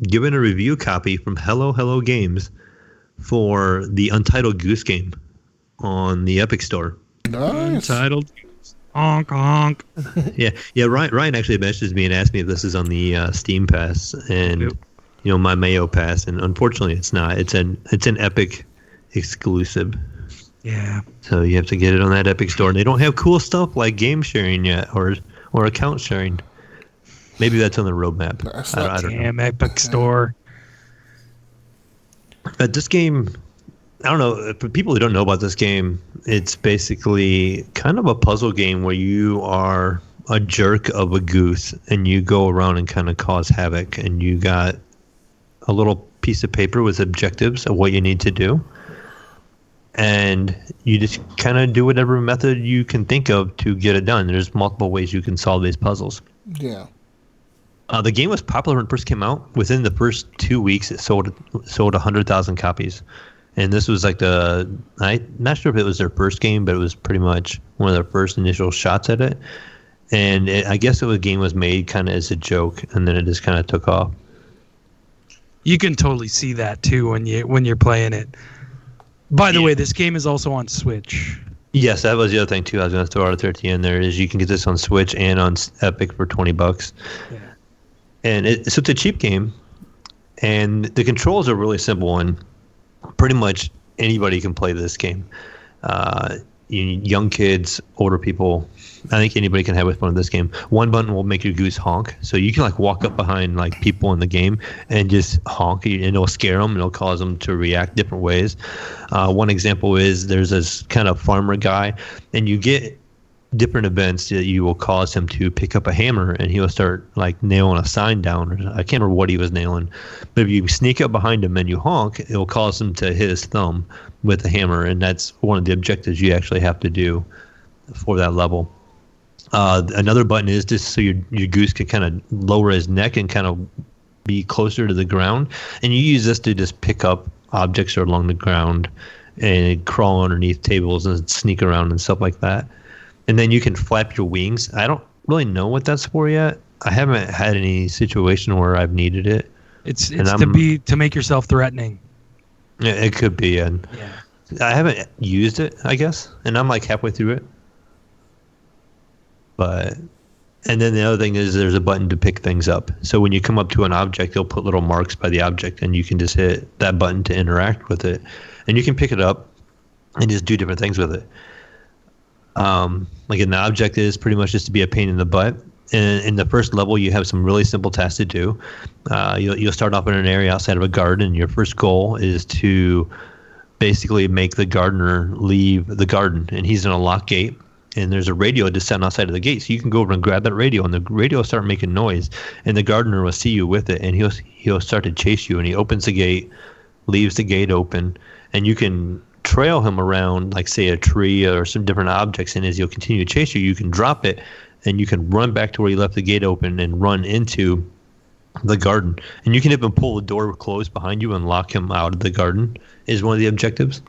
given a review copy from Hello Games for the Untitled Goose Game on the Epic Store. Nice. Untitled honk honk. Yeah. Ryan actually messaged me and asked me if this is on the Steam Pass and my Mayo Pass, and unfortunately, it's not. It's an Epic exclusive. Yeah. So you have to get it on that Epic Store. And they don't have cool stuff like game sharing yet or account sharing. Maybe that's on the roadmap. I don't know. Damn Epic Store. But this game, I don't know. For people who don't know about this game, it's basically kind of a puzzle game where you are a jerk of a goose and you go around and kind of cause havoc. And you got a little piece of paper with objectives of what you need to do. And you just kind of do whatever method you can think of to get it done. There's multiple ways you can solve these puzzles. Yeah. The game was popular when it first came out. Within the first 2 weeks, it sold 100,000 copies. And this was like I'm not sure if it was their first game, but it was pretty much one of their first initial shots at it. And I guess the game was made kind of as a joke, and then it just kind of took off. You can totally see that too when you're playing it. By the way, this game is also on Switch. Yes, that was the other thing too. I was going to throw out there at the end. There is you can get this on Switch and on Epic for $20. Yeah. And so it's a cheap game, and the controls are really simple, and pretty much anybody can play this game. young kids, older people, I think anybody can have fun with this game. One button will make your goose honk, so you can like walk up behind like people in the game and just honk, and it'll scare them and it'll cause them to react different ways. One example is there's this kind of farmer guy, and you get different events that you will cause him to pick up a hammer and he'll start like nailing a sign down. I can't remember what he was nailing, but if you sneak up behind him and you honk, it'll cause him to hit his thumb with the hammer, and that's one of the objectives you actually have to do for that level. Another button is just so your goose can kind of lower his neck and kind of be closer to the ground, and you use this to just pick up objects that are along the ground and crawl underneath tables and sneak around and stuff like that. And then you can flap your wings. I don't really know what that's for yet. I haven't had any situation where I've needed it. It's to make yourself threatening. Yeah, it could be, and I haven't used it, I guess, and I'm like halfway through it. And then the other thing is there's a button to pick things up. So when you come up to an object, they'll put little marks by the object, and you can just hit that button to interact with it. And you can pick it up and just do different things with it. Like an object is pretty much just to be a pain in the butt. And in the first level, you have some really simple tasks to do. You'll start off in an area outside of a garden. Your first goal is to basically make the gardener leave the garden, and he's in a locked gate. And there's a radio just sitting outside of the gate, so you can go over and grab that radio, and the radio will start making noise, and the gardener will see you with it, and he'll start to chase you. And he opens the gate, leaves the gate open, and you can trail him around, like say a tree or some different objects. And as he'll continue to chase you, you can drop it, and you can run back to where you left the gate open and run into the garden. And you can even pull the door closed behind you and lock him out of the garden is one of the objectives.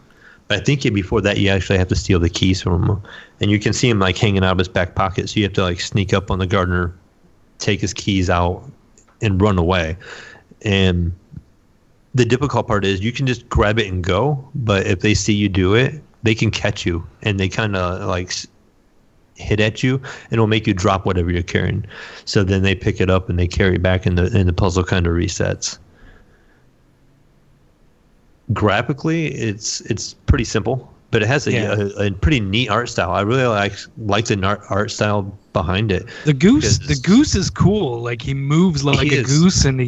But I think before that, you actually have to steal the keys from him. And you can see him like hanging out of his back pocket. So you have to like sneak up on the gardener, take his keys out, and run away. And the difficult part is you can just grab it and go. But if they see you do it, they can catch you. And they kind of like hit at you, and it'll make you drop whatever you're carrying. So then they pick it up and they carry it back, and the puzzle kind of resets. Graphically, it's pretty simple, but it has a pretty neat art style. I really like the art style behind it. The goose is cool. Like he moves like a goose, and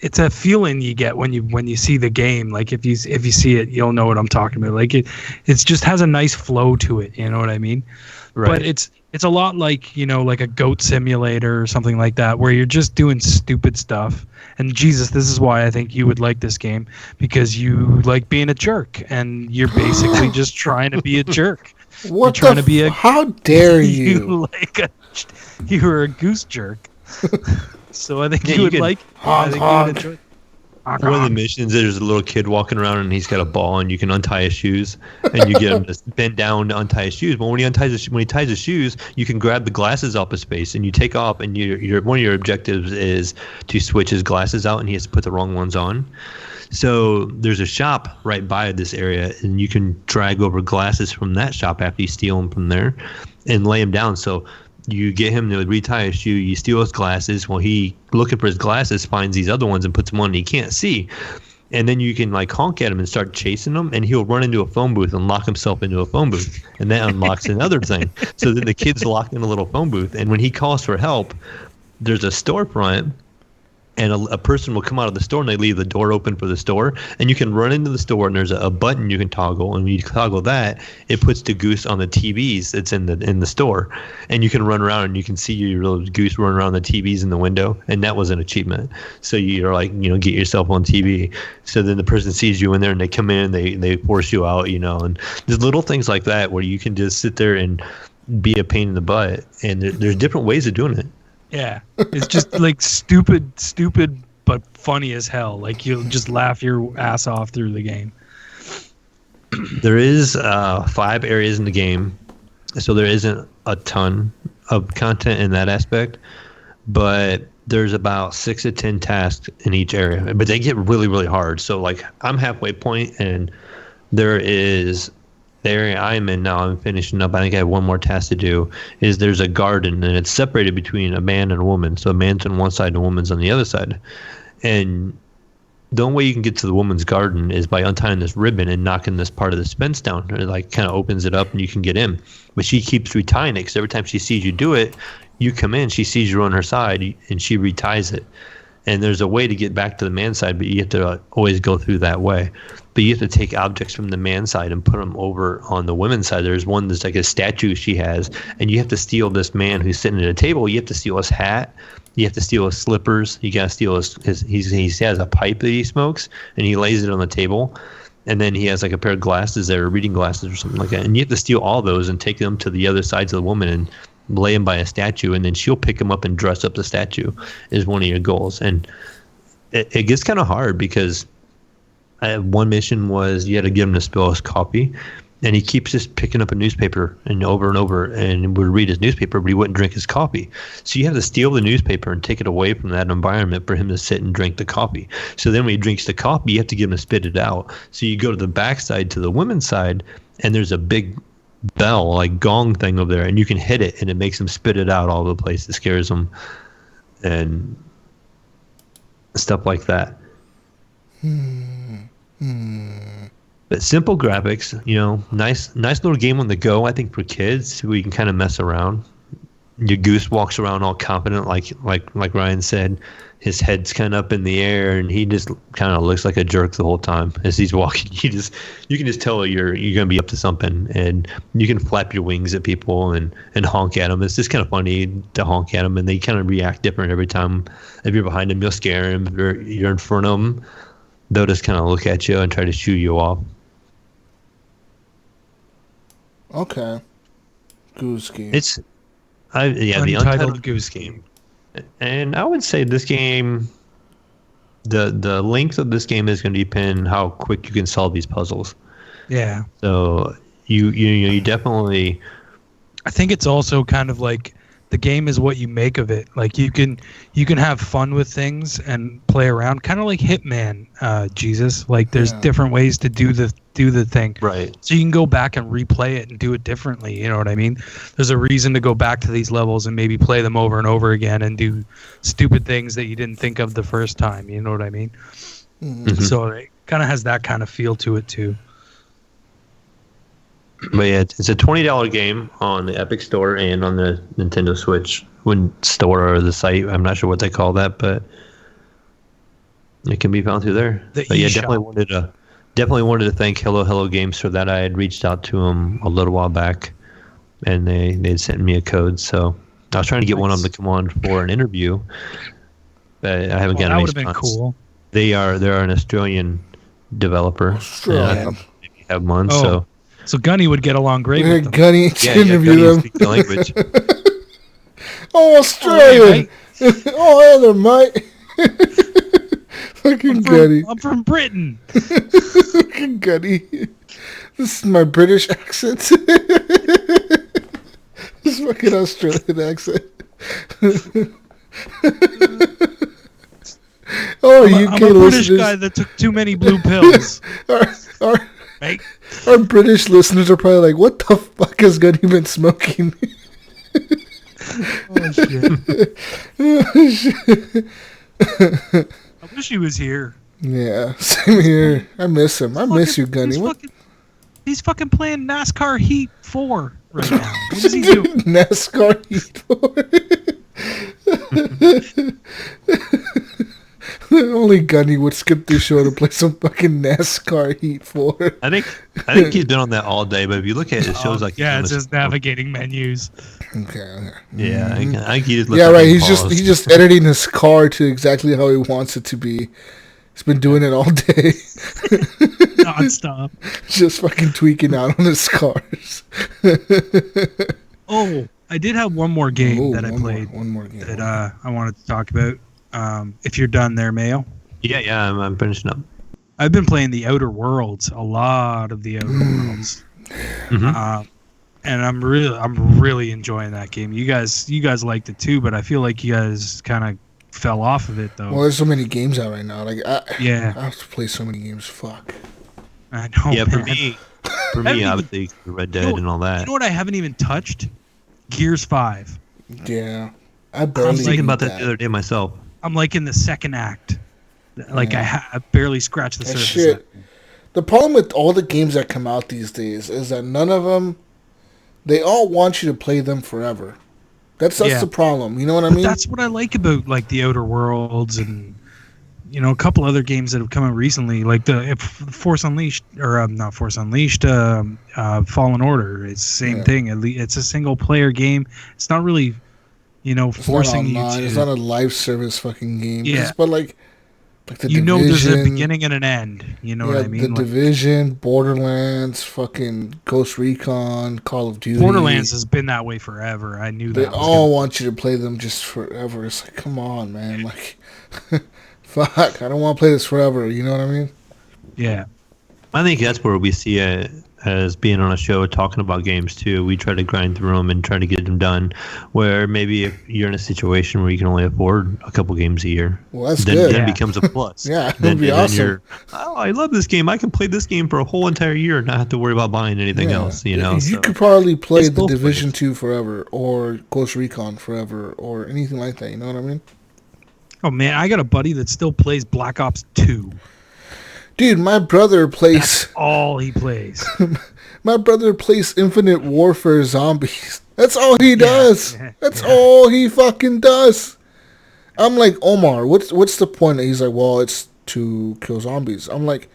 it's a feeling you get when you see the game. Like if you see it, you'll know what I'm talking about. Like it's just has a nice flow to it. You know what I mean? Right. But it's a lot like, like a goat simulator or something like that, where you're just doing stupid stuff. And Jesus, this is why I think you would like this game, because you like being a jerk, and you're basically just trying to be a jerk. What you're trying to be how dare you? You're a goose jerk. So I think you would like. I think you would enjoy. One of the missions, there's a little kid walking around and he's got a ball, and you can untie his shoes, and you get him to bend down to untie his shoes. But when he ties his shoes, you can grab the glasses off his face, and you take off. And one of your objectives is to switch his glasses out, and he has to put the wrong ones on. So there's a shop right by this area, and you can drag over glasses from that shop after you steal them from there, and lay them down. So you get him to retie his shoe, you steal his glasses. Well, he, looking for his glasses, finds these other ones and puts them on, and he can't see. And then you can like honk at him and start chasing him, and he'll run into a phone booth and lock himself into a phone booth. And that unlocks another thing. So then the kid's locked in a little phone booth, and when he calls for help, there's a storefront, and a person will come out of the store, and they leave the door open for the store, and you can run into the store, and there's a button you can toggle, and when you toggle that, it puts the goose on the TVs that's in the store, and you can run around, and you can see your little goose run around the TVs in the window, and that was an achievement. So you're like, get yourself on TV. So then the person sees you in there, and they come in, they force you out, and there's little things like that where you can just sit there and be a pain in the butt, and there's different ways of doing it. Yeah, it's just like stupid, but funny as hell. Like you'll just laugh your ass off through the game. There is 5 areas in the game, so there isn't a ton of content in that aspect, but there's about 6 to 10 tasks in each area, but they get really, really hard. So like I'm halfway point, and there is the area I'm in now, I'm finishing up. I think I have one more task to do. Is there's a garden, and it's separated between a man and a woman. So a man's on one side and a woman's on the other side. And the only way you can get to the woman's garden is by untying this ribbon and knocking this part of the fence down. It like kind of opens it up and you can get in. But she keeps retying it because every time she sees you do it, you come in, she sees you on her side, and she reties it. And there's a way to get back to the man's side, but you have to always go through that way. But you have to take objects from the man's side and put them over on the women's side. There's one that's like a statue she has, and you have to steal this man who's sitting at a table. You have to steal his hat. You have to steal his slippers. You got to steal he has a pipe that he smokes, and he lays it on the table. And then he has like a pair of glasses that are reading glasses or something like that. And you have to steal all those and take them to the other sides of the woman and lay him by a statue, and then she'll pick him up and dress up the statue is one of your goals. And it gets kind of hard because one mission was you had to get him to spill his coffee, and he keeps just picking up a newspaper and over and would read his newspaper, but he wouldn't drink his coffee. So you have to steal the newspaper and take it away from that environment for him to sit and drink the coffee. So then when he drinks the coffee, you have to get him to spit it out. So you go to the backside, to the women's side, and there's a big bell, like gong thing over there, and you can hit it, and it makes him spit it out all over the place. It scares him, and stuff like that. But simple graphics, nice little game on the go. I think for kids, where you can kind of mess around. Your goose walks around all confident, like Ryan said. His head's kind of up in the air, and he just kind of looks like a jerk the whole time as he's walking. You can just tell you're gonna be up to something, and you can flap your wings at people and honk at them. It's just kind of funny to honk at them, and they kind of react different every time. If you're behind them, you'll scare them. If you're in front of them, they'll just kind of look at you and try to shoo you off. Okay. Goose Game. The Untitled Goose Game. And I would say this game, the length of this game is going to depend how quick you can solve these puzzles. Yeah. So you definitely. I think it's also kind of like the game is what you make of it. Like you can have fun with things and play around, kind of like Hitman. Jesus, like there's different ways to do the thing. Right. So you can go back and replay it and do it differently. You know what I mean? There's a reason to go back to these levels and maybe play them over and over again and do stupid things that you didn't think of the first time. You know what I mean? Mm-hmm. So it kind of has that kind of feel to it too. But yeah, it's a $20 game on the Epic Store and on the Nintendo Switch store or the site. I'm not sure what they call that, but it can be found through there. But yeah, definitely wanted to thank Hello Games for that. I had reached out to them a little while back, and they sent me a code. So I was trying to get one of them to come on for an interview, but I haven't gotten any response. That would have been cool. They're an Australian developer. Australian. Maybe have one. So Gunny would get along great with them. Gunny to interview them. Speak the language. Oh, Australian. Oh, hey there, mate. Fucking Gunny. I'm from Britain. Fucking Gunny. This is my British accent. This fucking Australian accent. Oh, I'm a British guy that took too many blue pills. Our British listeners are probably like, what the fuck has Gunny been smoking? Oh, shit. Oh, shit. I wish he was here. Yeah, same here. I miss him. I miss you, Gunny. He's fucking playing NASCAR Heat 4 right now. What is he doing? NASCAR Heat 4. Only Gunny would skip the show to play some fucking NASCAR Heat 4. I think he's been on that all day, but if you look at it, it shows like it's just navigating menus. Okay. Yeah, I think he just right. He's just editing his car to exactly how he wants it to be. He's been doing it all day. Non-stop. Just fucking tweaking out on his cars. Oh, I did have one more game that I played. One more game that I wanted to talk about. If you're done there, Mayo. Yeah, I'm finishing up. I've been playing the Outer Worlds, a lot of the Outer Worlds, and I'm really enjoying that game. You guys liked it too, but I feel like you guys kind of fell off of it though. Well, there's so many games out right now. I have to play so many games. Fuck. I know. Yeah, man. for me, obviously, Red Dead and all that. You know what I haven't even touched? Gears 5. Yeah, I was thinking about that the other day myself. I'm like in the second act. Like I barely scratched the surface. Shit. The problem with all the games that come out these days is that none of them, they all want you to play them forever. That's the problem. You know what I mean? That's what I like about like the Outer Worlds and a couple other games that have come out recently, like the Force Unleashed or not Force Unleashed, Fallen Order. It's the same thing. It's a single player game. It's not really, forcing you to. It's not a live service fucking game. Yeah, but like the Division, there's a beginning and an end. You know what I mean? The Division, Borderlands, fucking Ghost Recon, Call of Duty. Borderlands has been that way forever. I knew that. They all want you to play them just forever. It's like, come on, man. Like, fuck, I don't want to play this forever. You know what I mean? Yeah. I think that's where we see it as being on a show talking about games too. We try to grind through them and try to get them done. Where maybe if you're in a situation where you can only afford a couple games a year, well, that's then, good. Then it becomes a plus. That'd be awesome. I love this game. I can play this game for a whole entire year and not have to worry about buying anything else. You could probably play the Division 2 forever, or Ghost Recon forever, or anything like that. You know what I mean? Oh man, I got a buddy that still plays Black Ops 2. Dude, my brother plays. That's all he plays. My brother plays Infinite Warfare Zombies. That's all he does. That's all he fucking does. I'm like, Omar, what's the point? He's like, well, it's to kill zombies. I'm like,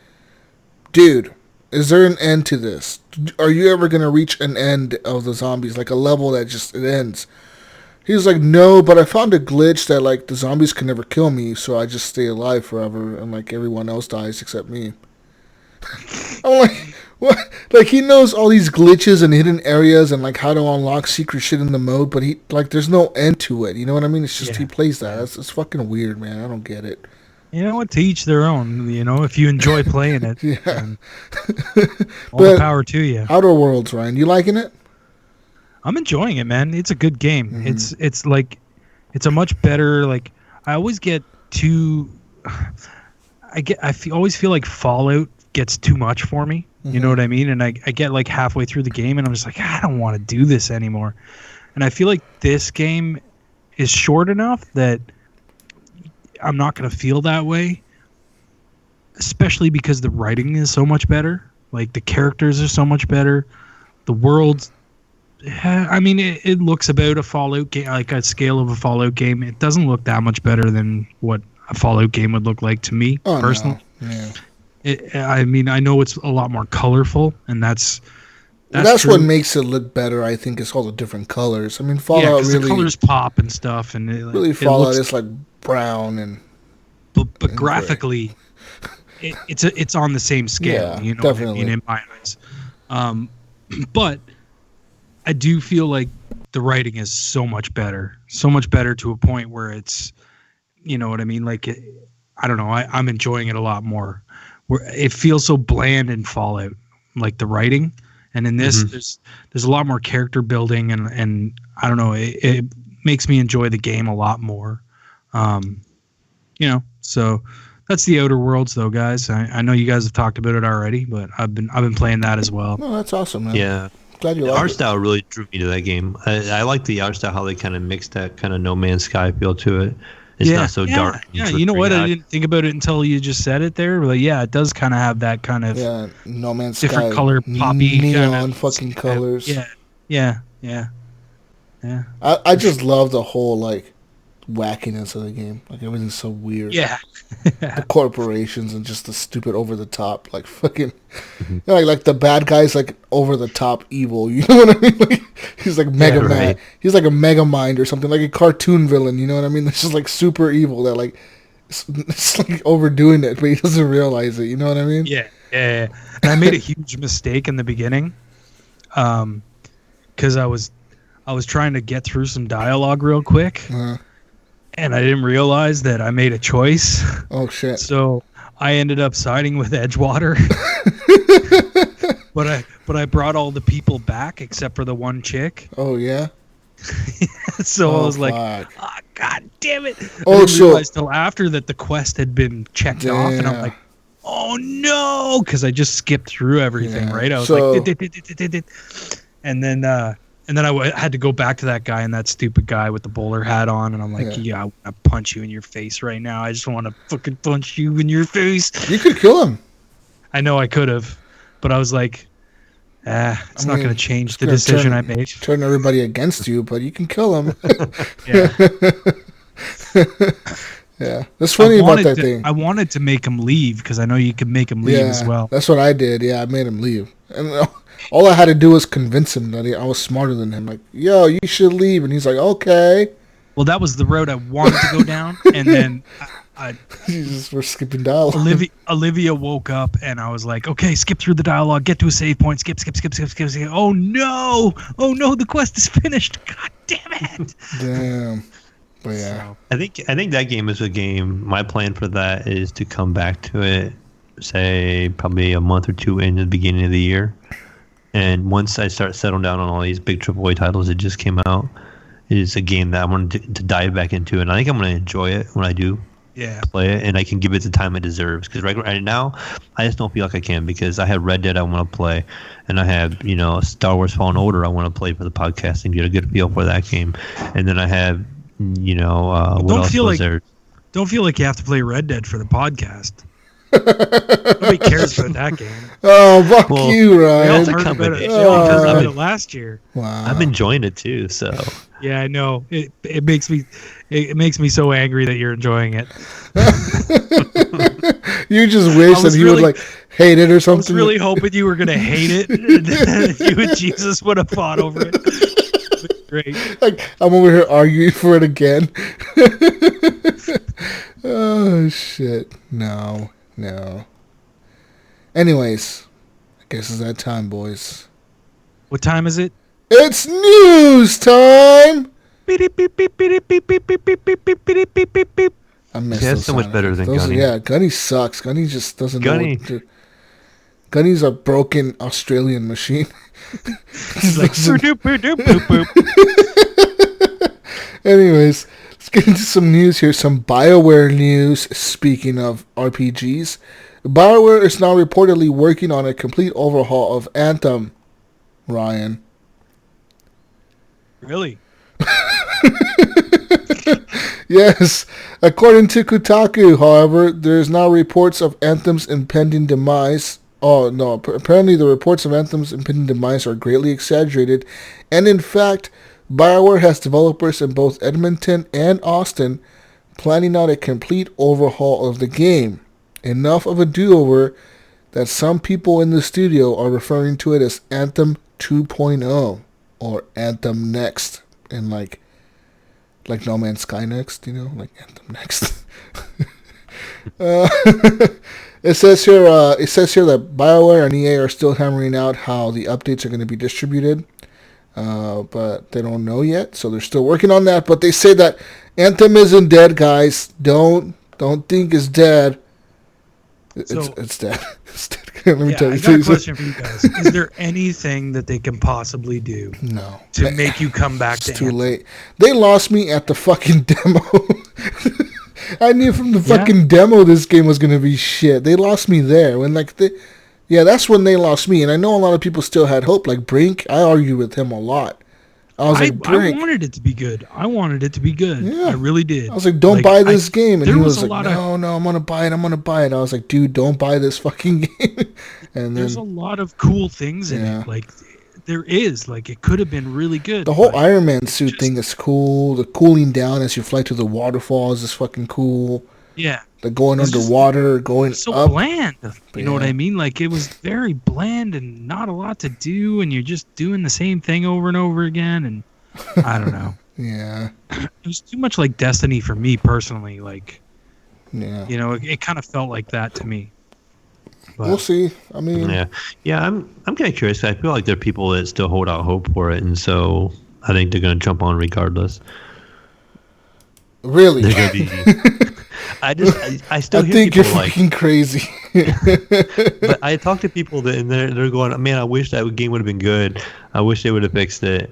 dude, is there an end to this? Are you ever going to reach an end of the zombies? Like a level that just it ends? He's like, no, but I found a glitch that, like, the zombies can never kill me, so I just stay alive forever, and, like, everyone else dies except me. I'm like, what? Like, he knows all these glitches and hidden areas and, like, how to unlock secret shit in the mode, but there's no end to it. You know what I mean? It's just he plays that. It's fucking weird, man. I don't get it. You know what? To each their own. If you enjoy playing it. All the power to you. Outer Worlds, Ryan. You liking it? I'm enjoying it, man. It's a good game. Mm-hmm. It's like it's a much better, like, I always get too always feel like Fallout gets too much for me. Mm-hmm. You know what I mean? And I get like halfway through the game and I'm just like, I don't want to do this anymore. And I feel like this game is short enough that I'm not going to feel that way, especially because the writing is so much better. Like, the characters are so much better. The world's I mean, it looks about a Fallout game, like a scale of a Fallout game. It doesn't look that much better than what a Fallout game would look like to me, personally. No. Yeah. I mean, I know it's a lot more colorful, and that's what makes it look better. I think is all the different colors. I mean, Fallout really the colors pop and stuff, and Fallout is like brown and. But graphically, it's on the same scale. Yeah, you know definitely. what I mean, in my eyes. But I do feel like the writing is so much better to a point where it's, you know what I mean? Like, I don't know. I'm enjoying it a lot more. Where it feels so bland in Fallout, like the writing, and in this, there's a lot more character building, and I don't know. It makes me enjoy the game a lot more. So that's the Outer Worlds, though, guys. I know you guys have talked about it already, but I've been playing that as well. No, that's awesome, man. Yeah. Glad you the like art it. style really drew me to that game. I like the art style, how they kind of mixed that kind of No Man's Sky feel to it. It's not so dark. Yeah, you know what? I didn't think about it until you just said it there. But yeah, it does kind of have that kind of No Man's different Sky, color, poppy, neon kind of fucking colors. Yeah. I just love the whole like wackiness of the game. Like, everything's so weird. Yeah. The corporations and just the stupid over the top, like fucking, like the bad guy's like over the top evil. You know what I mean? Like, he's like mega man. He's like a mega mind or something, like a cartoon villain. You know what I mean? It's just like super evil that like it's like overdoing it, but he doesn't realize it. You know what I mean? Yeah. And I made a huge mistake in the beginning, because I was trying to get through some dialogue real quick. And I didn't realize that I made a choice. Oh, shit. So I ended up siding with Edgewater. But I brought all the people back except for the one chick. Oh, yeah? So I was like, God damn it. Oh, I didn't realize till after that the quest had been checked off. And I'm like, oh, no. Because I just skipped through everything, right? I was like, and then And then I had to go back to that guy and that stupid guy with the bowler hat on, and I'm like, I want to punch you in your face right now. I just want to fucking punch you in your face. You could kill him. I know I could have, but I was like, it's not going to change the decision I made. Turn everybody against you, but you can kill him. Yeah. Yeah. That's funny about that thing. I wanted to make him leave because I know you could make him leave as well. That's what I did. Yeah, I made him leave. And all I had to do was convince him that I was smarter than him. Like, yo, you should leave. And he's like, okay. Well, that was the road I wanted to go down. And then Jesus, we're skipping dialogue. Olivia woke up and I was like, okay, skip through the dialogue, get to a save point, skip. Oh no, the quest is finished. God damn it. Damn. But yeah. I think that game is a game. My plan for that is to come back to it, say probably a month or two in the beginning of the year. And once I start settling down on all these big AAA titles that just came out, it is a game that I want to dive back into, and I think I'm going to enjoy it when I do play it, and I can give it the time it deserves. Because right now, I just don't feel like I can, because I have Red Dead I want to play, and I have Star Wars Fallen Order I want to play for the podcast and get a good feel for that game, and then I have what else was there? Don't feel like you have to play Red Dead for the podcast. Nobody cares about that game. Oh, fuck you, Ryan. We all heard about it last year. Wow. I'm enjoying it too. So yeah, I know. It makes me so angry that you're enjoying it. You just wish that you would hate it or something. I was really hoping you were gonna hate it. You and Jesus would have fought over it. Great. I'm over here arguing for it again. Oh shit! No. Anyways, I guess it's that time, boys. What time is it? It's news time! I miss That's so much better than Gunny. Yeah, Gunny sucks. Gunny just doesn't know what to do. Gunny's a broken Australian machine. He's like, Anyways, let's get into some news here. Some BioWare news. Speaking of RPGs, BioWare is now reportedly working on a complete overhaul of Anthem. Ryan. Really? Yes. According to Kotaku, however, there's now reports of Anthem's impending demise. Oh, no. Apparently the reports of Anthem's impending demise are greatly exaggerated. And in fact, BioWare has developers in both Edmonton and Austin planning out a complete overhaul of the game. Enough of a do-over that some people in the studio are referring to it as Anthem 2.0 or Anthem Next. And like No Man's Sky Next, like Anthem Next. It says here that BioWare and EA are still hammering out how the updates are going to be distributed. But they don't know yet, so they're still working on that. But they say that Anthem isn't dead, guys. Don't think it's dead. It's dead. It's dead. Let me tell you. I got a question for you guys. Is there anything that they can possibly do to make you come back to Anthem? Anthem? Too late. They lost me at the fucking demo. I knew from the fucking demo this game was going to be shit. They lost me there. That's when they lost me. And I know a lot of people still had hope. Like Brink, I argued with him a lot. I wanted it to be good. Yeah. I really did. I was like, don't buy this game. And he was like, no, I'm going to buy it. I was like, dude, don't buy this fucking game. And there's a lot of cool things in it. Like, there is. Like, it could have been really good. The whole Iron Man suit thing is cool. The cooling down as you fly to the waterfalls is fucking cool. Yeah. The going underwater, going so up. Bland. You know what I mean? Like, it was very bland and not a lot to do, and you're just doing the same thing over and over again, and I don't know. Yeah. It was too much like Destiny for me personally. Like, yeah. It kind of felt like that to me. But we'll see. I mean, yeah. I'm kind of curious. I feel like there are people that still hold out hope for it, and so I think they're going to jump on regardless. Really? They're going to be. I still hear think people you're fucking crazy. But I talk to people and they're going, man, I wish that game would have been good. I wish they would have fixed it.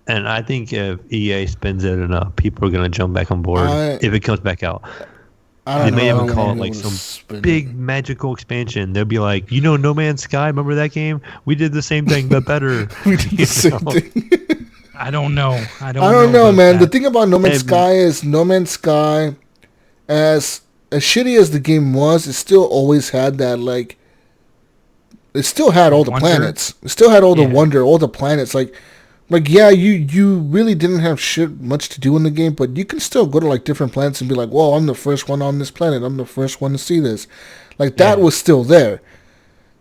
And I think if EA spends it enough, people are going to jump back on board if it comes back out. They may even call it like some big magical expansion. They'll be like, No Man's Sky, remember that game? We did the same thing, but better. We did the same thing. I don't know. I don't know, man. That. The thing about No Man's Sky is No Man's Sky, as shitty as the game was, it still always had that, like, it still had all the planets. It still had all the wonder, all the planets. Like yeah, you really didn't have shit much to do in the game, but you can still go to, like, different planets and be like, whoa, I'm the first one on this planet. I'm the first one to see this. Like, that was still there.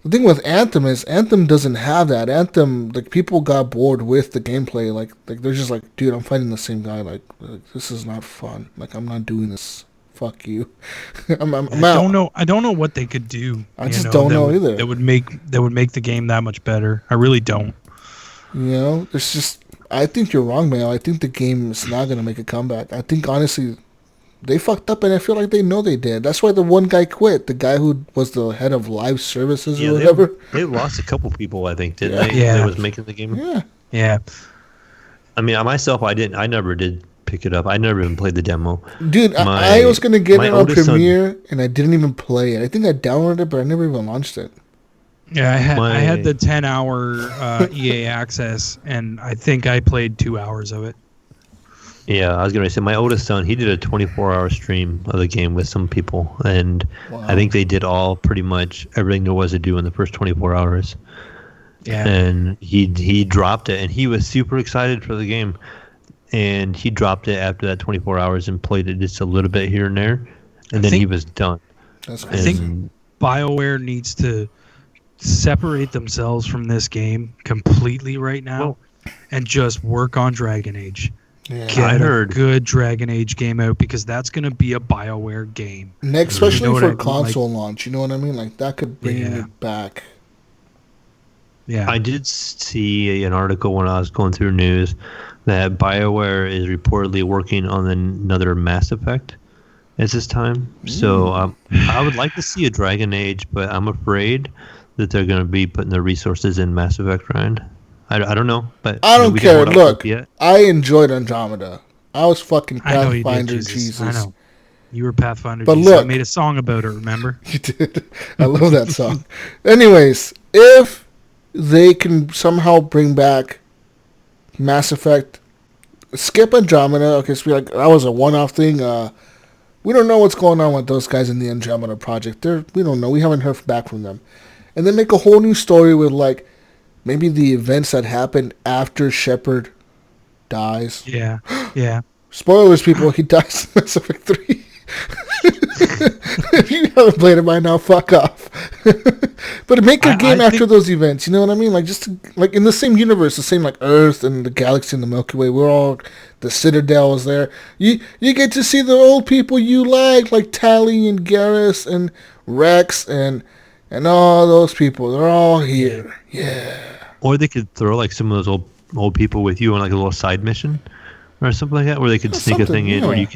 The thing with Anthem is Anthem doesn't have that. Anthem, like, people got bored with the gameplay. Like they're just like, dude, I'm fighting the same guy. Like this is not fun. Like, I'm not doing this. Fuck you. I'm out. I don't know what they could do. I just don't know either. That would make the game that much better. I really don't. You know, it's just, I think you're wrong, man. I think the game is not going to make a comeback. I think, honestly, they fucked up, and I feel like they know they did. That's why the one guy quit, the guy who was the head of live services or whatever. They lost a couple people, I think, didn't they? Yeah. That was making the game. Yeah. I mean, myself, I never did pick it up. I never even played the demo. Dude, I was going to get it on Premiere, and I didn't even play it. I think I downloaded it, but I never even launched it. Yeah, I had the 10-hour EA access, and I think I played 2 hours of it. Yeah, I was going to say, my oldest son, he did a 24-hour stream of the game with some people, and I think they did all pretty much everything there was to do in the first 24 hours. Yeah. And he dropped it, and he was super excited for the game, and he dropped it after that 24 hours and played it just a little bit here and there, and then he was done. That's I think BioWare needs to separate themselves from this game completely right now and just work on Dragon Age. Yeah. Get a good Dragon Age game out, because that's going to be a BioWare game. Next, especially for console launch, you know what I mean? Like, that could bring it back. Yeah. I did see an article when I was going through news that BioWare is reportedly working on another Mass Effect at this time. So I would like to see a Dragon Age, but I'm afraid that they're going to be putting their resources in Mass Effect, Ryan. I don't know, but I don't care. Look, I enjoyed Andromeda. I was fucking Pathfinder Jesus. I know. You were Pathfinder but Jesus. Look, I made a song about it, remember? You did. I love that song. Anyways, if they can somehow bring back Mass Effect, skip Andromeda. Okay, so that was a one-off thing. We don't know what's going on with those guys in the Andromeda project. We don't know. We haven't heard back from them. And then make a whole new story with, like, maybe the events that happened after Shepard dies. Yeah, yeah. Spoilers, people. He dies in Mass Effect 3. If you haven't played it by now, fuck off. But make a game after those events. You know what I mean? Like, just like in the same universe, the same, like, Earth and the galaxy and the Milky Way. We're all, the Citadel is there. You get to see the old people you like Tali and Garrus and Rex and all those people. They're all here. Yeah. Or they could throw, like, some of those old people with you on, like, a little side mission or something like that, where they could sneak a thing in where you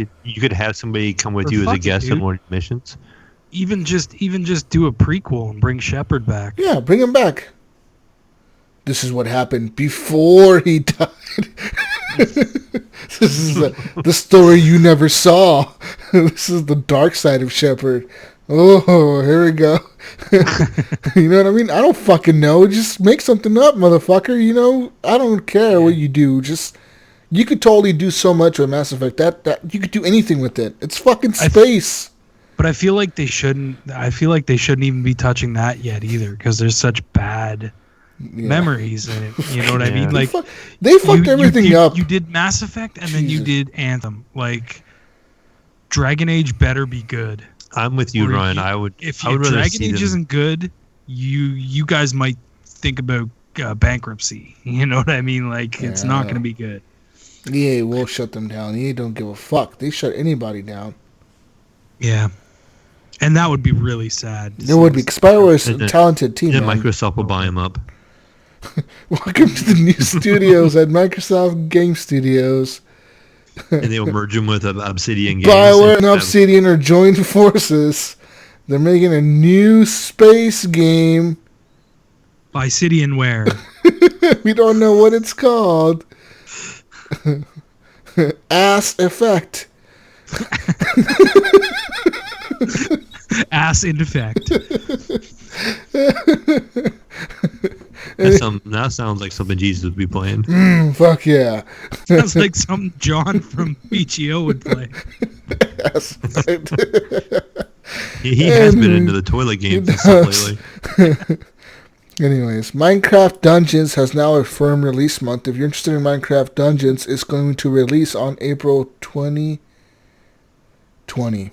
could have somebody come with you as a guest on one of the missions. Even just do a prequel and bring Shepard back. Yeah, bring him back. This is what happened before he died. This is the story you never saw. This is the dark side of Shepard. Oh, here we go. You know what I mean? I don't fucking know. Just make something up, motherfucker. You know, I don't care what you do. Just, you could totally do so much with Mass Effect. That you could do anything with it. It's fucking space. But I feel like they shouldn't. I feel like they shouldn't even be touching that yet either, because there's such bad memories in it. You know what I mean? Like, they fucked everything up. You did Mass Effect and then you did Anthem. Like, Dragon Age better be good. I'm with you, Ryan. If Dragon Age isn't good, you guys might think about bankruptcy. You know what I mean? Like, it's not going to be good. EA will shut them down. EA don't give a fuck. They shut anybody down. Yeah. And that would be really sad. It would be. Spyro is a talented team. And Microsoft will buy them up. Welcome to the new studios at Microsoft Game Studios. And they'll merge them with Obsidian Games. BioWare and Obsidian are joined forces. They're making a new space game. Obsidian where? We don't know what it's called. Ass Effect. Ass in effect. That sounds like something Jesus would be playing. Fuck yeah. Sounds like something John from BGO would play. Yes. He has been into the toilet games and stuff lately. Anyways, Minecraft Dungeons has now a firm release month. If you're interested in Minecraft Dungeons, it's going to release on April 2020.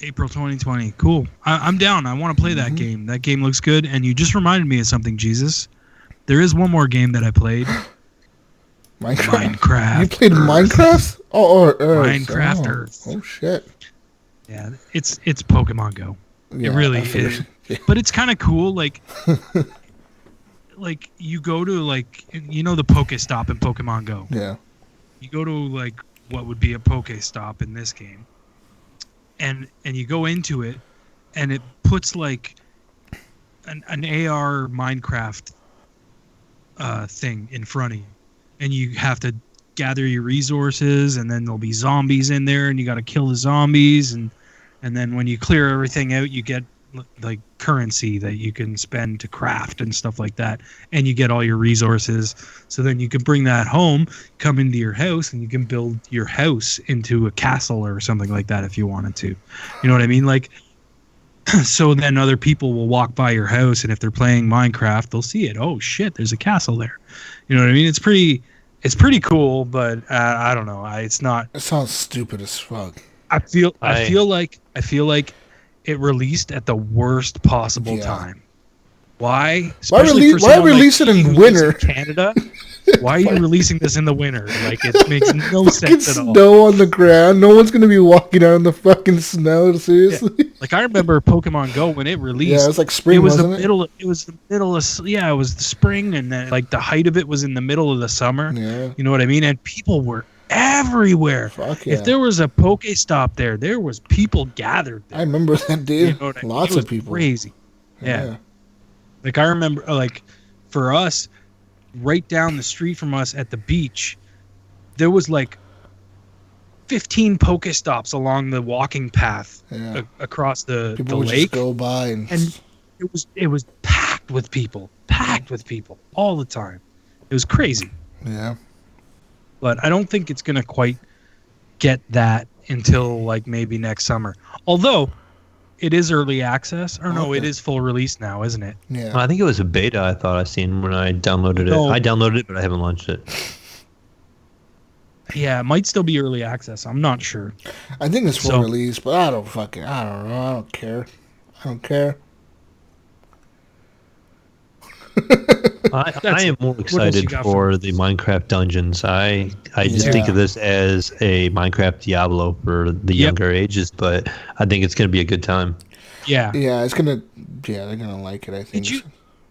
April 2020. Cool. I'm down. I want to play that game. That game looks good. And you just reminded me of something, Jesus. There is one more game that I played. Minecraft. You played Minecraft? Minecraft Earth. Oh, shit. Yeah, it's Pokemon Go. Yeah, it really is. Yeah. But it's kind of cool. Like you go to the Pokestop in Pokemon Go. Yeah. You go to what would be a Pokestop in this game. And you go into it, and it puts an AR Minecraft thing in front of you, and you have to gather your resources, and then there'll be zombies in there, and you got to kill the zombies, and then when you clear everything out, you get currency that you can spend to craft and stuff like that, and you get all your resources. So then you can bring that home, come into your house, and you can build your house into a castle or something like that if you wanted to. You know what I mean? So then other people will walk by your house, and if they're playing Minecraft, they'll see it. Oh shit, there's a castle there. You know what I mean? It's pretty cool, but I don't know. It's not. It sounds stupid as fuck. I feel like it released at the worst possible time. Why? Why release it in winter? Canada? Why are you releasing this in the winter? It makes no sense at all. Snow on the ground. No one's gonna be walking out in the fucking snow. Seriously. Yeah. I remember Pokemon Go when it released. Yeah, it was like spring. Wasn't it? It was the middle of it was the spring, and then the height of it was in the middle of the summer. Yeah. You know what I mean? And people were everywhere. Fuck yeah. If there was a Pokestop there was people gathered there. I remember that, dude. You know what I mean? Lots of people. Crazy. Yeah. I remember, for us, right down the street from us at the beach, there was 15 Pokestops along the walking path across the people would lake. Just go by and it was packed with people all the time. It was crazy. Yeah. But I don't think it's going to quite get that until maybe next summer. Although it is early access. Or no, it is full release now, isn't it? Yeah. I think it was a beta I thought I seen when I downloaded it. I downloaded it, but I haven't launched it. Yeah, it might still be early access. I'm not sure. I think it's full release, but I don't know. I don't care. I am more excited for the Minecraft Dungeons. I just think of this as a Minecraft Diablo for the younger ages, but I think it's going to be a good time. Yeah. Yeah, they're going to like it, I think.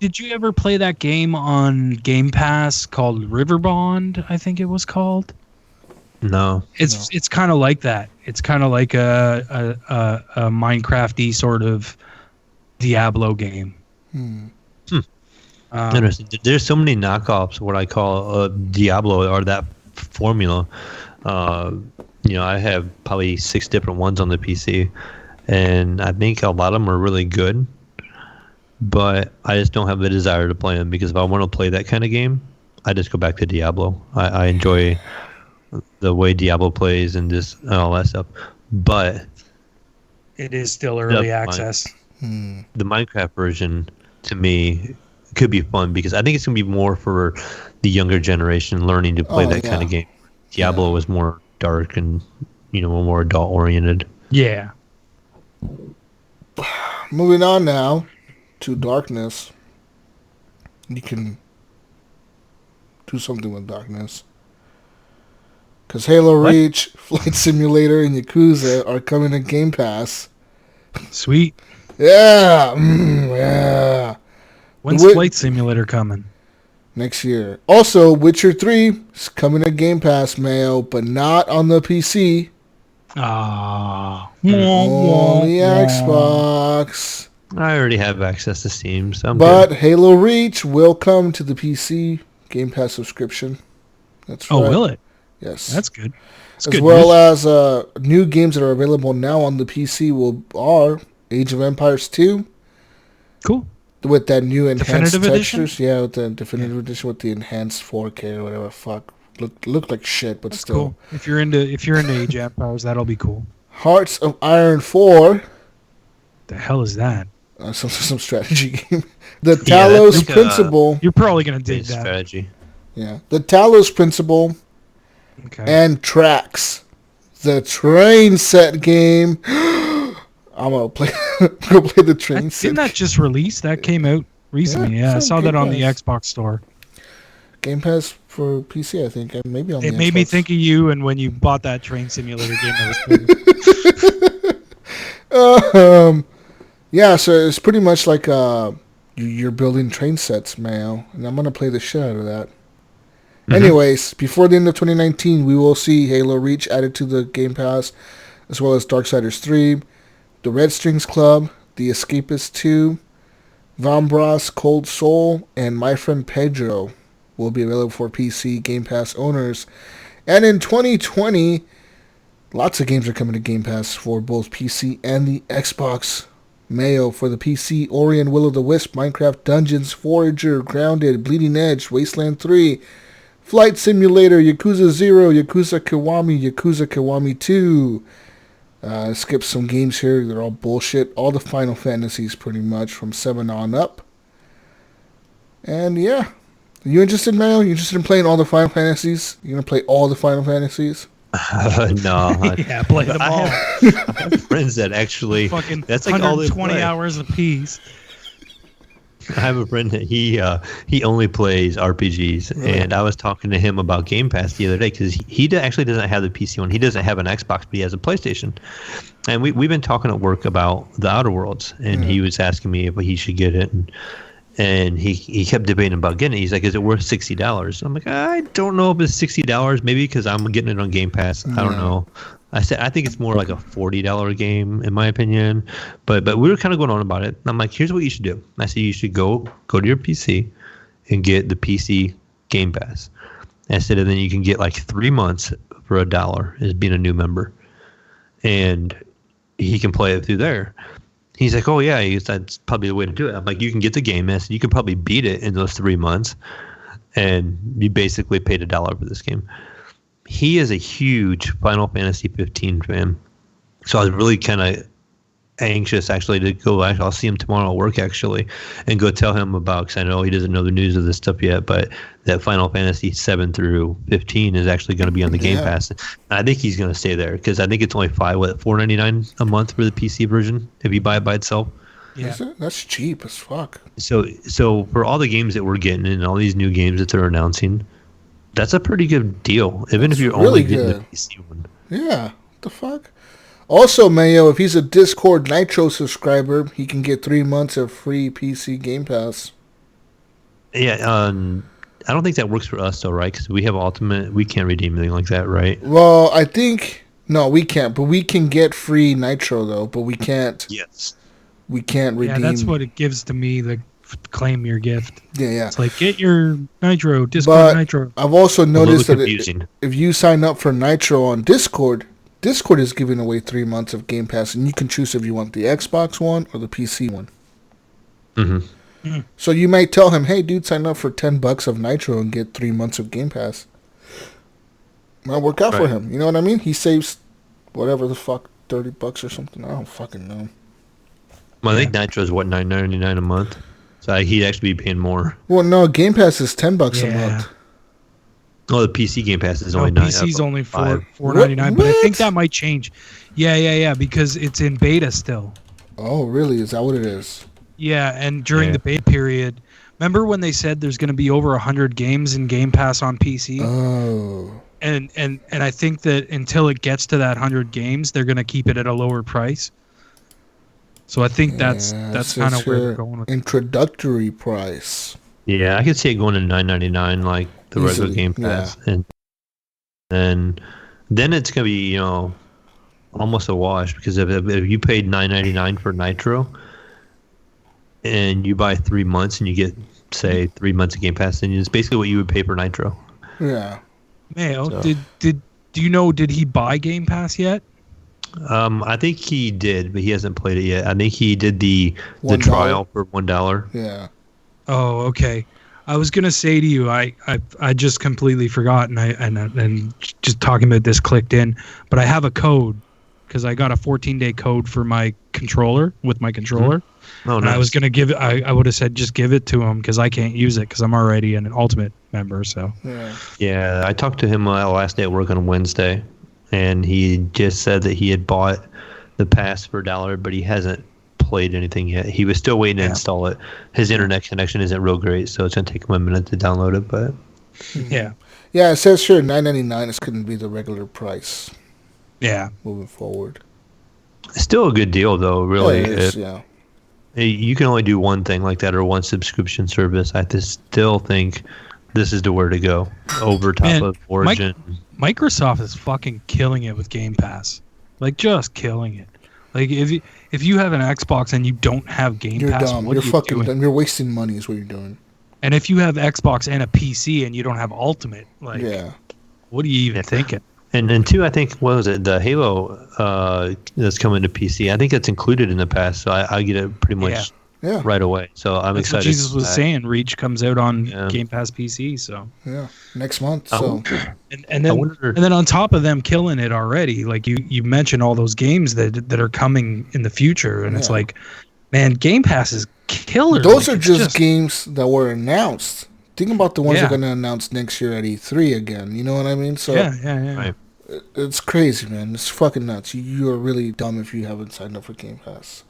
Did you ever play that game on Game Pass called River Bond, I think it was called? No. It's kind of like that. It's kind of like a Minecraft-y sort of Diablo game. Interesting. There's so many knockoffs, what I call Diablo, or that formula. I have probably 6 different ones on the PC, and I think a lot of them are really good, but I just don't have the desire to play them, because if I want to play that kind of game, I just go back to Diablo. I enjoy the way Diablo plays and just all that stuff, but it is still early access. The Minecraft version, to me, could be fun, because I think it's going to be more for the younger generation learning to play that kind of game. Diablo was more dark and, more adult oriented. Yeah. Moving on now to darkness. You can do something with darkness. Because Halo Reach, Flight Simulator, and Yakuza are coming to Game Pass. Sweet. Yeah. Yeah. When's Flight Simulator coming? Next year. Also, Witcher 3 is coming to Game Pass, Mayo, but not on the PC. Only Xbox. I already have access to Steam, so But Halo Reach will come to the PC Game Pass subscription. That's right. Oh, will it? Yes. That's good. As well as new games that are available now on the PC are Age of Empires 2. Cool. with that new enhanced Definitive textures. edition? Yeah, with the definitive edition with the enhanced 4K or whatever. Fuck, looked like shit, but That's still. cool. If you're into Age of Empires, that'll be cool. Hearts of Iron 4. The hell is that? Some strategy game. The Talos Principle. You're probably gonna dig that. Strategy. Yeah, the Talos Principle. Okay. And Tracks, the train set game. I'm gonna play. Go play the train set. Didn't that just release? That came out recently. Yeah, I saw that on the Xbox store. Game Pass for PC, I think, and maybe on. It made me think of you, and when you bought that train simulator game, that was cool. Yeah, so it's pretty much like you're building train sets, Mayo, and I'm gonna play the shit out of that. Mm-hmm. Anyways, before the end of 2019, we will see Halo Reach added to the Game Pass, as well as Darksiders 3, The Red Strings Club, The Escapist 2, Vambras Cold Soul, and My Friend Pedro will be available for PC Game Pass owners. And in 2020, lots of games are coming to Game Pass for both PC and the Xbox. Mayo for the PC, Ori and Will of the Wisp, Minecraft Dungeons, Forager, Grounded, Bleeding Edge, Wasteland 3, Flight Simulator, Yakuza 0, Yakuza Kiwami 2. Skip some games here. They're all bullshit. All the Final Fantasies pretty much from 7 on up. And yeah. Are you interested, Mayo? You interested in playing all the Final Fantasies? You going to play all the Final Fantasies? No. Yeah, play them all. I have friends that actually... Fucking that's like all they 120 play. hours a piece. I have a friend that he only plays RPGs, Really? and I was talking to him about Game Pass the other day because he actually doesn't have the PC one. He doesn't have an Xbox, but he has a PlayStation. And we've been talking at work about the Outer Worlds, and he was asking me if he should get it, and he kept debating about getting it. He's like, "Is it worth $60?" I'm like, "I don't know if it's $60. Maybe because I'm getting it on Game Pass. I don't know." I said, I think it's more like a $40 game in my opinion, but we were kind of going on about it. And I'm like, here's what you should do. I said, you should go to your PC and get the PC Game Pass. I said, and then you can get like 3 months for $1 as being a new member, and he can play it through there. He's like, oh yeah, that's probably the way to do it. I'm like, you can get the game. I said, you can probably beat it in those 3 months, and you basically paid $1 for this game. He is a huge Final Fantasy 15 fan, so I was really kind of anxious actually to go. I'll see him tomorrow at work actually, and go tell him about, because I know he doesn't know the news of this stuff yet, but that Final Fantasy 7 through 15 is actually going to be on the Game Pass. And I think he's going to stay there because I think it's only $4.99 a month for the PC version if you buy it by itself. Yeah, That's cheap as fuck. So for all the games that we're getting and all these new games that they're announcing, that's a pretty good deal, even if you're really only getting good. the PC one. Yeah, what the fuck? Also, Mayo, if he's a Discord Nitro subscriber, he can get 3 months of free PC Game Pass. Yeah, I don't think that works for us though, right? Because we have Ultimate, we can't redeem anything like that, right? Well, I think no, we can't. But we can get free Nitro though. But we can't. Yes. We can't redeem. Yeah, that's what it gives to me. The claim your gift. Yeah. It's like get your Nitro, Discord Nitro. I've also noticed that confusing. if you sign up for Nitro on Discord is giving away 3 months of Game Pass, and you can choose if you want the Xbox one or the PC one. Mm-hmm. So you might tell him, "Hey, dude, sign up for $10 of Nitro and get 3 months of Game Pass." Might work out for him. You know what I mean? He saves whatever the fuck, $30 or something. I don't fucking know. Well, I think Nitro is what, $9.99 a month. So he'd actually be paying more. Well, no, Game Pass is $10 a month. Oh, the PC Game Pass is only PC's only $4.99, but I think that might change. Yeah, because it's in beta still. Oh, really? Is that what it is? Yeah, and during the beta period, remember when they said there's going to be over 100 games in Game Pass on PC? Oh. And I think that until it gets to that 100 games, they're going to keep it at a lower price. So I think that's kind of where they're going with it. Introductory price. Yeah, I could see it going to $9.99 like the regular Game Pass, and then it's gonna be almost a wash, because if you paid $9.99 for Nitro and you buy 3 months and you get say 3 months of Game Pass, then it's basically what you would pay for Nitro. Yeah. Mayo, do you know? Did he buy Game Pass yet? I think he did, but he hasn't played it yet. I think he did the trial for $1. Yeah. Oh, okay. I was gonna say to you, I just completely forgot, and just talking about this clicked in, but I have a code because I got a 14-day code for my controller with my controller. Mm-hmm. Oh, and nice. I was gonna give it. I would have said just give it to him because I can't use it because I'm already an Ultimate member. So yeah, I talked to him last day at work on Wednesday, and he just said that he had bought the pass for $1, but he hasn't played anything yet. He was still waiting to install it. His internet connection isn't real great, so it's gonna take him a minute to download it. But yeah, it says here $9.99 is couldn't be the regular price. Yeah, moving forward, it's still a good deal though. Really, yeah. You can only do one thing like that or one subscription service. I still think this is the where to go over top of Origin. Microsoft is fucking killing it with Game Pass, like just killing it. Like if you have an Xbox and you don't have Game you're Pass, dumb. what You're are you fucking doing? dumb. You're wasting money is what you're doing. And if you have Xbox and a PC and you don't have Ultimate, like what are you even thinking? And two, I think, what was it? The Halo that's coming to PC. I think it's included in the pass, so I get it pretty much right away. So I'm That's excited. what Jesus was saying. Reach comes out on Game Pass PC, so next month. So and then on top of them killing it already, like you mentioned all those games that are coming in the future, and it's like, man, Game Pass is killer. Those are just games that were announced. Think about the ones they're going to announce next year at E3 again. You know what I mean? So Right. It's crazy, man. It's fucking nuts. You are really dumb if you haven't signed up for Game Pass.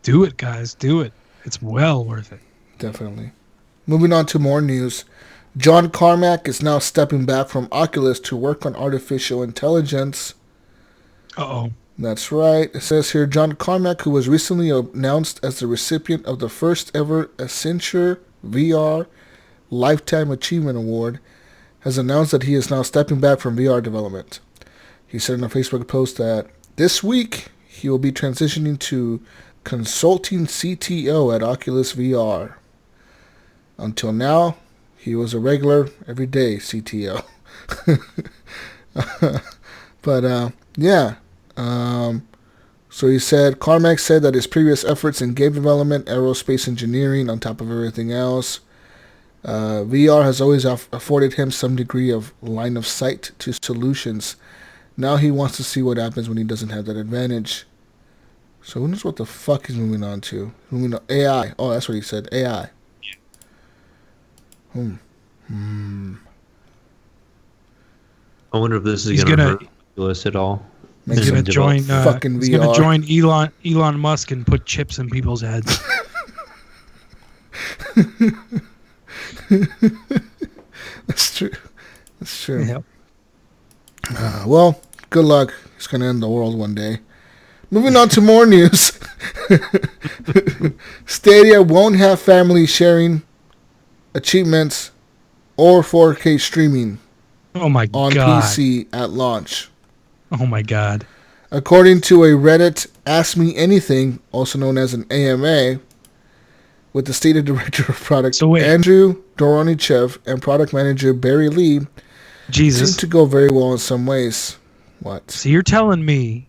Do it, guys. Do it. It's well worth it. Definitely. Moving on to more news. John Carmack is now stepping back from Oculus to work on artificial intelligence. Uh-oh. That's right. It says here, John Carmack, who was recently announced as the recipient of the first ever Accenture VR Lifetime Achievement Award, has announced that he is now stepping back from VR development. He said in a Facebook post that this week he will be transitioning to consulting CTO at Oculus VR. Until now, he was a regular, everyday CTO. But, so he said, Carmack said that his previous efforts in game development, aerospace engineering, on top of everything else, VR has always afforded him some degree of line of sight to solutions. Now he wants to see what happens when he doesn't have that advantage. So who knows what the fuck he's moving on to? Moving on AI. Oh, that's what he said. AI. I wonder if this is going to hurt Oculus at all. He's going to join fucking VR. He's going to join Elon Musk and put chips in people's heads. That's true. That's true. Yep. Well, good luck. It's going to end the world one day. Moving on to more news. Stadia won't have family sharing achievements or 4K streaming on PC at launch. Oh my God. According to a Reddit Ask Me Anything, also known as an AMA, with the Stadia Director of Product Andrew Doronichev and Product Manager Barry Lee, seem to go very well in some ways. What? So you're telling me,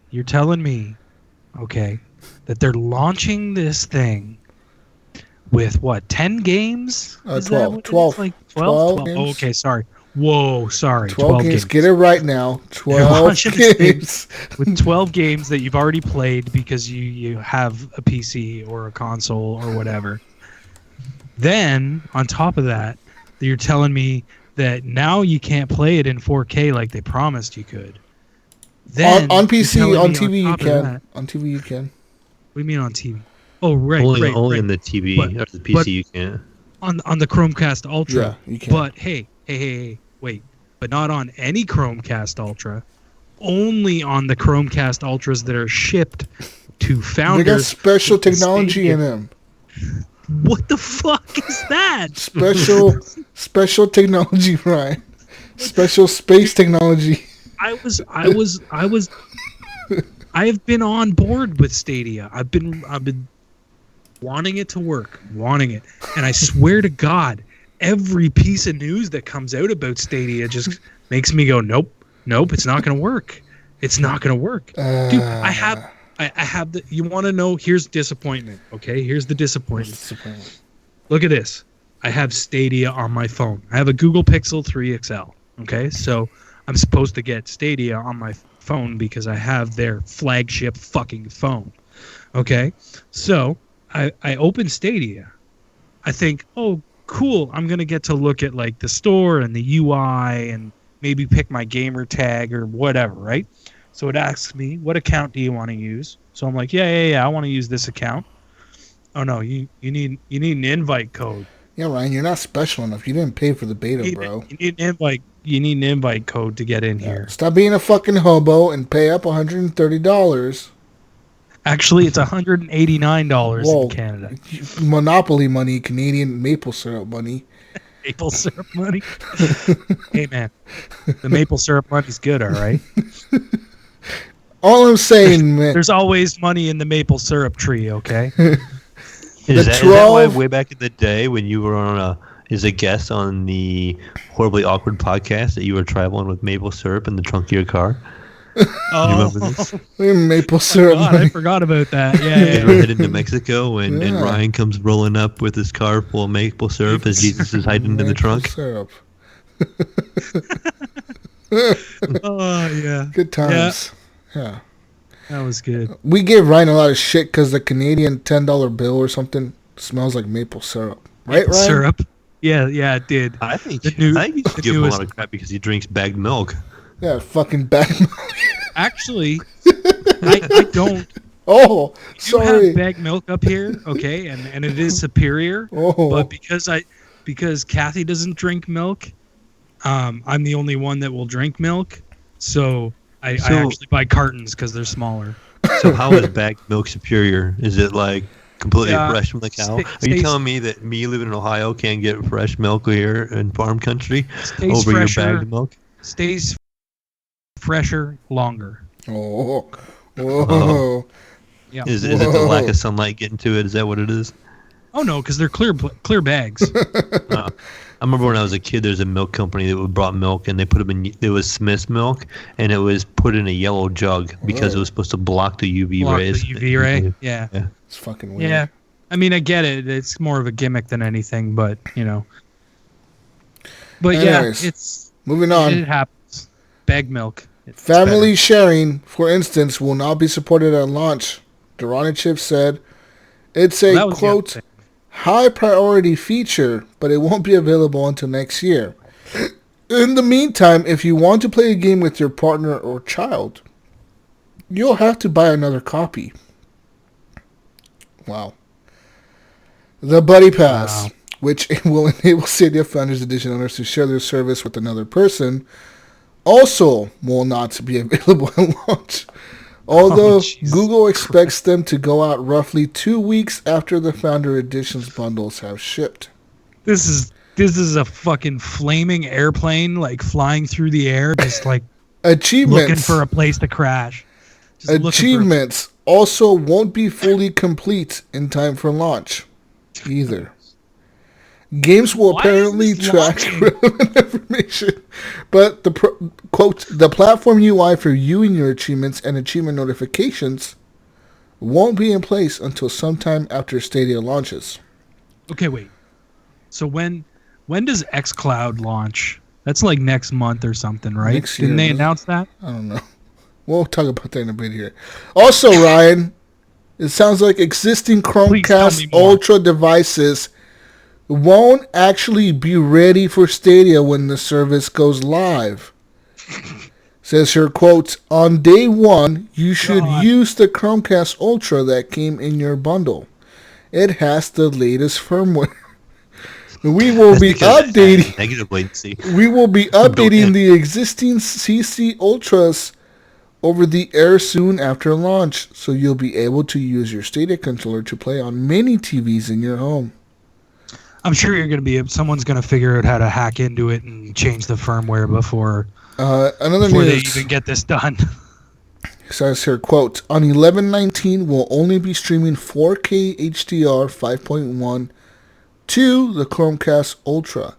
okay, that they're launching this thing with what, 10 games? 12. 12 games? Oh, okay, sorry. Whoa, sorry. 12 games. Get it right now. 12 games. With 12 games that you've already played because you have a PC or a console or whatever. Then, on top of that, you're telling me that now you can't play it in 4K like they promised you could. Then on PC, on TV you can. On TV you can. What do you mean on TV? Oh, right, only in the TV or the PC you can't. On the Chromecast Ultra. Yeah, you can. But hey, wait. But not on any Chromecast Ultra. Only on the Chromecast Ultras that are shipped to founders. They got special technology in them. What the fuck is that? Special technology, Ryan. Special space technology. I have been on board with Stadia. I've been wanting it to work, and I swear to God, every piece of news that comes out about Stadia just makes me go, nope, it's not going to work. It's not going to work. Dude, I have the, you want to know, here's disappointment, okay? Here's the disappointment. Look at this. I have Stadia on my phone. I have a Google Pixel 3 XL, okay? So I'm supposed to get Stadia on my phone because I have their flagship fucking phone, okay? So I open Stadia. I think, oh, cool. I'm going to get to look at like the store and the UI and maybe pick my gamer tag or whatever, right? So it asks me, what account do you want to use? So I'm like, yeah, I want to use this account. Oh no, you need an invite code. Yeah, Ryan, you're not special enough. You didn't pay for the beta, bro. You need an invite code to get in here. Stop being a fucking hobo and pay up $130. Actually, it's $189 in Canada. Monopoly money, Canadian maple syrup money. Maple syrup money? Hey, man. The maple syrup money's good, all right? All I'm saying, man. There's always money in the maple syrup tree, okay? Is that why way back in the day when you were on as a guest on the Horribly Awkward podcast that you were traveling with maple syrup in the trunk of your car? Oh, you remember this? Maple syrup. I forgot about that. Yeah. You were heading to Mexico, and Ryan comes rolling up with his car full of maple syrup as Jesus is hiding in the trunk. Syrup. Oh yeah. Good times. Yeah. That was good. We gave Ryan a lot of shit because the Canadian $10 bill or something smells like maple syrup. Right, Ryan? Syrup. Yeah, it did. I think you should give him a lot of crap because he drinks bagged milk. Yeah, fucking bagged milk. Actually, I don't. Oh, sorry. sorry. Have bagged milk up here, okay, and it is superior. Oh. But because Kathy doesn't drink milk, I'm the only one that will drink milk. So I actually buy cartons because they're smaller. So how is bagged milk superior? Is it like completely fresh from the cow? Are you telling me that me living in Ohio can't get fresh milk here in farm country over your bagged milk? Stays fresher longer. Oh. Yeah. Is it the lack of sunlight getting to it? Is that what it is? Oh no, because they're clear bags. I remember when I was a kid, there's a milk company that brought milk, and they put them in. It was Smith's milk, and it was put in a yellow jug because it was supposed to block the UV rays. The UV ray. Yeah. It's fucking weird. Yeah. I mean, I get it. It's more of a gimmick than anything, but you know. But anyways, it's moving on. It happens. Bagged milk. Family sharing, for instance, will not be supported at launch. Duranichip said it's a, quote, high priority feature, but it won't be available until next year. In the meantime, if you want to play a game with your partner or child, you'll have to buy another copy. Wow. The Buddy Pass, which will enable Stadia Founders Edition owners to share their service with another person, also will not be available at launch. Although Google expects them to go out roughly 2 weeks after the Founder Editions bundles have shipped. This is a fucking flaming airplane like flying through the air, just like achievements, looking for a place to crash. Achievements also won't be fully complete in time for launch either. Games will apparently track relevant information, but quote, the platform UI for viewing your achievements and achievement notifications won't be in place until sometime after Stadia launches. Okay, wait. So when does xCloud launch? That's like next month or something, right? Next year, Didn't they announce that? I don't know. We'll talk about that in a bit here. Also, Ryan, it sounds like existing Chromecast Ultra devices won't actually be ready for Stadia when the service goes live. Says here, quote, on day one, you should use the Chromecast Ultra that came in your bundle. It has the latest firmware. We will be updating negative latency. We will be updating the existing CC Ultras over the air soon after launch, so you'll be able to use your Stadia controller to play on many TVs in your home. I'm sure someone's going to figure out how to hack into it and change the firmware before they even get this done. Says here, quote, on 11/19 we'll only be streaming 4K HDR 5.1 to the Chromecast Ultra.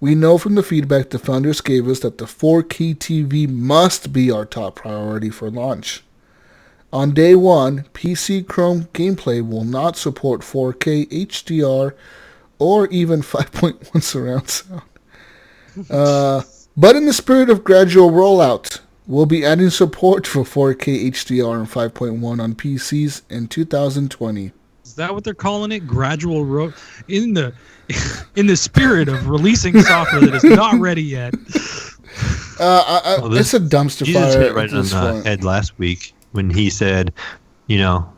We know from the feedback the founders gave us that the 4K TV must be our top priority for launch. On day one, PC Chrome gameplay will not support 4K HDR or even 5.1 surround sound. But in the spirit of gradual rollout, we'll be adding support for 4K HDR and 5.1 on PCs in 2020. Is that what they're calling it? Gradual in the spirit of releasing software that is not ready yet. It's a dumpster Jesus fire. hit it right on the head last week when he said,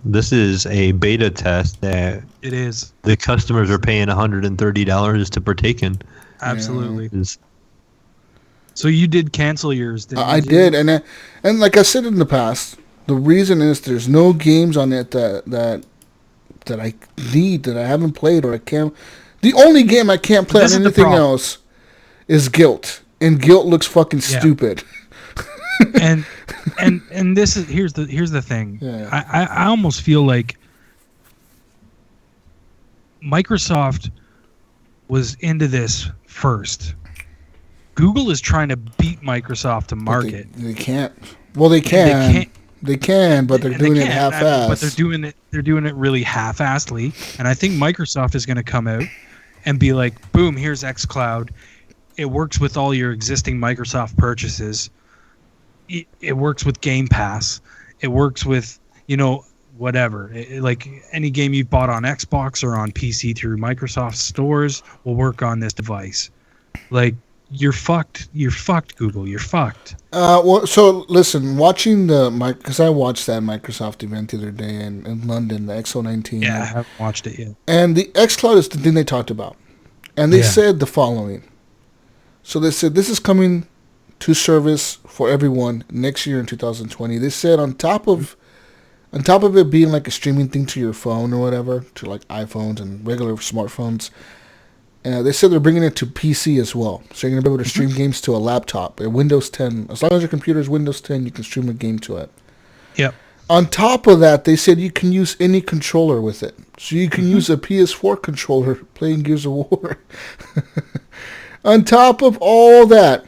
this is a beta test that it is. The customers are paying $130 to partake in. Absolutely. So you did cancel yours, didn't you? I did, and like I said in the past, the reason is there's no games on it that I need, that I haven't played, or I can't. The only game I can't play on anything else is Guilt, and Guilt looks fucking stupid. and this is here's the thing. Yeah. I almost feel like Microsoft was into this first. Google is trying to beat Microsoft to market. They can't. Well, they can. They can, but they're doing it half-assed. But they're doing it really half-assedly. And I think Microsoft is going to come out and be like, boom, here's xCloud. It works with all your existing Microsoft purchases. It works with Game Pass. It works with, whatever. Like any game you've bought on Xbox or on PC through Microsoft stores will work on this device. Like, you're fucked. You're fucked, Google. You're fucked. Well, so listen, watching because I watched that Microsoft event the other day in London, the XO19. Yeah, I haven't watched it yet. And the xCloud is the thing they talked about. And they said the following. So they said this is coming to service for everyone next year in 2020. They said on top of it being like a streaming thing to your phone or whatever, to like iPhones and regular smartphones, they said they're bringing it to PC as well. So you're going to be able to stream games to a laptop, a Windows 10. As long as your computer is Windows 10, you can stream a game to it. Yep. On top of that, they said you can use any controller with it. So you can use a PS4 controller playing Gears of War. On top of all that,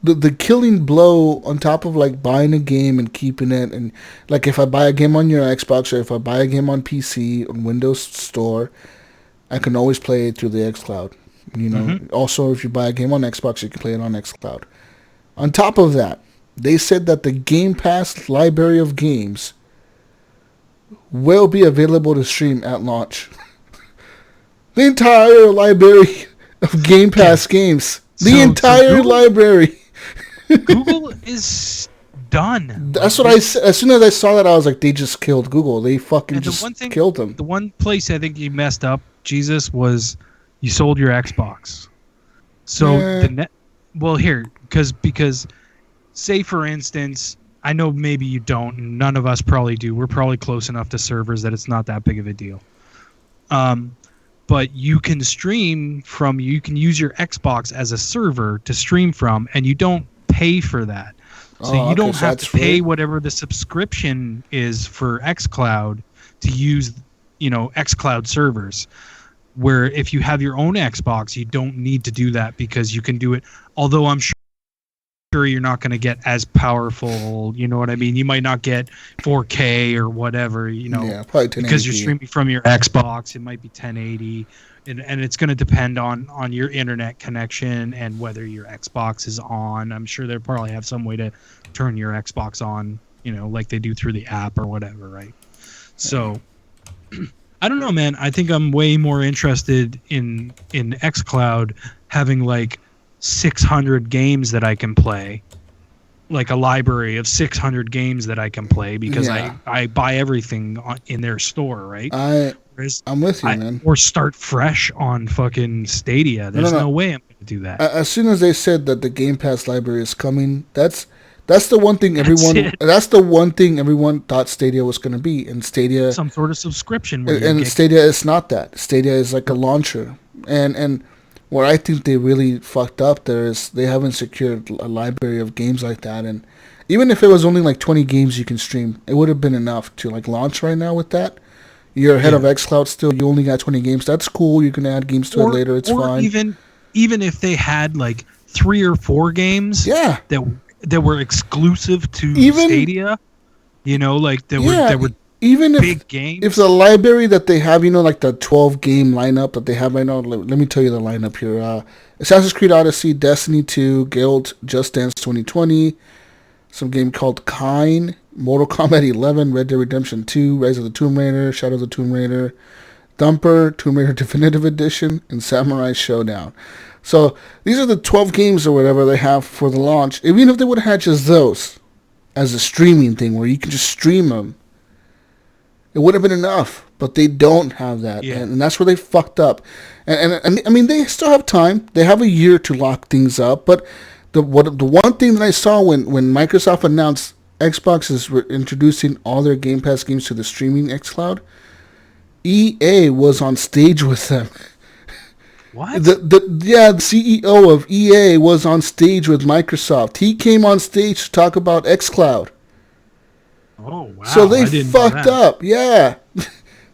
the killing blow on top of like buying a game and keeping it, and like if I buy a game on your Xbox or if I buy a game on PC on Windows Store, I can always play it through the xCloud. Also, if you buy a game on Xbox, you can play it on xCloud. On top of that, they said that the Game Pass library of games will be available to stream at launch. The entire library of Game Pass games. The entire library. Google is done. That's what I said. As soon as I saw that, I was like, they just killed Google. They fucking killed them. The one place I think you messed up, Jesus, was you sold your Xbox. So because say for instance, I know maybe you don't, and none of us probably do. We're probably close enough to servers that it's not that big of a deal. But you can you can use your Xbox as a server to stream from, and you don't pay for that. So you don't have to pay whatever the subscription is for xCloud to use, xCloud servers. Where if you have your own Xbox, you don't need to do that because you can do it. Although I'm sure you're not going to get as powerful, you know what I mean? You might not get 4K or whatever, Yeah, probably 1080p. Because you're streaming from your Xbox. It might be 1080. And it's going to depend on your internet connection and whether your Xbox is on. I'm sure they probably have some way to turn your Xbox on, like they do through the app or whatever, right? So, I don't know, man. I think I'm way more interested in xCloud having like 600 games that I can play, like a library of 600 games that I can play because I buy everything in their store, right? I'm with you, man. Or start fresh on fucking Stadia. There's no way I'm going to do that. As soon as they said that the Game Pass library is coming, that's the one thing everyone. That's the one thing everyone thought Stadia was going to be, and Stadia some sort of subscription. And Stadia is not that. Stadia is like a launcher, and where I think they really fucked up there is they haven't secured a library of games like that. And even if it was only like 20 games you can stream, it would have been enough to like launch right now with that. You're ahead of xCloud still. You only got 20 games. That's cool. You can add games to it later. It's fine. Even if they had like 3 or 4 games that were exclusive to Stadia, like they were even big games. If the library that they have, like the 12 game lineup that they have right now, let me tell you the lineup here. Assassin's Creed Odyssey, Destiny 2, Guild, Just Dance 2020, some game called Kine, Mortal Kombat 11, Red Dead Redemption 2, Rise of the Tomb Raider, Shadow of the Tomb Raider, Thumper, Tomb Raider Definitive Edition, and Samurai Showdown. So these are the 12 games or whatever they have for the launch. Even if they would have had just those as a streaming thing where you can just stream them, it would have been enough. But they don't have that, and that's where they fucked up. And I mean, they still have time. They have a year to lock things up. But the one thing that I saw when Microsoft announced Xbox is introducing all their Game Pass games to the streaming xCloud, EA was on stage with them. What? The CEO of EA was on stage with Microsoft. He came on stage to talk about xCloud. Oh, wow. So they fucked up. Yeah.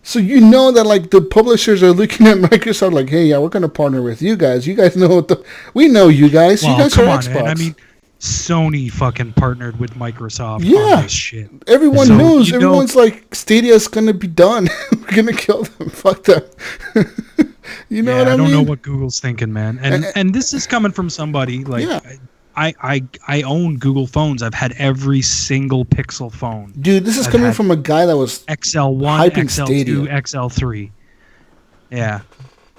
So that like the publishers are looking at Microsoft like, hey, yeah, we're going to partner with you guys. You guys know we know you guys. Well, you guys come are on, Xbox. man. I mean, Sony fucking partnered with Microsoft on this shit. Everyone knows. Everyone's like, Stadia's going to be done. We're going to kill them. Fuck them. You know what I mean? I don't know what Google's thinking, man. And this is coming from somebody like I own Google phones. I've had every single Pixel phone. Dude, this is coming from a guy that was XL1, hyping XL2, Stadia. XL3. Yeah.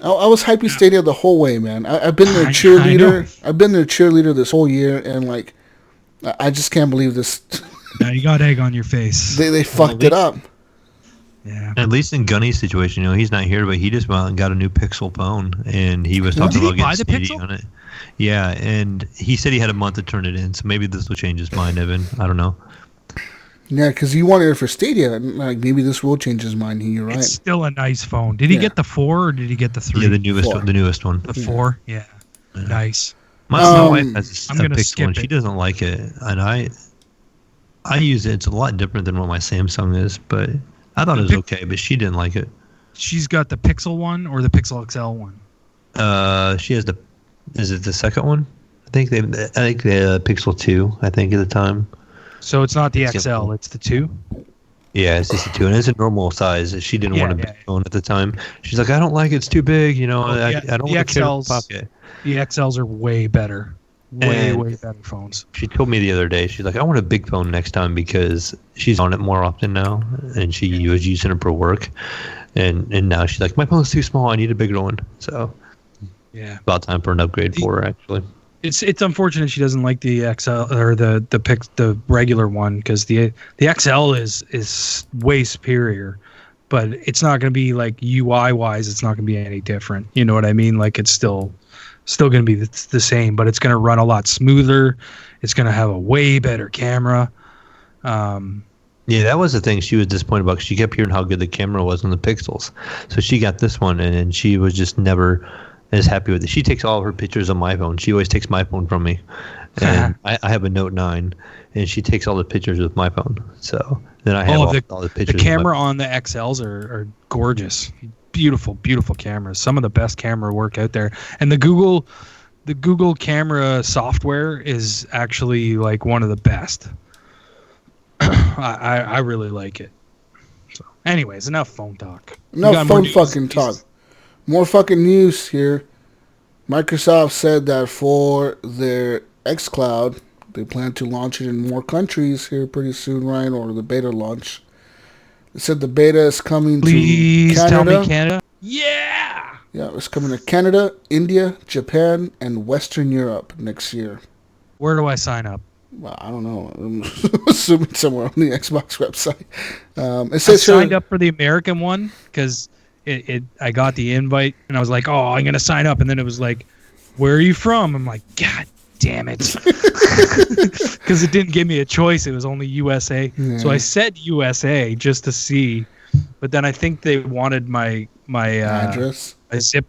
I was hyping Stadia the whole way, man. I've been their cheerleader. I've been their cheerleader this whole year, and like, I just can't believe this. Now you got egg on your face. They fucked it up. Yeah. At least in Gunny's situation, he's not here, but he just went out and got a new Pixel phone, and he was talking about getting Stadia on it. Yeah, and he said he had a month to turn it in, so maybe this will change his mind, Evan. I don't know. Yeah, because he wanted it for Stadia. Like, maybe this will change his mind. You're right. It's still a nice phone. Did he get the 4 or did he get the 3? Yeah, the newest one. The 4? Yeah. Nice. My wife has I'm a gonna Pixel, skip and she it. doesn't like it, and I use it. It's a lot different than what my Samsung is, but I thought it was okay, but she didn't like it. She's got the Pixel one or the Pixel XL one? She has is it the second one? I think they Pixel 2, I think, at the time. So it's not the XL, it's the 2? Yeah, it's just a 2, and it's a normal size. She didn't want a big phone at the time. She's like, I don't like it, it's too big, I don't want to carry it in the pocket. The XLs are way better. Way better phones. She told me the other day, she's like, I want a big phone next time because she's on it more often now, and she was using it for work. And now she's like, my phone's too small, I need a bigger one. So about time for an upgrade for her, actually. It's unfortunate she doesn't like the XL or the regular one, because the XL is way superior, but it's not going to be like UI wise. It's not going to be any different. You know what I mean? Like, it's still going to be the same, but it's going to run a lot smoother. It's going to have a way better camera. Yeah, that was the thing she was disappointed about, because she kept hearing how good the camera was on the Pixels. So she got this one, and she was just never as happy with it. She takes all of her pictures on my phone. She always takes my phone from me. And I have a Note 9, and she takes all the pictures with my phone. So then I have all the pictures. The camera on the XLs are gorgeous. Beautiful, beautiful cameras. Some of the best camera work out there. And the Google camera software is actually like one of the best. I really like it. So, anyways, enough phone talk. Enough phone fucking talk. More fucking news here. Microsoft said that for their xCloud, they plan to launch it in more countries here pretty soon, Ryan, or the beta launch. They said the beta is coming to Canada. Please tell me Canada. Yeah! Yeah, it's coming to Canada, India, Japan, and Western Europe next year. Where do I sign up? Well, I don't know. I'm assuming somewhere on the Xbox website. It says I signed up for the American one because I got the invite and I was like, oh, I'm going to sign up. And then it was like, where are you from? I'm like, God damn it. Because it didn't give me a choice. It was only USA. Yeah. So I said USA just to see. But then I think they wanted my address,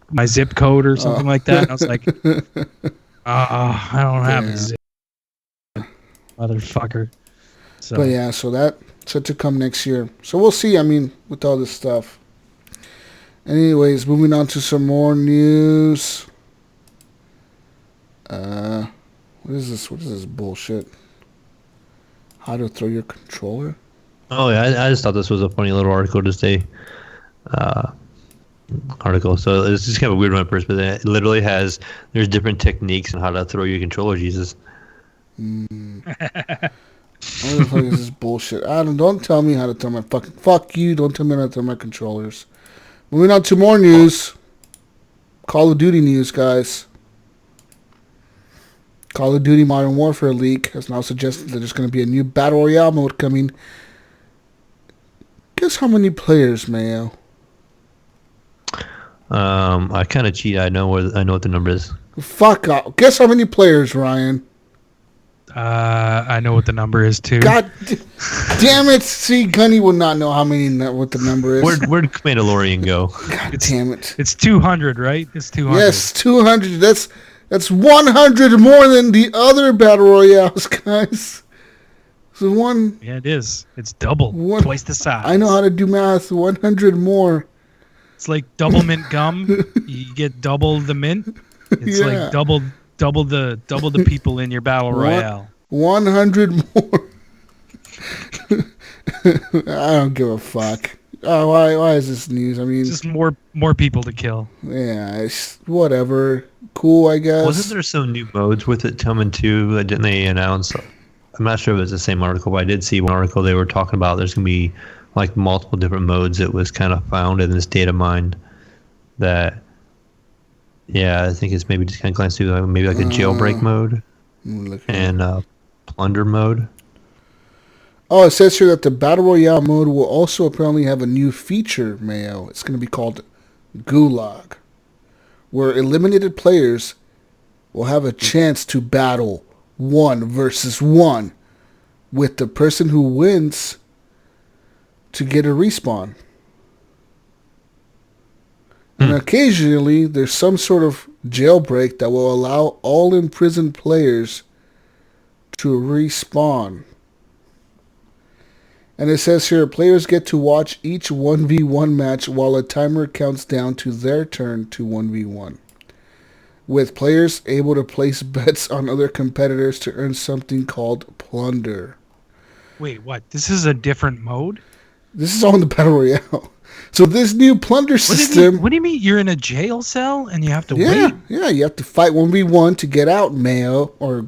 my zip code or something like that. And I was like, I don't have a zip. Motherfucker. So. But yeah, so that's set to come next year. So we'll see. I mean, with all this stuff. Anyways, moving on to some more news. What is this? What is this bullshit? How to throw your controller? Oh yeah, I just thought this was a funny little article to say. Article. So it's just kind of a weird one at first, but it literally there's different techniques on how to throw your controller. Jesus. What the fuck is this bullshit? Don't tell me how to throw my fucking... Fuck you, don't tell me how to throw my controllers. Moving on to more news. Call of Duty news, guys. Call of Duty Modern Warfare leak has now suggested that there's going to be a new Battle Royale mode coming. Guess how many players, Mayo? I kind of cheat. I know what the number is. Fuck off. Guess how many players, Ryan? I know what the number is too. God damn it! See, Gunny would not know what the number is. Where'd Commandolorian go? God damn it! It's 200, right? It's 200. Yes, 200. That's 100 more than the other battle royales, guys. So Yeah, it is. It's double, twice the size. I know how to do math. 100 more. It's like double mint gum. You get double the mint. It's like double the people in your battle royale. 100 more. I don't give a fuck. Why is this news? I mean, it's just more people to kill. Yeah, it's whatever. Cool, I guess. Wasn't there some new modes with it coming too? Didn't they announce? I'm not sure if it was the same article, but I did see one article they were talking about. There's gonna be like multiple different modes. It was kind of found in this data mine that. Yeah, I think it's maybe just kind of glance through maybe like a jailbreak mode and plunder mode. Oh, it says here that the Battle Royale mode will also apparently have a new feature, Mayo. It's going to be called Gulag, where eliminated players will have a chance to battle 1 versus 1 with the person who wins to get a respawn. And occasionally, there's some sort of jailbreak that will allow all imprisoned players to respawn. And it says here, players get to watch each 1v1 match while a timer counts down to their turn to 1v1. With players able to place bets on other competitors to earn something called plunder. Wait, what? This is a different mode? This is all in the Battle Royale. So this new plunder system... What do you mean? You're in a jail cell and you have to wait? Yeah, you have to fight 1v1 to get out, Mayo. Or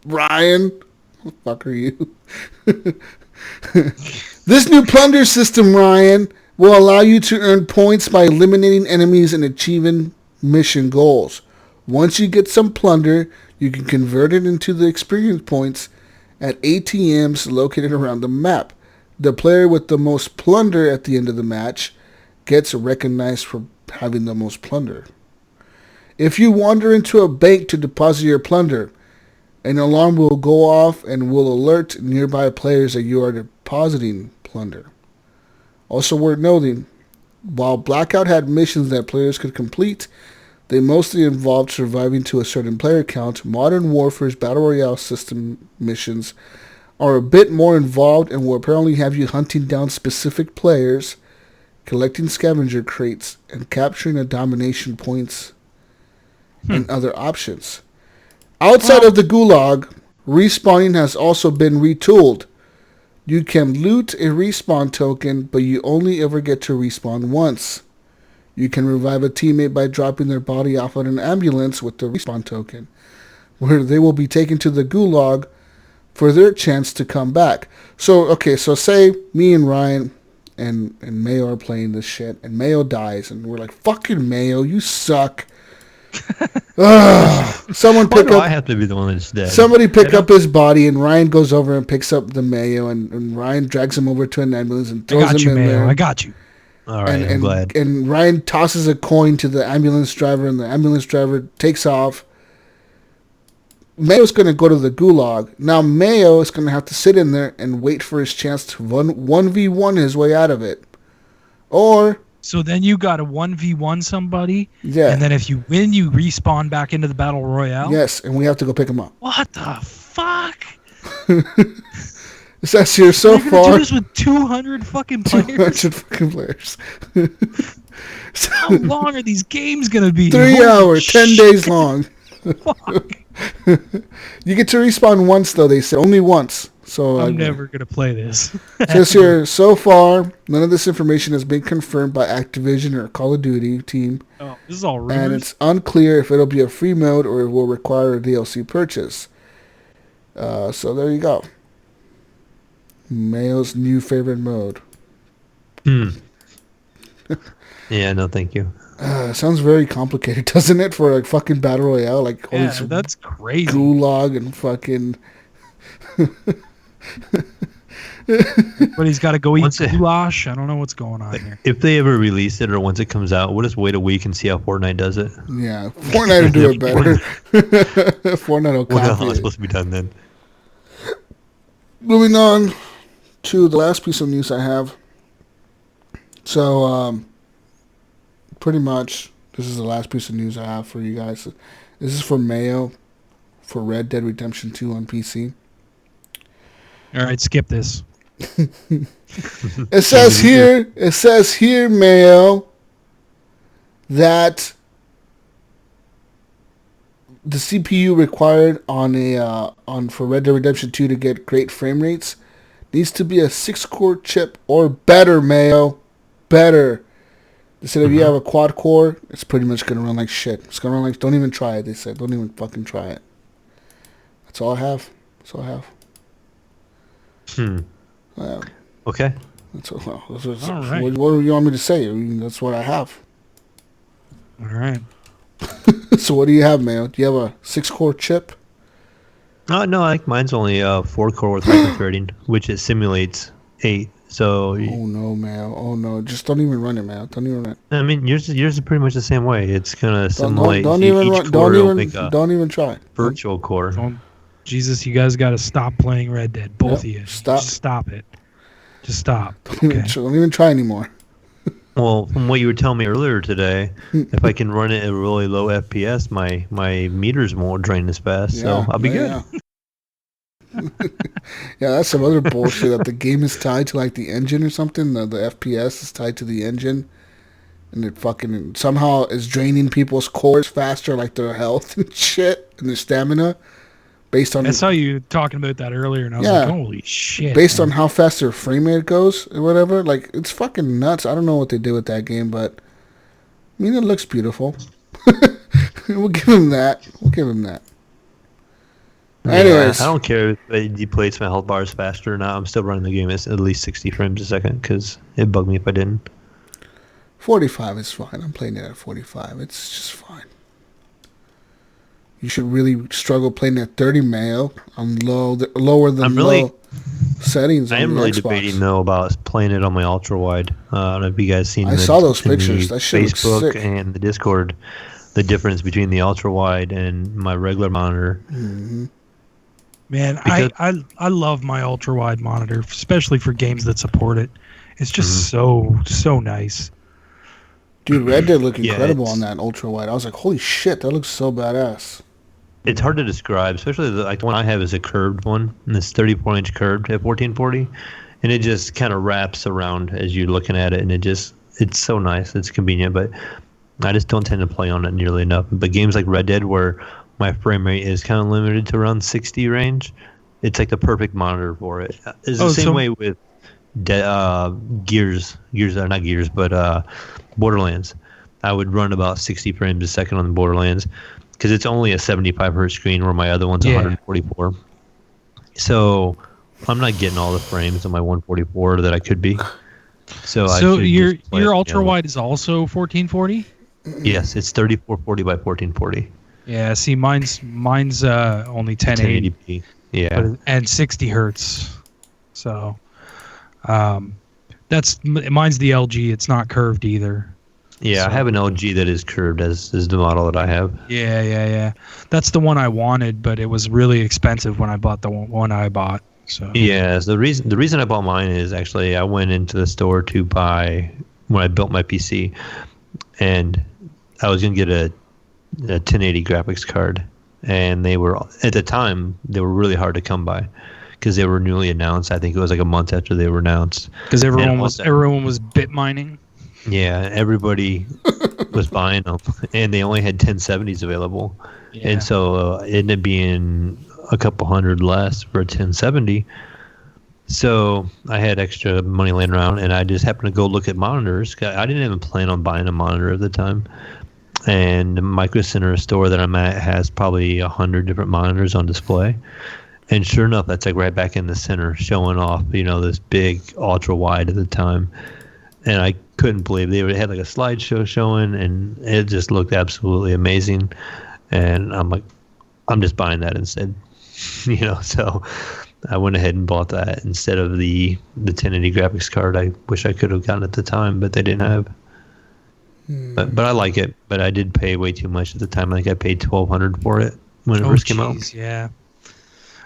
Ryan. What the fuck are you? This new plunder system, Ryan, will allow you to earn points by eliminating enemies and achieving mission goals. Once you get some plunder, you can convert it into the experience points at ATMs located around the map. The player with the most plunder at the end of the match gets recognized for having the most plunder. If you wander into a bank to deposit your plunder, an alarm will go off and will alert nearby players that you are depositing plunder. Also worth noting, while Blackout had missions that players could complete, they mostly involved surviving to a certain player count. Modern Warfare's Battle Royale system missions are a bit more involved and will apparently have you hunting down specific players, collecting scavenger crates, and capturing a domination points and other options. Outside of the Gulag, respawning has also been retooled. You can loot a respawn token, but you only ever get to respawn once. You can revive a teammate by dropping their body off at an ambulance with the respawn token, where they will be taken to the Gulag for their chance to come back. So say me and Ryan and Mayo are playing this shit, and Mayo dies, and we're like, fucking Mayo, you suck. Someone pick up. I have to be the one that's dead. Somebody pick up his body, and Ryan goes over and picks up the Mayo, and Ryan drags him over to an ambulance and throws him in there. I got you. All right, I'm glad. And Ryan tosses a coin to the ambulance driver, and the ambulance driver takes off. Mayo's going to go to the Gulag. Now Mayo is going to have to sit in there and wait for his chance to 1v1 his way out of it. Or... So then you got to 1v1 somebody, yeah. And then if you win, you respawn back into the Battle Royale? Yes, and we have to go pick him up. What the fuck? It says here so You're far... gonna do this with 200 fucking players? 200 fucking players. How long are these games gonna be? 3 hours, 10 days long. Fuck. You get to respawn once, though. They say only once. So I'm never gonna play this. Says here, so far, none of this information has been confirmed by Activision or Call of Duty team. Oh, this is all rumors. And it's unclear if it'll be a free mode or it will require a DLC purchase. So there you go. Mayo's new favorite mode. Yeah, no, thank you. Sounds very complicated, doesn't it? For like fucking battle royale, like yeah, that's crazy. Gulag and fucking. But he's got to go eat goulash. I don't know what's going on here. If they ever release it or once it comes out, we'll just wait a week and see how Fortnite does it. Yeah, Fortnite will do it better. Fortnite will copy How it's it. supposed to be done then. Moving on to the last piece of news I have. So, pretty much, this is the last piece of news I have for you guys. This is for Mayo for Red Dead Redemption 2 on PC. All right, skip this. It says here, Mayo, that the CPU required for Red Dead Redemption 2 to get great frame rates needs to be a 6-core chip or better, Mayo. Better. They said if you have a quad core, it's pretty much going to run like shit. It's going to run like, don't even try it, they said. Don't even fucking try it. That's all I have. Okay. What right. What do you want me to say? I mean, that's what I have. All right. So what do you have, Mayo? Do you have a 6-core chip? No, I think mine's only 4-core with hyperthreading, which it simulates 8. So. Oh no, Mayo! Oh no! Just don't even run it, Mayo. Don't even run it. I mean, yours is pretty much the same way. It's gonna simulate don't each even core. Don't even try. Virtual core. Jesus, you guys got to stop playing Red Dead. Both of you. Stop. Just stop it. Just stop. Don't even try anymore. Well, from what you were telling me earlier today, if I can run it at really low FPS, my meters won't drain as fast, so I'll be good. Yeah, that's some other bullshit that the game is tied to like the engine or something. The FPS is tied to the engine, and it fucking somehow is draining people's cores faster, like their health and shit and their stamina, based on. I saw you talking about that earlier, and I was like, "Holy shit!" Based on how fast their frame rate goes or whatever, like it's fucking nuts. I don't know what they did with that game, but I mean, it looks beautiful. We'll give him that. Anyways, I don't care if it depletes my health bars faster or not. I'm still running the game at least 60 frames a second because it bugged me if I didn't. 45 is fine. I'm playing it at 45. It's just fine. You should really struggle playing at 30, Mayo. On lower than low settings. I am really debating though about playing it on my ultra wide. I don't know if you guys seen. I saw those pictures. That shit looks Facebook sick. And the Discord, the difference between the ultra wide and my regular monitor. Mm-hmm. Man, I love my ultra wide monitor, especially for games that support it. It's just so nice. Dude, Red Dead looked incredible on that ultra wide. I was like, holy shit, that looks so badass. It's hard to describe, especially the one I have is a curved one, and it's 34-inch curved at 1440, and it just kind of wraps around as you're looking at it, and it's so nice. It's convenient, but I just don't tend to play on it nearly enough. But games like Red Dead, where my frame rate is kind of limited to around 60 range, it's like the perfect monitor for it. It's the same way with Borderlands. I would run about 60 frames a second on the Borderlands because it's only a 75 hertz screen where my other one's 144. So I'm not getting all the frames on my 144 that I could be. So your ultra wide is also 1440? Yes, it's 3440 by 1440. Yeah, see, mine's only 1080p. Yeah, and 60 hertz. So, mine's the LG. It's not curved either. Yeah, I have an LG that is curved as the model that I have. Yeah. That's the one I wanted, but it was really expensive when I bought the one I bought. So yeah, the reason I bought mine is actually I went into the store to buy when I built my PC, and I was gonna get a 1080 graphics card, and they were at the time they were really hard to come by because they were newly announced. I think it was like a month after they were announced because everyone was bit mining. Yeah, everybody was buying them, and they only had 1070s available, and so it ended up being a couple hundred less for a 1070. So I had extra money laying around, and I just happened to go look at monitors. I didn't even plan on buying a monitor at the time. And the Micro Center store that I'm at has probably 100 different monitors on display. And sure enough, that's like right back in the center, showing off, this big ultra wide at the time. And I couldn't believe they had like a slideshow showing, and it just looked absolutely amazing. And I'm like, I'm just buying that instead, So I went ahead and bought that instead of the 1080 graphics card I wish I could have gotten at the time, but they didn't have. But I like it. But I did pay way too much at the time. I think I paid $1,200 for it when it first came out. Yeah.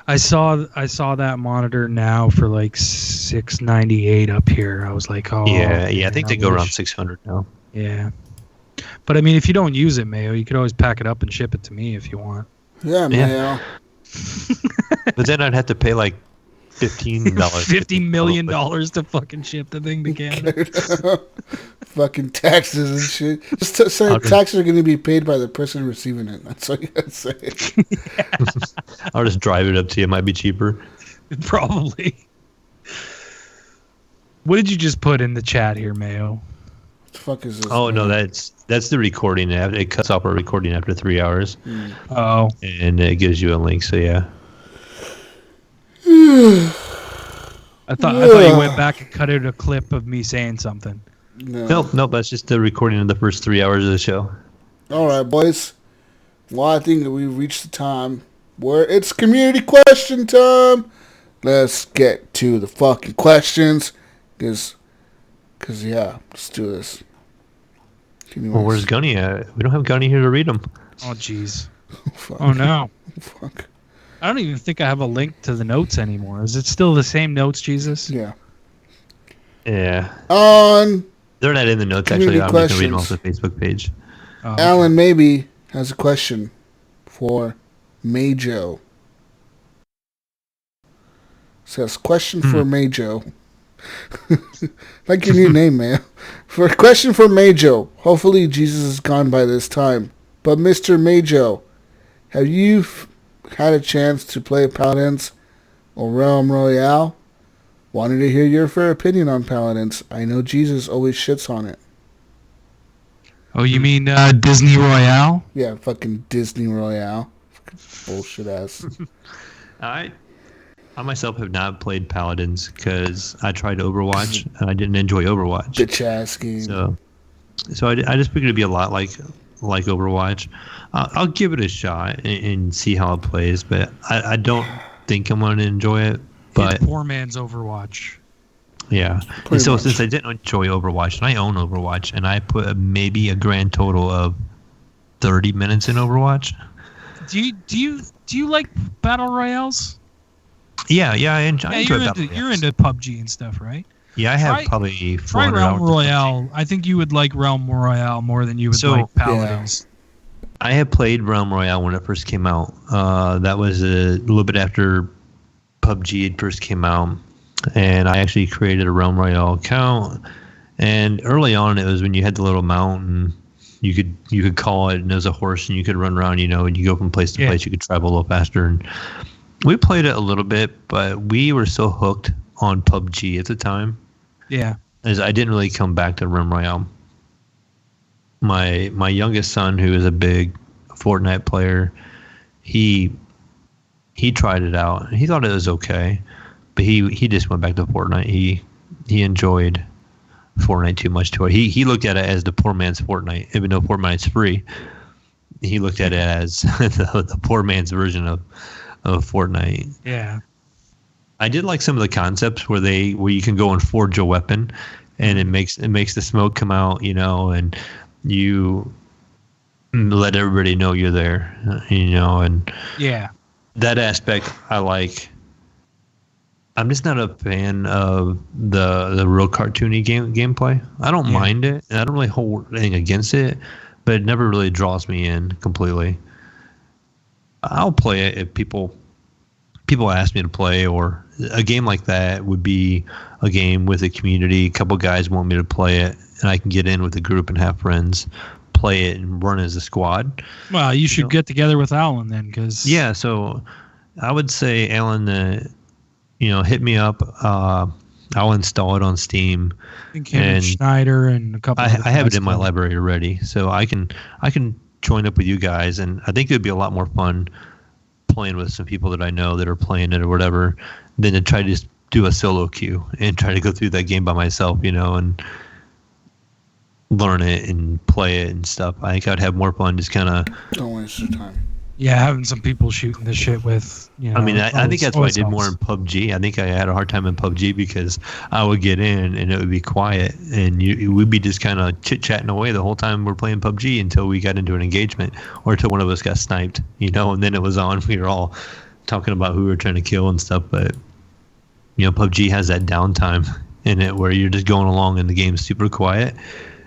I saw that monitor now for like $698 up here. I was like, oh yeah. I think they go around $600 now. Yeah, but I mean, if you don't use it, Mayo, you could always pack it up and ship it to me if you want. Yeah, Mayo. But then I'd have to pay like $15, $50 million to fucking ship the thing to Canada. Fucking taxes and shit. Just say taxes are going to be paid by the person receiving it. That's all you got to say. I'll just drive it up to you. It might be cheaper. Probably. What did you just put in the chat here, Mayo? What the fuck is this? Oh, man? No, that's the recording. It cuts off our recording after 3 hours. Oh. And it gives you a link, so yeah. I thought you went back and cut out a clip of me saying something. Nope. That's just the recording of the first 3 hours of the show. All right, boys. Well, I think that we've reached the time where it's community question time. Let's get to the fucking questions. Because let's do this. Well, where's Gunny at? We don't have Gunny here to read them. Oh, jeez. Oh, no. Fuck. I don't even think I have a link to the notes anymore. Is it still the same notes, Jesus? Yeah. Yeah. On They're not in the notes, actually. I'm just going to read them off the Facebook page. Oh, okay. Alan maybe has a question for Majo. Says, question for Majo. Like your new name, man. For a question for Majo. Hopefully Jesus is gone by this time. But Mr. Majo, have you had a chance to play Paladins or Realm Royale? Wanted to hear your fair opinion on Paladins. I know Jesus always shits on it. Oh, you mean Disney Royale? Yeah, fucking Disney Royale. Fucking bullshit ass. I myself have not played Paladins because I tried Overwatch and I didn't enjoy Overwatch. Bitch ass game. So I just figured it'd be a lot like Overwatch. I'll give it a shot and see how it plays, but I don't think I'm going to enjoy it. But it's poor man's Overwatch. Yeah. And so since I didn't enjoy Overwatch, and I own Overwatch, and I put maybe a grand total of 30 minutes in Overwatch. Do you like battle royales? Yeah, I enjoy you're into PUBG and stuff, right? Yeah, I have probably 400 try Realm Royale. I think you would like Realm Royale more than you would like Paladins. Yeah. I had played Realm Royale when it first came out. That was a little bit after PUBG had first came out, and I actually created a Realm Royale account. And early on, it was when you had the little mountain. You could call it, and it was a horse, and you could run around, and you go from place to place. You could travel a little faster. And we played it a little bit, but we were so hooked on PUBG at the time. Yeah. As I didn't really come back to Realm Royale. My youngest son, who is a big Fortnite player, he tried it out and he thought it was okay, but he just went back to Fortnite. He enjoyed Fortnite too much to it. He looked at it as the poor man's Fortnite, even though Fortnite's free. He looked at it as the poor man's version of Fortnite. Yeah. I did like some of the concepts where you can go and forge a weapon, and it makes the smoke come out, and you let everybody know you're there, and yeah, that aspect I like. I'm just not a fan of the real cartoony gameplay. I don't mind it, and I don't really hold anything against it, but it never really draws me in completely. I'll play it if people people ask me to play, or a game like that would be a game with a community. A couple guys want me to play it, and I can get in with a group and have friends play it and run as a squad. Well, you should get together with Alan then, because yeah. So I would say, Alan, hit me up. I'll install it on Steam. And Schneider and a couple. I have it in my library already, so I can join up with you guys, and I think it would be a lot more fun playing with some people that I know that are playing it or whatever, than to try to just do a solo queue and try to go through that game by myself, and learn it and play it and stuff. I think I'd have more fun just kind of. Don't waste your time. Yeah, having some people shooting the shit with. I mean, I think that's why I did more in PUBG. I think I had a hard time in PUBG because I would get in and it would be quiet, and we'd be just kind of chit-chatting away the whole time we're playing PUBG until we got into an engagement or until one of us got sniped, and then it was on. We were all talking about who we were trying to kill and stuff, but, PUBG has that downtime in it where you're just going along and the game's super quiet,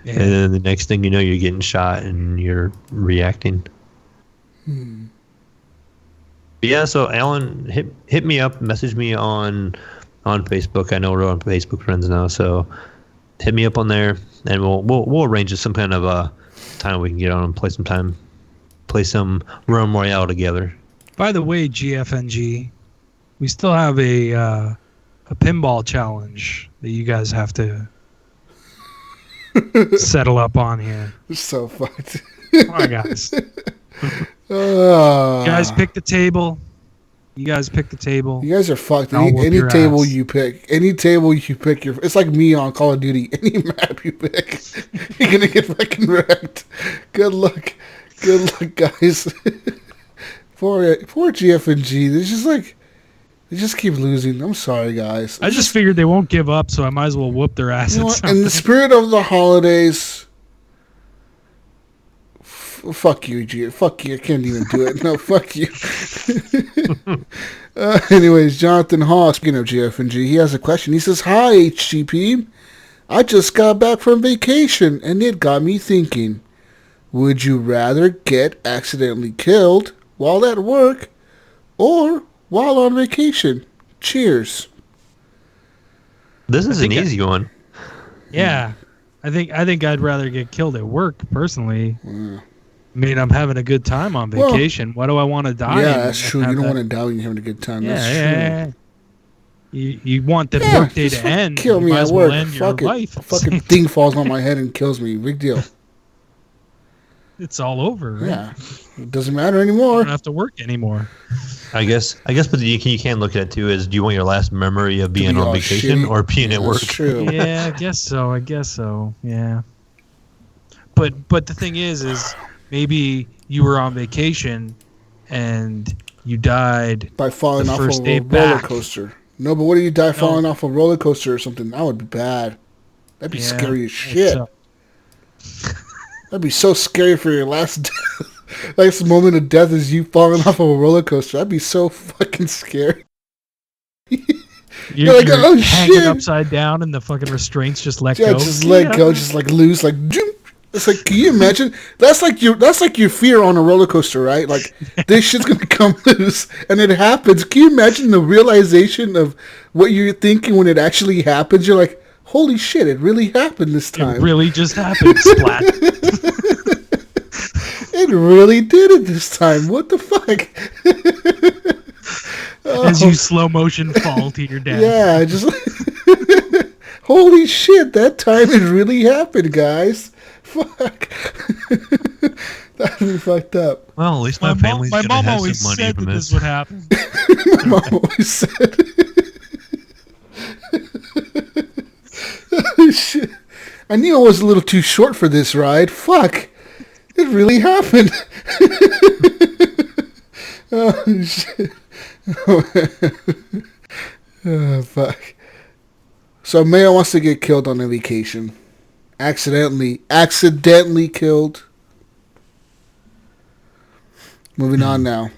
and then the next thing you know, you're getting shot and you're reacting. Yeah, so Alan, hit me up, message me on Facebook. I know we're on Facebook friends now, so hit me up on there, and we'll arrange some kind of a time we can get on and play some Realm Royale together. By the way, GFNG, we still have a pinball challenge that you guys have to settle up on here. It's so fucked. Come on, guys. You guys pick the table. You guys are fucked. Any table you pick, it's like me on Call of Duty. Any map you pick, you're gonna get fucking wrecked. Good luck, guys. Poor GFNG. They just keep losing. I'm sorry, guys. I just figured they won't give up, so I might as well whoop their asses. In the spirit of the holidays. Fuck you, G. Fuck you. I can't even do it. No, fuck you. Anyways, Jonathan Hall, speaking of GFNG, he has a question. He says, "Hi, HGP. I just got back from vacation, and it got me thinking. Would you rather get accidentally killed while at work or while on vacation? Cheers." This is an easy one. Yeah. I think I'd rather get killed at work, personally. Yeah. I mean, I'm having a good time on vacation. Why do I want to die? Yeah, that's true. You don't want to die when you're having a good time. That's true. You want the workday to end. Kill me at work. Fuck it. Life. Fucking thing falls on my head and kills me. Big deal. It's all over, right? Yeah. It doesn't matter anymore. I don't have to work anymore. I guess, but you can look at it too as, do you want your last memory of being on vacation or being at work? That's true. Yeah, I guess so. Yeah. But the thing is maybe you were on vacation and you died by falling off a roller coaster. No, but what do you die falling off a roller coaster or something? That would be bad. That'd be scary as shit. That'd be so scary for your last last moment of death is you falling off of a roller coaster. That'd be so fucking scary. You're like, oh hanging shit, upside down and the fucking restraints just let go. Yeah, just let go, just like loose, like zoom. It's like, can you imagine? That's like your fear on a roller coaster, right? Like this shit's gonna come loose, and it happens. Can you imagine the realization of what you're thinking when it actually happens? You're like, holy shit, it really happened this time. It really just happened, splat. It really did it this time. What the fuck? As you slow motion fall to your death. Yeah, just holy shit, that time it really happened, guys. Fuck. That'd be fucked up. Well, at least my family's going to have some money from this. This would happen. My mom always said. Oh, shit. I knew I was a little too short for this ride. Fuck. It really happened. Oh, shit. Oh, fuck. So Mayo wants to get killed on a vacation. Accidentally killed. Moving on now.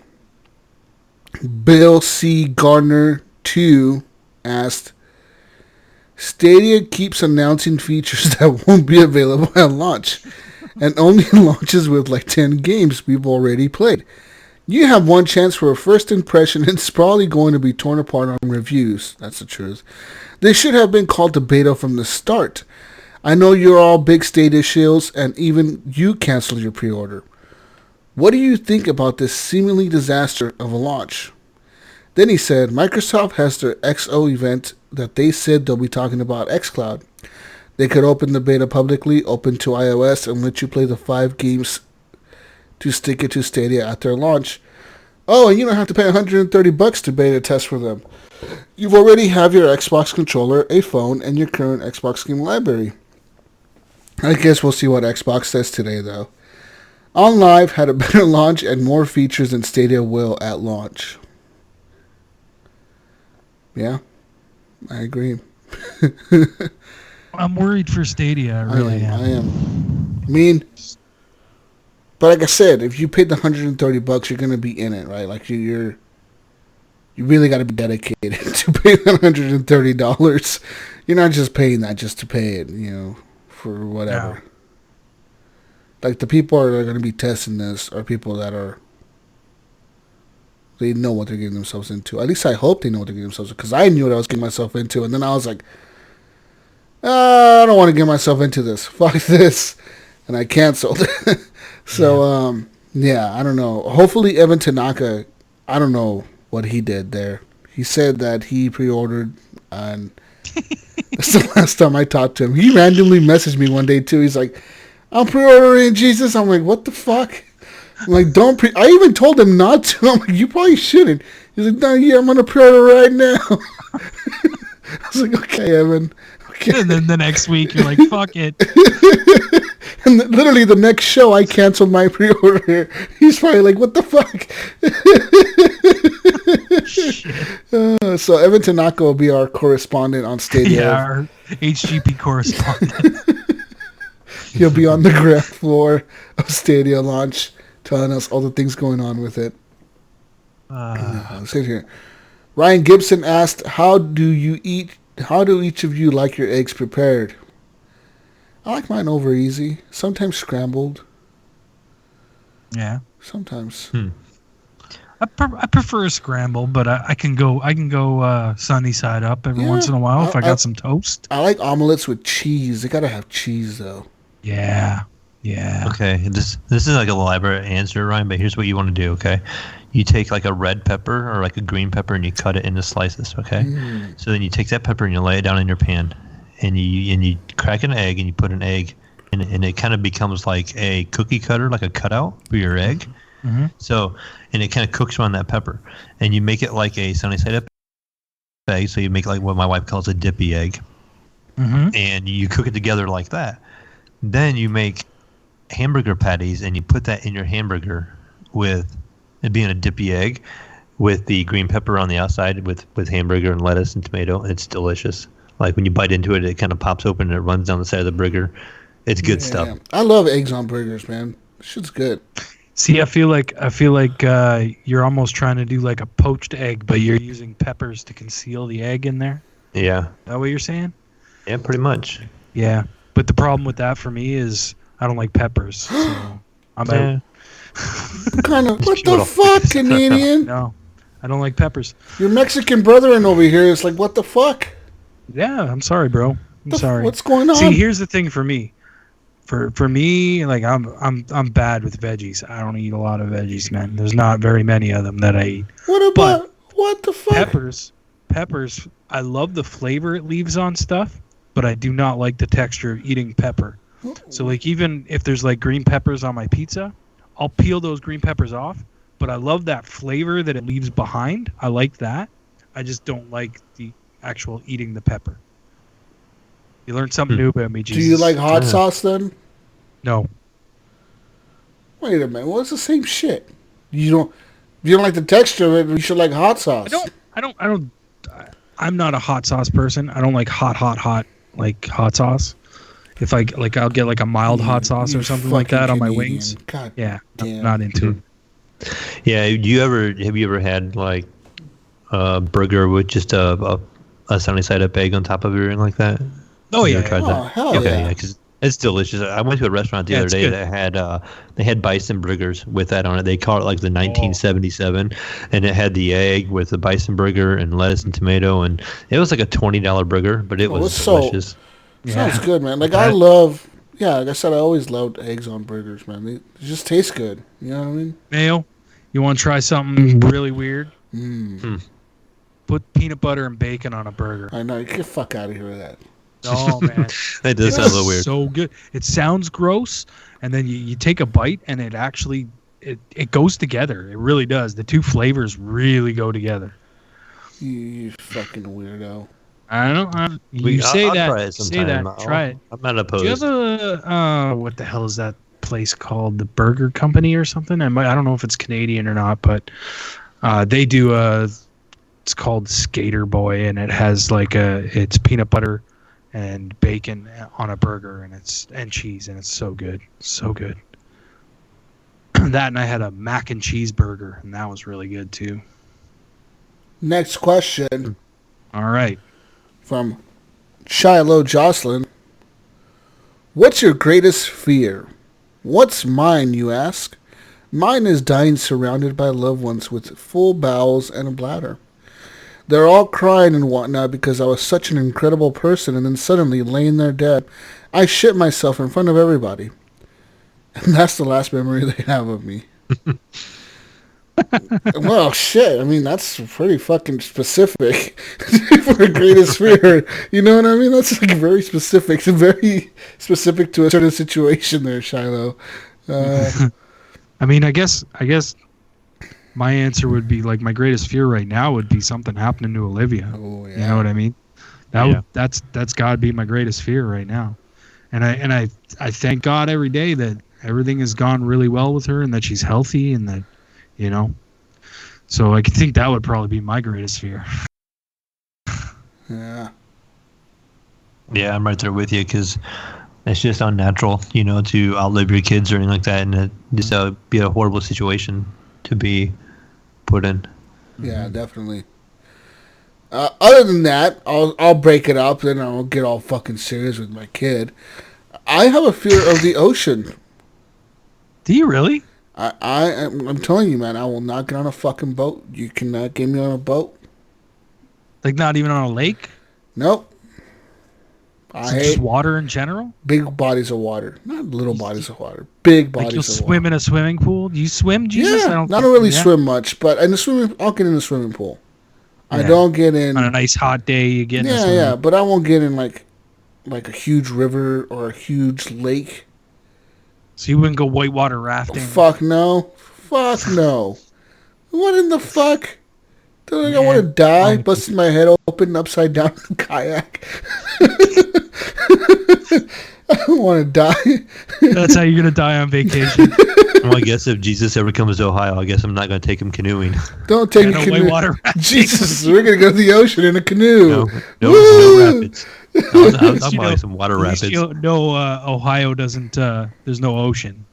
Bill C. Gardner 2 asked, Stadia keeps announcing features that won't be available at launch and only launches with like 10 games we've already played. You have one chance for a first impression, and it's probably going to be torn apart on reviews. That's the truth. They should have been called the beta from the start. I know you're all big Stadia shills, and even you canceled your pre-order. What do you think about this seemingly disaster of a launch? Then he said, Microsoft has their XO event that they said they'll be talking about xCloud. They could open the beta publicly, open to iOS, and let you play the 5 games to stick it to Stadia at their launch. Oh, and you don't have to pay $130 to beta test for them. You already have your Xbox controller, a phone, and your current Xbox game library. I guess we'll see what Xbox says today, though. OnLive had a better launch and more features than Stadia will at launch. Yeah, I agree. I'm worried for Stadia. I really am. I am. I mean, but like I said, if you paid the $130, you're gonna be in it, right? Like you really got to be dedicated to pay that $130. You're not just paying that just to pay it, for whatever. No. Like the people that are going to be testing this are people that they know what they're getting themselves into. At least I hope they know what they're getting themselves into, because I knew what I was getting myself into, and then I was like, I don't want to get myself into this. Fuck this. And I canceled. So, yeah, I don't know. Hopefully Evan Tanaka, I don't know what he did there. He said that he pre-ordered, and that's the last time I talked to him. He randomly messaged me one day, too. He's like, I'm pre-ordering Jesus. I'm like, what the fuck? I'm like, I even told him not to. I'm like, you probably shouldn't. He's like, no, yeah, I'm going to pre-order right now. I was like, okay, Evan. Okay. And then the next week, you're like, fuck it. And literally the next show, I canceled my pre-order. He's probably like, what the fuck? So Evan Tanaka will be our correspondent on Stadia. Yeah, our HGP correspondent. He'll be on the ground floor of Stadia launch, telling us all the things going on with it. Let's sit here. Ryan Gibson asked, how do each of you like your eggs prepared? I like mine over easy. Sometimes scrambled. Yeah. Sometimes. I prefer a scramble, but I can go sunny side up every once in a while if I got some toast. I like omelets with cheese. They gotta have cheese though. Yeah. Okay, this is like a elaborate answer, Ryan, but here's what you want to do, okay? You take like a red pepper or like a green pepper and you cut it into slices, okay? So then you take that pepper and you lay it down in your pan, and you crack an egg and you put an egg, and it kind of becomes like a cookie cutter, like a cutout for your egg. Mm-hmm. So, and it kind of cooks around that pepper, and you make it like a sunny side up egg. So you make like what my wife calls a dippy egg, and you cook it together like that. Then you make hamburger patties, and you put that in your hamburger with it being a dippy egg with the green pepper on the outside with hamburger and lettuce and tomato. It's delicious. Like when you bite into it, it kind of pops open and it runs down the side of the burger. It's good stuff. I love eggs on burgers, man. Shit's good. See, I feel like you're almost trying to do like a poached egg, but you're using peppers to conceal the egg in there. Yeah. Is that what you're saying? Yeah, pretty much. Yeah, but the problem with that for me is I don't like peppers. So I'm out. Kind of, what the fuck, Canadian? No, I don't like peppers. Your Mexican brethren over here is like, what the fuck? Yeah, I'm sorry, bro. I'm sorry. What's going on? See, here's the thing for me. For me, like I'm bad with veggies. I don't eat a lot of veggies, man. There's not very many of them that I eat. What the fuck? Peppers. I love the flavor it leaves on stuff, but I do not like the texture of eating pepper. So like even if there's like green peppers on my pizza, I'll peel those green peppers off, but I love that flavor that it leaves behind. I like that. I just don't like the actual eating the pepper. You learned something new about me, Jesus. Do you like hot sauce then? No. Wait a minute. Well, it's the same shit. You don't like the texture of it, you should like hot sauce. I'm not a hot sauce person. I don't like hot like hot sauce. If I like, I'll get like a mild hot sauce or something like that on my wings. God yeah, damn. I'm not into it. Yeah, have you ever had like a burger with just a sunny side up egg on top of it or anything like that? Oh yeah. Tried that? Hell okay, yeah. because It's delicious. I went to a restaurant the other day good. that had bison burgers with that on it. They call it like the 1977, and it had the egg with the bison burger and lettuce and tomato, and it was like a $20 burger, but it was delicious. Sounds good, man. Like like I said, I always loved eggs on burgers, man. They just taste good. You know what I mean? Mayo, you want to try something really weird? Put peanut butter and bacon on a burger. I know. You get the fuck out of here with that. Oh man, That does sound a little weird. So good. It sounds gross, and then you take a bite, and it actually it goes together. It really does. The two flavors really go together. You fucking weirdo. I don't know. I'll try it sometime. Say that. Try it. I'm not opposed. Do you have what the hell is that place called? The Burger Company or something? I don't know if it's Canadian or not, but they do it's called Skater Boy, and it has it's peanut butter and bacon on a burger, and cheese, and it's so good. So good. That, and I had a mac and cheese burger, and that was really good too. Next question. All right. From Shiloh Jocelyn. What's your greatest fear? What's mine, you ask? Mine is dying surrounded by loved ones with full bowels and a bladder. They're all crying and whatnot because I was such an incredible person, and then suddenly, laying there dead, I shit myself in front of everybody. And that's the last memory they have of me. Well, shit. I mean, that's pretty fucking specific for a greatest fear. You know what I mean? That's like very specific. It's very specific to a certain situation there, Shiloh. I mean, I guess my answer would be like my greatest fear right now would be something happening to Olivia. Oh, yeah. You know what I mean? That's got to be my greatest fear right now. And I thank God every day that everything has gone really well with her and that she's healthy and that, you know. So I think that would probably be my greatest fear. Yeah. Yeah, I'm right there with you because it's just unnatural, you know, to outlive your kids or anything like that, and it just be a horrible situation to be put in. Yeah, definitely. Other than that, I'll break it up, then I'll get all fucking serious with my kid. I have a fear of the ocean. Do you really? I'm telling you, man, I will not get on a fucking boat. You cannot get me on a boat. Like not even on a lake? Nope. I hate just water in general? big bodies of water. Not little bodies of water. Big bodies of water. You'll swim in a swimming pool? Do you swim, Jesus? Yeah, I don't really swim much, but I'll get in the swimming pool. Yeah. I don't get in... On a nice hot day, you get in a swimming pool. Yeah, but I won't get in like a huge river or a huge lake. So you wouldn't go whitewater rafting? Fuck no. Fuck no. What in the fuck? Don't think I want to die, busting my head open upside down in a kayak. I don't want to die. That's how you're going to die on vacation. Well, I guess if Jesus ever comes to Ohio, I guess I'm not going to take him canoeing. Don't take me canoeing. Jesus, we're going to go to the ocean in a canoe. No rapids. I'll buy some water rapids. Ohio doesn't, there's no ocean.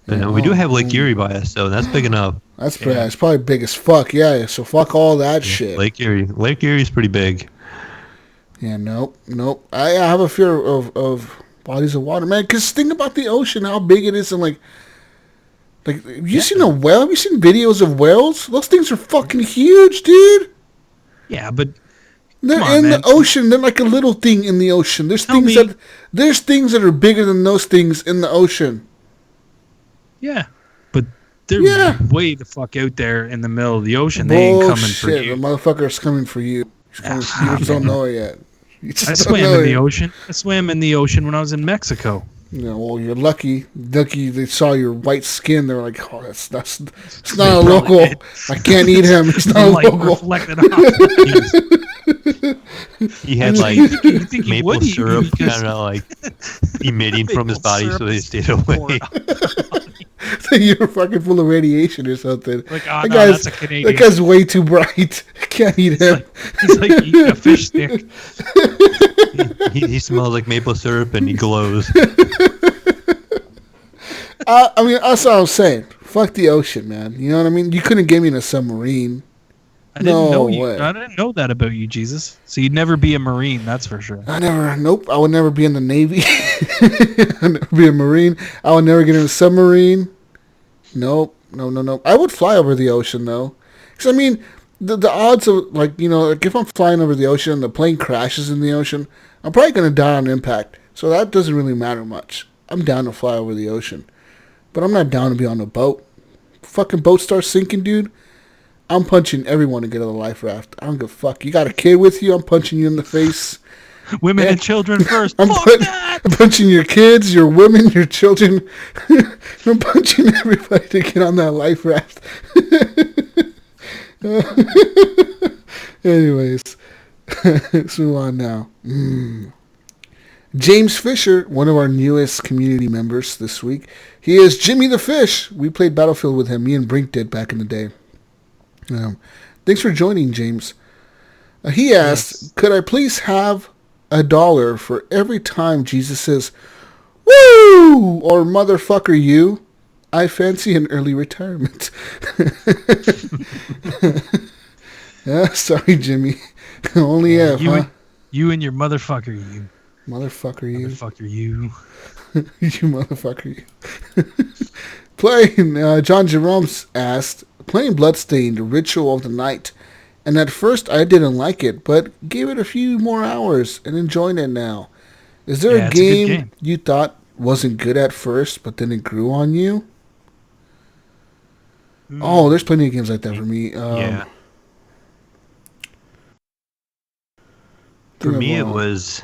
Yeah, we do have Lake Erie by us, so that's big enough. That's pretty, it's probably big as fuck. Yeah, so fuck all that shit. Lake Erie is pretty big. Yeah, nope. I have a fear of bodies of water, man. Because think about the ocean, how big it is, and like have you seen a whale? Have you seen videos of whales? Those things are fucking huge, dude. Yeah, but they're in the ocean. They're like a little thing in the ocean. There's things that are bigger than those things in the ocean. Yeah, but they're way the fuck out there in the middle of the ocean. They ain't coming for you. The motherfucker's coming for you. You just don't know it yet. I swam in the ocean. I swam in the ocean when I was in Mexico. Yeah, well, you're lucky. They saw your white skin. They're like, oh, it's not a local. I can't eat him. He's not a local. Reflected off. He had maple syrup kind of like emitting from his body, so they stayed away. You're fucking full of radiation or something. Like, that's a Canadian. That guy's way too bright. I can't eat him. He's like eating a fish stick. He smells like maple syrup and he glows. I mean, that's what I was saying. Fuck the ocean, man. You know what I mean? You couldn't get me in a submarine. I didn't know you. way. I didn't know that about you, Jesus. So you'd never be a Marine, that's for sure. Nope. I would never be in the Navy. I'd never be a Marine. I would never get in a submarine. Nope. No. I would fly over the ocean, though. Because, I mean, the odds of, like if I'm flying over the ocean and the plane crashes in the ocean, I'm probably going to die on impact. So that doesn't really matter much. I'm down to fly over the ocean. But I'm not down to be on a boat. Fucking boat starts sinking, dude. I'm punching everyone to get on the life raft. I don't give a fuck. You got a kid with you, I'm punching you in the face. Women and children first. I'm punching your kids, your women, your children. I'm punching everybody to get on that life raft. Anyways, let's move on now. James Fisher, one of our newest community members this week. He is Jimmy the Fish. We played Battlefield with him. Me and Brink did back in the day. Thanks for joining, James. He asked, yes. Could I please have $1 for every time Jesus says, woo, or motherfucker you? I fancy an early retirement. Yeah, sorry, Jimmy. Only if, huh? You and your motherfucker you. Motherfucker you. Motherfucker you. You motherfucker you. Playing, John Jerome's asked, playing Bloodstained, Ritual of the Night. And at first I didn't like it, but gave it a few more hours and enjoying it now. Is there a game you thought wasn't good at first, but then it grew on you? Oh, there's plenty of games like that for me. Yeah. For me, it was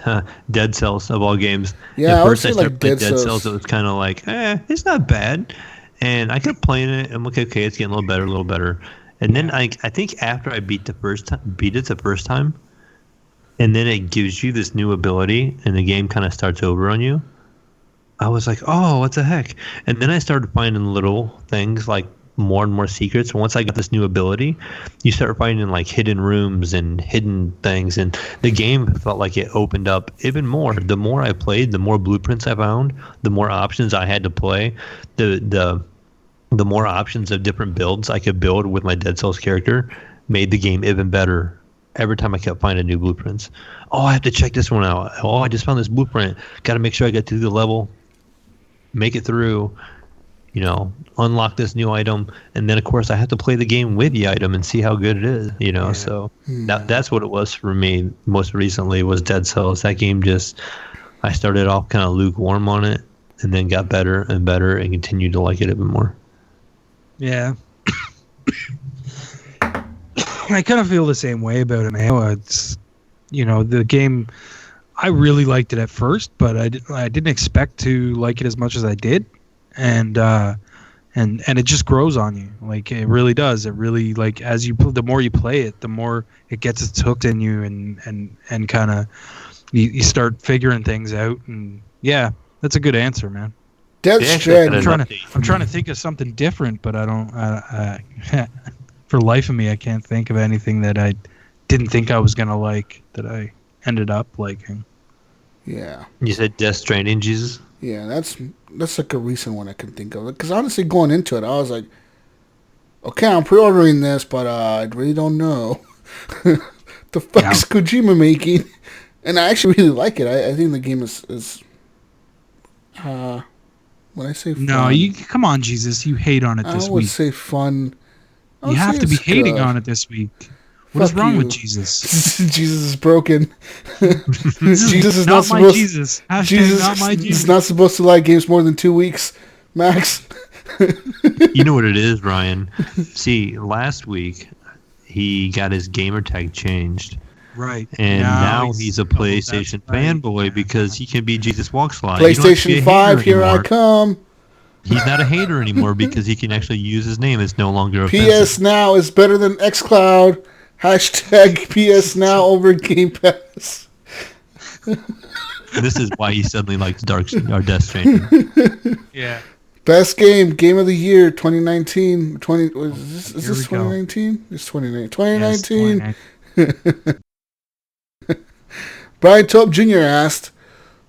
Dead Cells of all games. Yeah, at first I started playing Dead Cells. It was kind of like, it's not bad. And I kept playing it. I'm like, okay, it's getting a little better. And then I think after I beat it the first time, and then it gives you this new ability, and the game kind of starts over on you. I was like, oh, what the heck? And then I started finding little things like more and more secrets. Once I got this new ability, you start finding like hidden rooms and hidden things, and the game felt like it opened up even more. The more I played, the more blueprints I found, the more options I had to play, the more options of different builds I could build with my Dead Cells character made the game even better. Every time I kept finding new blueprints. Oh, I have to check this one out. Oh, I just found this blueprint. Got to make sure I get through the level, make it through, unlock this new item, and then of course I have to play the game with the item and see how good it is, Yeah. So that's what it was for me most recently was Dead Cells. That game I started off kind of lukewarm on it and then got better and better and continued to like it even more. Yeah. I kind of feel the same way about it, Mayo. It's, the game, I really liked it at first, but I didn't expect to like it as much as I did. And it just grows on you. Like it really does. It really, like, the more you play it, the more it gets its hooked in you and kind of, you start figuring things out. And yeah, that's a good answer, man. Death Stranding. I'm trying to think of something different, but I don't. For the life of me, I can't think of anything that I didn't think I was gonna like that I ended up liking. Yeah. You said Death Stranding, Jesus? Yeah, that's like a recent one I can think of. Because honestly, going into it, I was like, okay, I'm pre-ordering this, but I really don't know. The fuck is Kojima making? And I actually really like it. I think the game is when I say fun... No, come on, Jesus. You hate on it this week. I would say fun. You have to be hating on it this week. What is wrong with Jesus? Jesus is broken. Jesus is not my Jesus. Jesus not my Jesus. Is not supposed to like games more than 2 weeks, max. You know what it is, Ryan? See, last week he got his gamer tag changed. Right. And now he's a PlayStation fanboy because he can be Jesus Walkslide. PlayStation 5, here I come. He's not a hater anymore because he can actually use his name. It's no longer offensive. PS Now is better than xCloud. Hashtag PS Now over Game Pass. This is why he suddenly likes Death Stranding. Yeah. Best game of the year, 2019. Is this 2019? It's 2019. 2019. Brian Tope Jr. asked,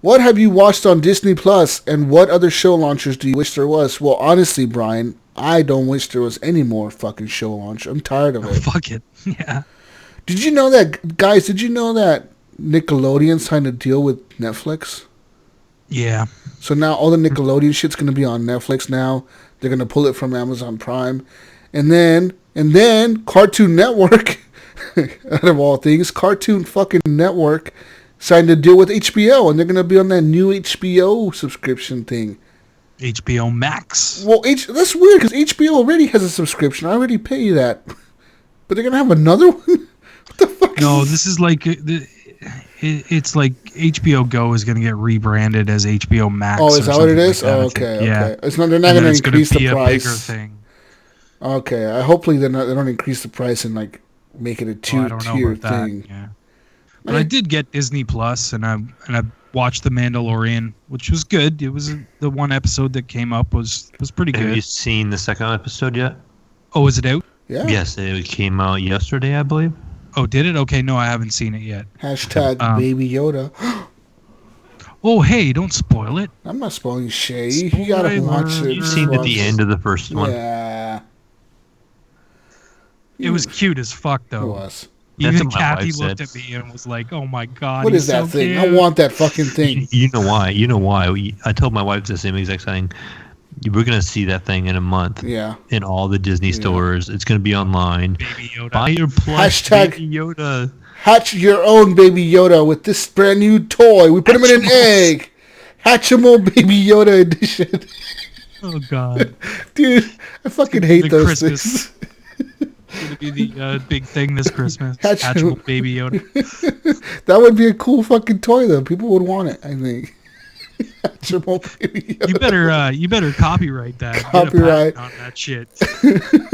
what have you watched on Disney Plus, and what other show launchers do you wish there was? Well, honestly, Brian, I don't wish there was any more fucking show launch. I'm tired of it. Fuck it. Yeah. Did you know that, guys? Did you know that Nickelodeon signed a deal with Netflix? Yeah. So now all the Nickelodeon shit's gonna be on Netflix now. They're gonna pull it from Amazon Prime, and then Cartoon Network, out of all things, Cartoon fucking Network signed a deal with HBO, and they're gonna be on that new HBO subscription thing. HBO Max. Well, that's weird because HBO already has a subscription. I already pay that, but they're gonna have another one. What the fuck? No, this is like it's like HBO Go is going to get rebranded as HBO Max. Oh, is that what it is? Like okay. Yeah. Okay. It's not. They're not going to increase the price. Bigger thing. Okay. Hopefully they don't increase the price and like make it a tier thing. Yeah. But I did get Disney Plus, and I watched The Mandalorian, which was good. It was the one episode that came up was pretty good. Have you seen the second episode yet? Oh, is it out? Yeah. Yes, it came out yesterday, I believe. Oh, did it? Okay, no, I haven't seen it yet. Hashtag Baby Yoda. Oh, hey, don't spoil it. I'm not spoiling Shay. You gotta watch it. You've seen at the end of the first one. Yeah. It was cute as fuck, though. It was. Even Kathy looked at me and was like, "Oh my god, what is that so thing? Cute. I want that fucking thing." You know why? I told my wife the same exact thing. We're gonna see that thing in a month. Yeah. In all the Disney stores, it's gonna be online. Baby Yoda. Buy your plush Hashtag Baby Yoda. Hatch your own Baby Yoda with this brand new toy. We put him in an egg. Hatchimal Baby Yoda edition. Oh god, dude, I fucking hate the those Christmas. things. It's gonna be the big thing this Christmas. Hatchimal Baby Yoda. That would be a cool fucking toy, though. People would want it, I think. Hatchimal Baby Yoda. You better copyright that. Copyright. Get a patent on that shit.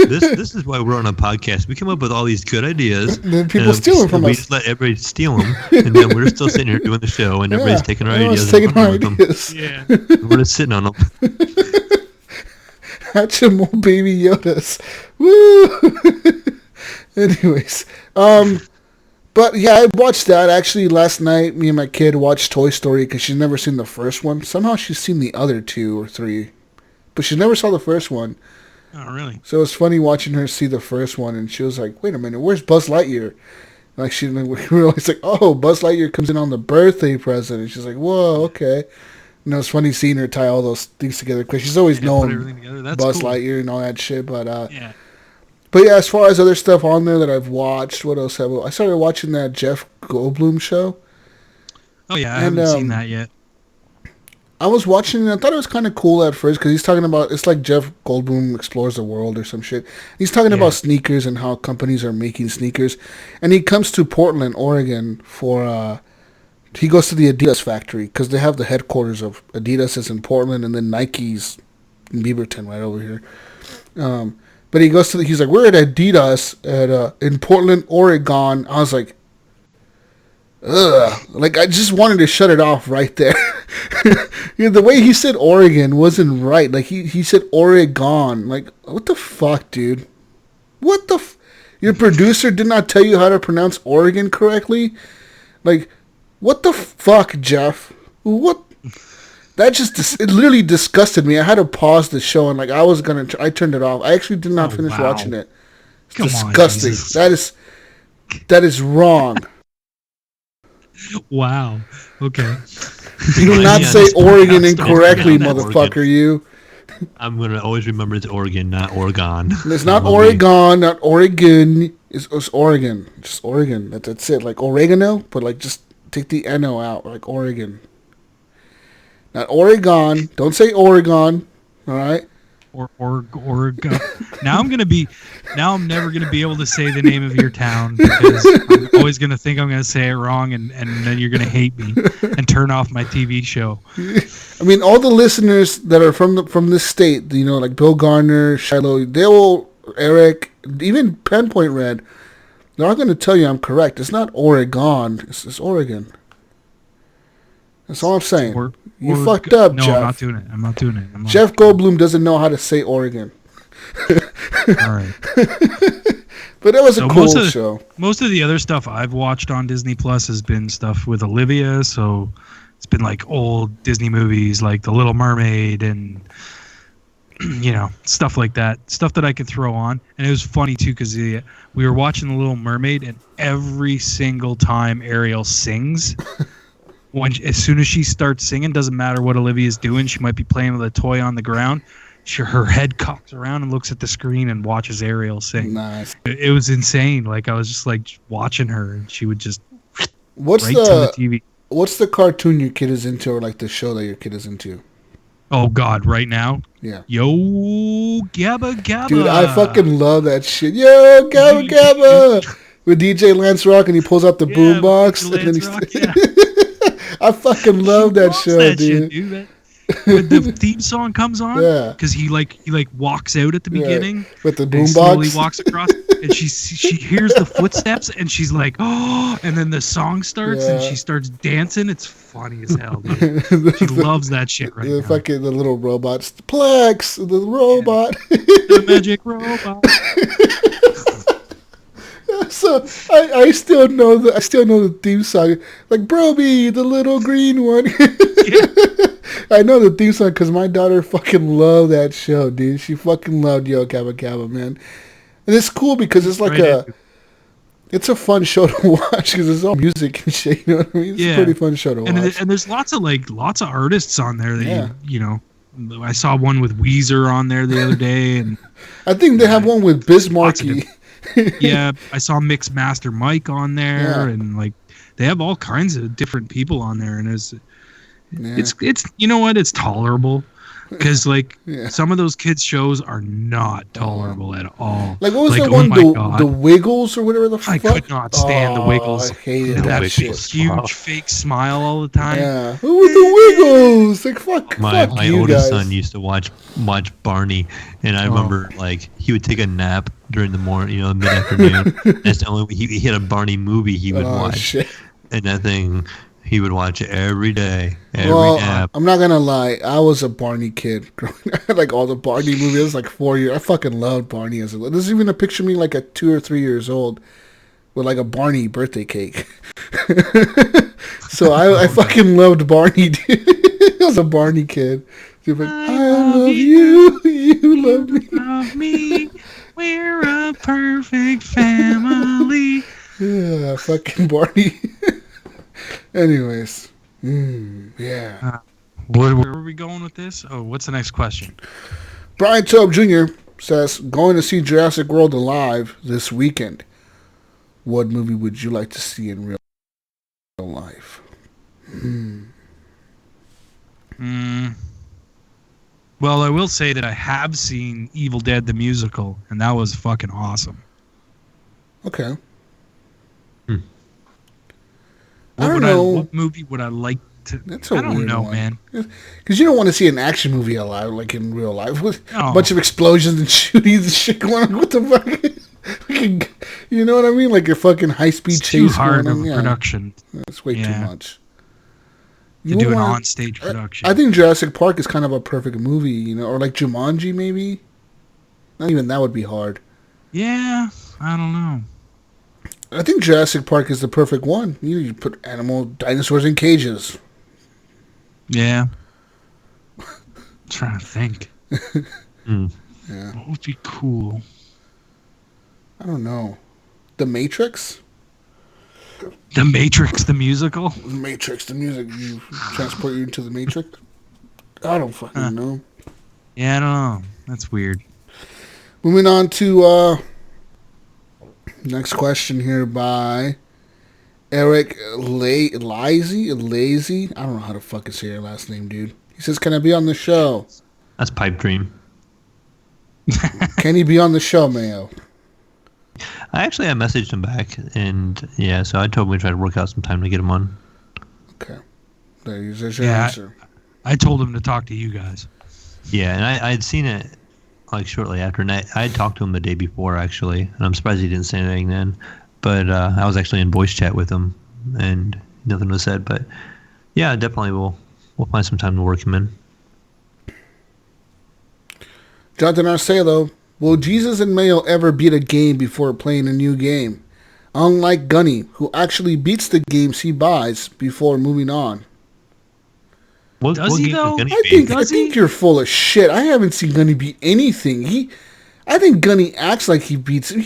This is why we're on a podcast. We come up with all these good ideas. Then people steal them from we us. just let everybody steal them, and then we're still sitting here doing the show, and everybody's taking our ideas and running with them. Yeah. We're just sitting on them. Hatchimal Baby Yodas. Woo! Anyways, but yeah, I watched that actually last night. Me and my kid watched Toy Story because she's never seen the first one. Somehow she's seen the other 2 or 3, but she never saw the first one. Oh, really? So it was funny watching her see the first one, and she was like, "Wait a minute, where's Buzz Lightyear?" Like we realized, like, "Oh, Buzz Lightyear comes in on the birthday present," and she's like, "Whoa, okay." And it was funny seeing her tie all those things together because she's always known Buzz Lightyear and all that shit. But yeah. But yeah, as far as other stuff on there that I've watched, what else I started watching that Jeff Goldblum show. Oh yeah, I haven't seen that yet. I was watching it. I thought it was kind of cool at first because he's talking about, it's like Jeff Goldblum explores the world or some shit. He's talking about sneakers and how companies are making sneakers, and he comes to Portland, Oregon for. He goes to the Adidas factory because they have the headquarters of Adidas is in Portland, and then Nike's in Beaverton right over here. But he goes to he's like, we're at Adidas in Portland, Oregon. I was like, ugh. Like, I just wanted to shut it off right there. You know, the way he said Oregon wasn't right. Like, he said Oregon. Like, what the fuck, dude? What the Your producer did not tell you how to pronounce Oregon correctly? Like, what the fuck, Jeff? What? That just, it literally disgusted me. I had to pause the show and, like, I turned it off. I actually did not finish watching it. It's disgusting. That is wrong. Wow. Okay. You do not say Oregon incorrectly, motherfucker, you. I'm going to always remember it's Oregon, not Oregon. It's not Oregon, not Oregon. It's Oregon. Just Oregon. That's it. Like oregano, but like just take the N-O out. Like Oregon. Not Oregon. Don't say Oregon. All right? Oregon. Now I'm never gonna be able to say the name of your town because I'm always gonna think I'm gonna say it wrong, and then you're gonna hate me and turn off my TV show. I mean, all the listeners that are from this state, you know, like Bill Garner, Shiloh, Eric, even Pinpoint Red, they're all gonna tell you I'm correct. It's not Oregon. It's Oregon. That's all I'm saying. You fucked up, no, Jeff. I'm not doing it. Jeff Goldblum doesn't know how to say Oregon. All right. But it was a cool show. Most of the other stuff I've watched on Disney Plus has been stuff with Olivia, so it's been like old Disney movies like The Little Mermaid and stuff like that, stuff that I could throw on. And it was funny too because we were watching The Little Mermaid, and every single time Ariel sings, as soon as she starts singing, doesn't matter what Olivia's doing, she might be playing with a toy on the ground. Her head cocks around and looks at the screen and watches Ariel sing. Nice. It was insane. Like I was just like watching her, and she would just to What's the TV. What's the cartoon your kid is into, or like the show that your kid is into? Oh God! Right now, Yeah. Yo Gabba Gabba. Dude, I fucking love that shit. Yo, Gabba Gabba! With DJ Lance Rock, and he pulls out the boombox. With And then Lance he's Rock, yeah. I fucking love that Loves show, that dude. shit, dude. When the theme song comes on, Yeah. because he walks out at the beginning With the and he slowly boombox. walks across, and she hears the footsteps, and she's like, oh, and then the song starts, and Yeah. she starts dancing. It's funny as hell, dude. She loves that shit right now. The little robots. Plex, the robot. The magic robot. So I still know the theme song. Like Broby, the little green one. I know the theme song because my daughter fucking loved that show, dude. She fucking loved Yo Gabba Gabba, man. And it's cool because it's like it's a fun show to watch because it's all music and shit. You know what I mean? It's a pretty fun show to watch. And there's lots of artists on there that you know. I saw one with Weezer on there the other day, and I think they have one with Bismarcky. Yeah, I saw Mixed Master Mike on there, and like they have all kinds of different people on there, and it's you know what, it's tolerable because like some of those kids shows are not tolerable at all. Like what was like, that one, God. the Wiggles or whatever the fuck? I could not stand the Wiggles. I hated that that shit. huge fake smile all the time. Yeah, who were the Wiggles? Like fuck, My you oldest guys. son used to watch Barney, and I remember like he would take a nap during the morning, mid afternoon. That's the only he had a Barney movie he would watch, shit. and that thing he would watch it every day, every nap. I'm not gonna lie, I was a Barney kid growing up. Like all the Barney movies. I was like 4 years. I fucking loved Barney as a little. There's even a picture of me like at 2 or 3 years old with like a Barney birthday cake. So I fucking loved Barney, dude. I was a Barney kid. Dude, like, I love you. You love me. Love me. We're a perfect family. Yeah, fucking Barney. Anyways, yeah. Where are we going with this? Oh, what's the next question? Brian Tobe Jr. says, going to see Jurassic World alive this weekend. What movie would you like to see in real life? Well, I will say that I have seen Evil Dead the musical, and that was fucking awesome. Okay. What movie would I like to? That's a I don't weird know, one. man. Because you don't want to see an action movie alive, like in real life, with No. a bunch of explosions and shootings and shit going on. What the fuck? You know what I mean? Like a fucking high-speed It's chase too hard going of on. a Yeah. production That's way too much. to do an on-stage production. I think Jurassic Park is kind of a perfect movie, or like Jumanji, maybe. Not even that would be hard. Yeah, I don't know. I think Jurassic Park is the perfect one. You put dinosaurs in cages. Yeah. I'm trying to think. Yeah. What would be cool? I don't know. The Matrix? The Matrix, the musical? The Matrix, the music. You transport you into the Matrix? I don't fucking know. Yeah, I don't know. That's weird. Moving on to next question here by Eric Lazy. I don't know how to fucking say your last name, dude. He says, can I be on the show? That's pipe dream. Can he be on the show, Mayo? I messaged him back, and so I told him we'd try to work out some time to get him on. Okay. There's your answer. I told him to talk to you guys. Yeah, and I had seen it like shortly after, and I had talked to him the day before, actually, and I'm surprised he didn't say anything then. But I was actually in voice chat with him, and nothing was said. But yeah, definitely we'll find some time to work him in. Jonathan Arcelo, will Jesus and Mayo ever beat a game before playing a new game? Unlike Gunny, who actually beats the games he buys before moving on. Does he, though? I think you're full of shit. I haven't seen Gunny beat anything. I think Gunny acts like he beats him.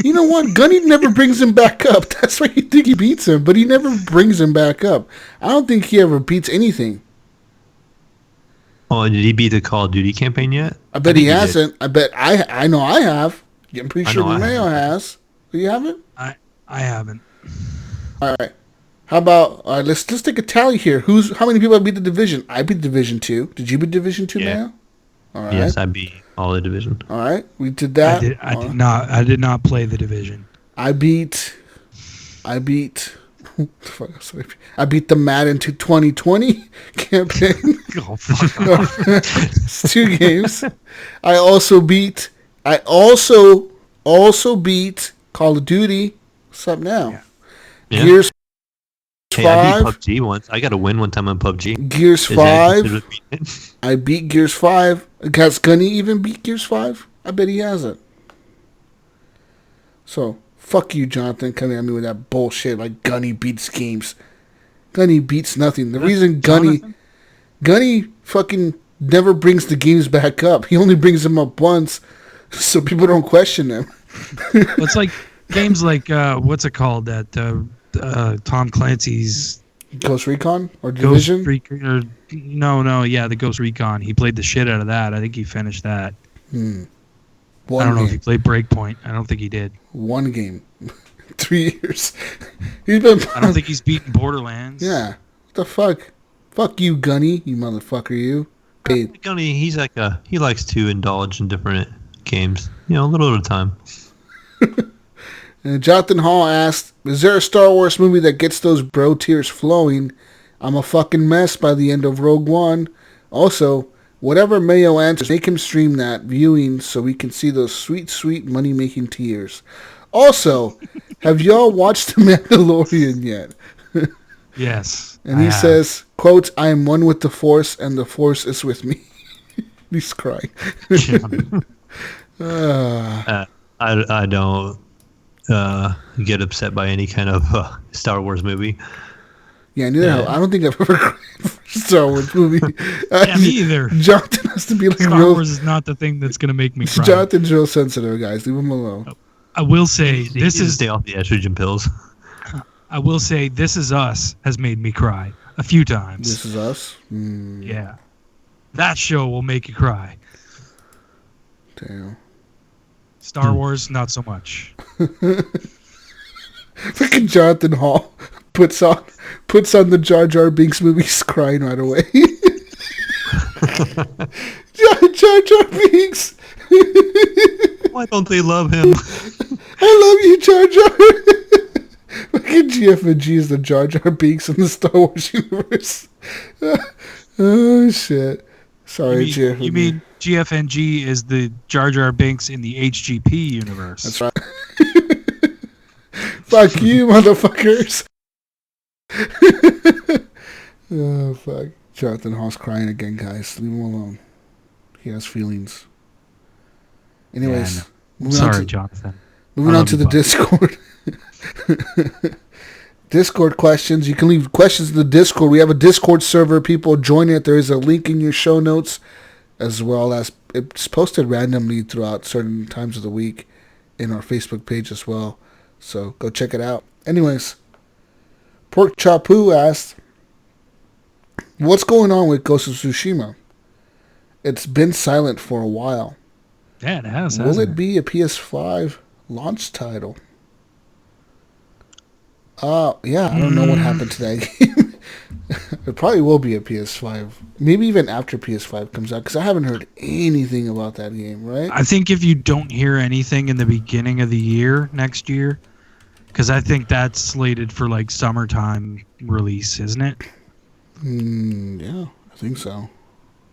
You know what? Gunny never brings him back up. That's why you think he beats him, but he never brings him back up. I don't think he ever beats anything. Oh, did he beat the Call of Duty campaign yet? I bet he hasn't. I bet I know I have. I'm pretty sure the Mayo has. You haven't? I haven't. All right. How about let's take a tally here. How many people have beat the Division? I beat Division 2. Did you beat Division 2, Mayo? All right. Yes, I beat all the Division. All right, we did that. I did not play the Division. I beat the Madden 2020 campaign. Oh, fuck off. It's 2 games. I also beat Call of Duty. What's up now? Yeah. Gears 5. I beat PUBG once. I got to win one time on PUBG. Gears 5. I beat Gears 5. Has Gunny even beat Gears 5? I bet he hasn't. So, fuck you, Jonathan, coming at me with that bullshit like Gunny beats games. Gunny beats nothing. The reason Gunny fucking never brings the games back up. He only brings them up once so people don't question them. It's like games like, what's it called? That Tom Clancy's Ghost Recon or Division? The Ghost Recon. He played the shit out of that. I think he finished that. I don't know if he played Breakpoint. I don't think he did. 1 game. 3 years. I don't think he's beaten Borderlands. Yeah. What the fuck? Fuck you, Gunny, you motherfucker, you. Paid. Gunny, he likes to indulge in different games. A little at a time. And Jonathan Hall asked, is there a Star Wars movie that gets those bro tears flowing? I'm a fucking mess by the end of Rogue One. Also, whatever Mayo answers, make him stream that viewing so we can see those sweet, sweet money-making tears. Also, have y'all watched The Mandalorian yet? Yes. And he says, quote, I am one with the Force and the Force is with me. He's crying. I don't get upset by any kind of Star Wars movie. Yeah, neither have I. don't think I've ever cried for a Star Wars movie. Yeah, me either. Jonathan has to be like Star Wars is not the thing that's going to make me cry. Jonathan's real sensitive, guys. Leave him alone. I will say stay off the estrogen pills. I will say This Is Us has made me cry a few times. This Is Us? Yeah. That show will make you cry. Damn. Star Wars, not so much. Fucking Jonathan Hall puts on the Jar Jar Binks movies crying right away. Jar Jar Binks. Why don't they love him? I love you, Jar Jar. Fucking GF&G is the Jar Jar Binks in the Star Wars universe. Oh shit. Sorry, GF&G. You mean GF&G is the Jar Jar Binks in the HGP universe? That's right. Fuck you, motherfuckers. Oh, fuck. Jonathan Hall's crying again, guys. Leave him alone. He has feelings. Anyways. Sorry, Jonathan. Moving on to the Discord. Discord questions. You can leave questions in the Discord. We have a Discord server. People join it. There is a link in your show notes, as well as it's posted randomly throughout certain times of the week in our Facebook page as well. So go check it out. Anyways, Pork Chapu asked, what's going on with Ghost of Tsushima? It's been silent for a while. Yeah, it has. Will it be a PS5 launch title? Yeah, I don't know what happened to that game. It probably will be a PS5. Maybe even after PS5 comes out, because I haven't heard anything about that game, right? I think if you don't hear anything in the beginning of the year, next year, because I think that's slated for like summertime release, isn't it? Yeah, I think so.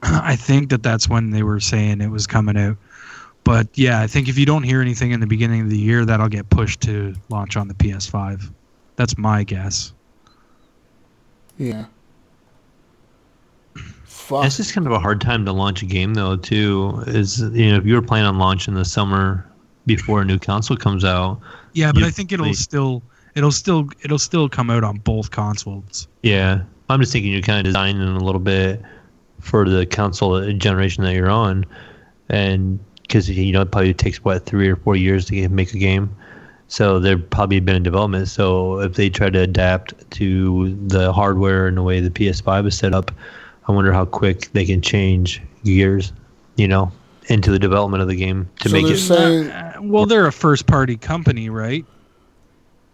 I think that's when they were saying it was coming out. But yeah, I think if you don't hear anything in the beginning of the year, that'll get pushed to launch on the PS5. That's my guess. Yeah. Fuck. It's just kind of a hard time to launch a game, though. Too is if you were planning on launching the summer before a new console comes out. Yeah, but I think it'll still come out on both consoles. Yeah, I'm just thinking you're kind of designing a little bit for the console generation that you're on, and because it probably takes 3 or 4 years to make a game, so they're probably been in development. So if they try to adapt to the hardware and the way the PS5 is set up, I wonder how quick they can change gears, into the development of the game to make it. Well, they're a first-party company, right?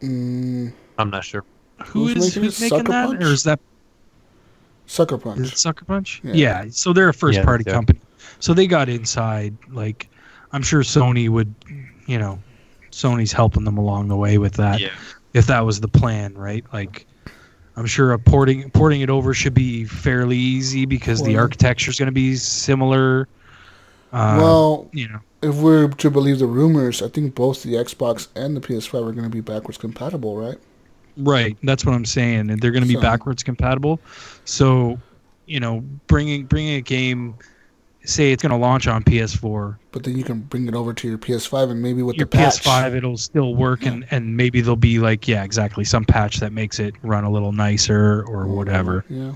I'm not sure. Who's making that, Punch? or is that Sucker Punch? Is it Sucker Punch? Yeah. So they're a first-party company. So they got inside. Like, I'm sure Sony would, Sony's helping them along the way with that. Yeah. If that was the plan, right? Like, I'm sure porting it over should be fairly easy because the architecture is going to be similar. If we're to believe the rumors, I think both the Xbox and the PS5 are going to be backwards compatible, right? Right. That's what I'm saying. And they're going to be backwards compatible. So, bringing a game, say it's going to launch on PS4. But then you can bring it over to your PS5 and maybe with your the patch. PS5, it'll still work. And maybe there'll be some patch that makes it run a little nicer or whatever. Yeah.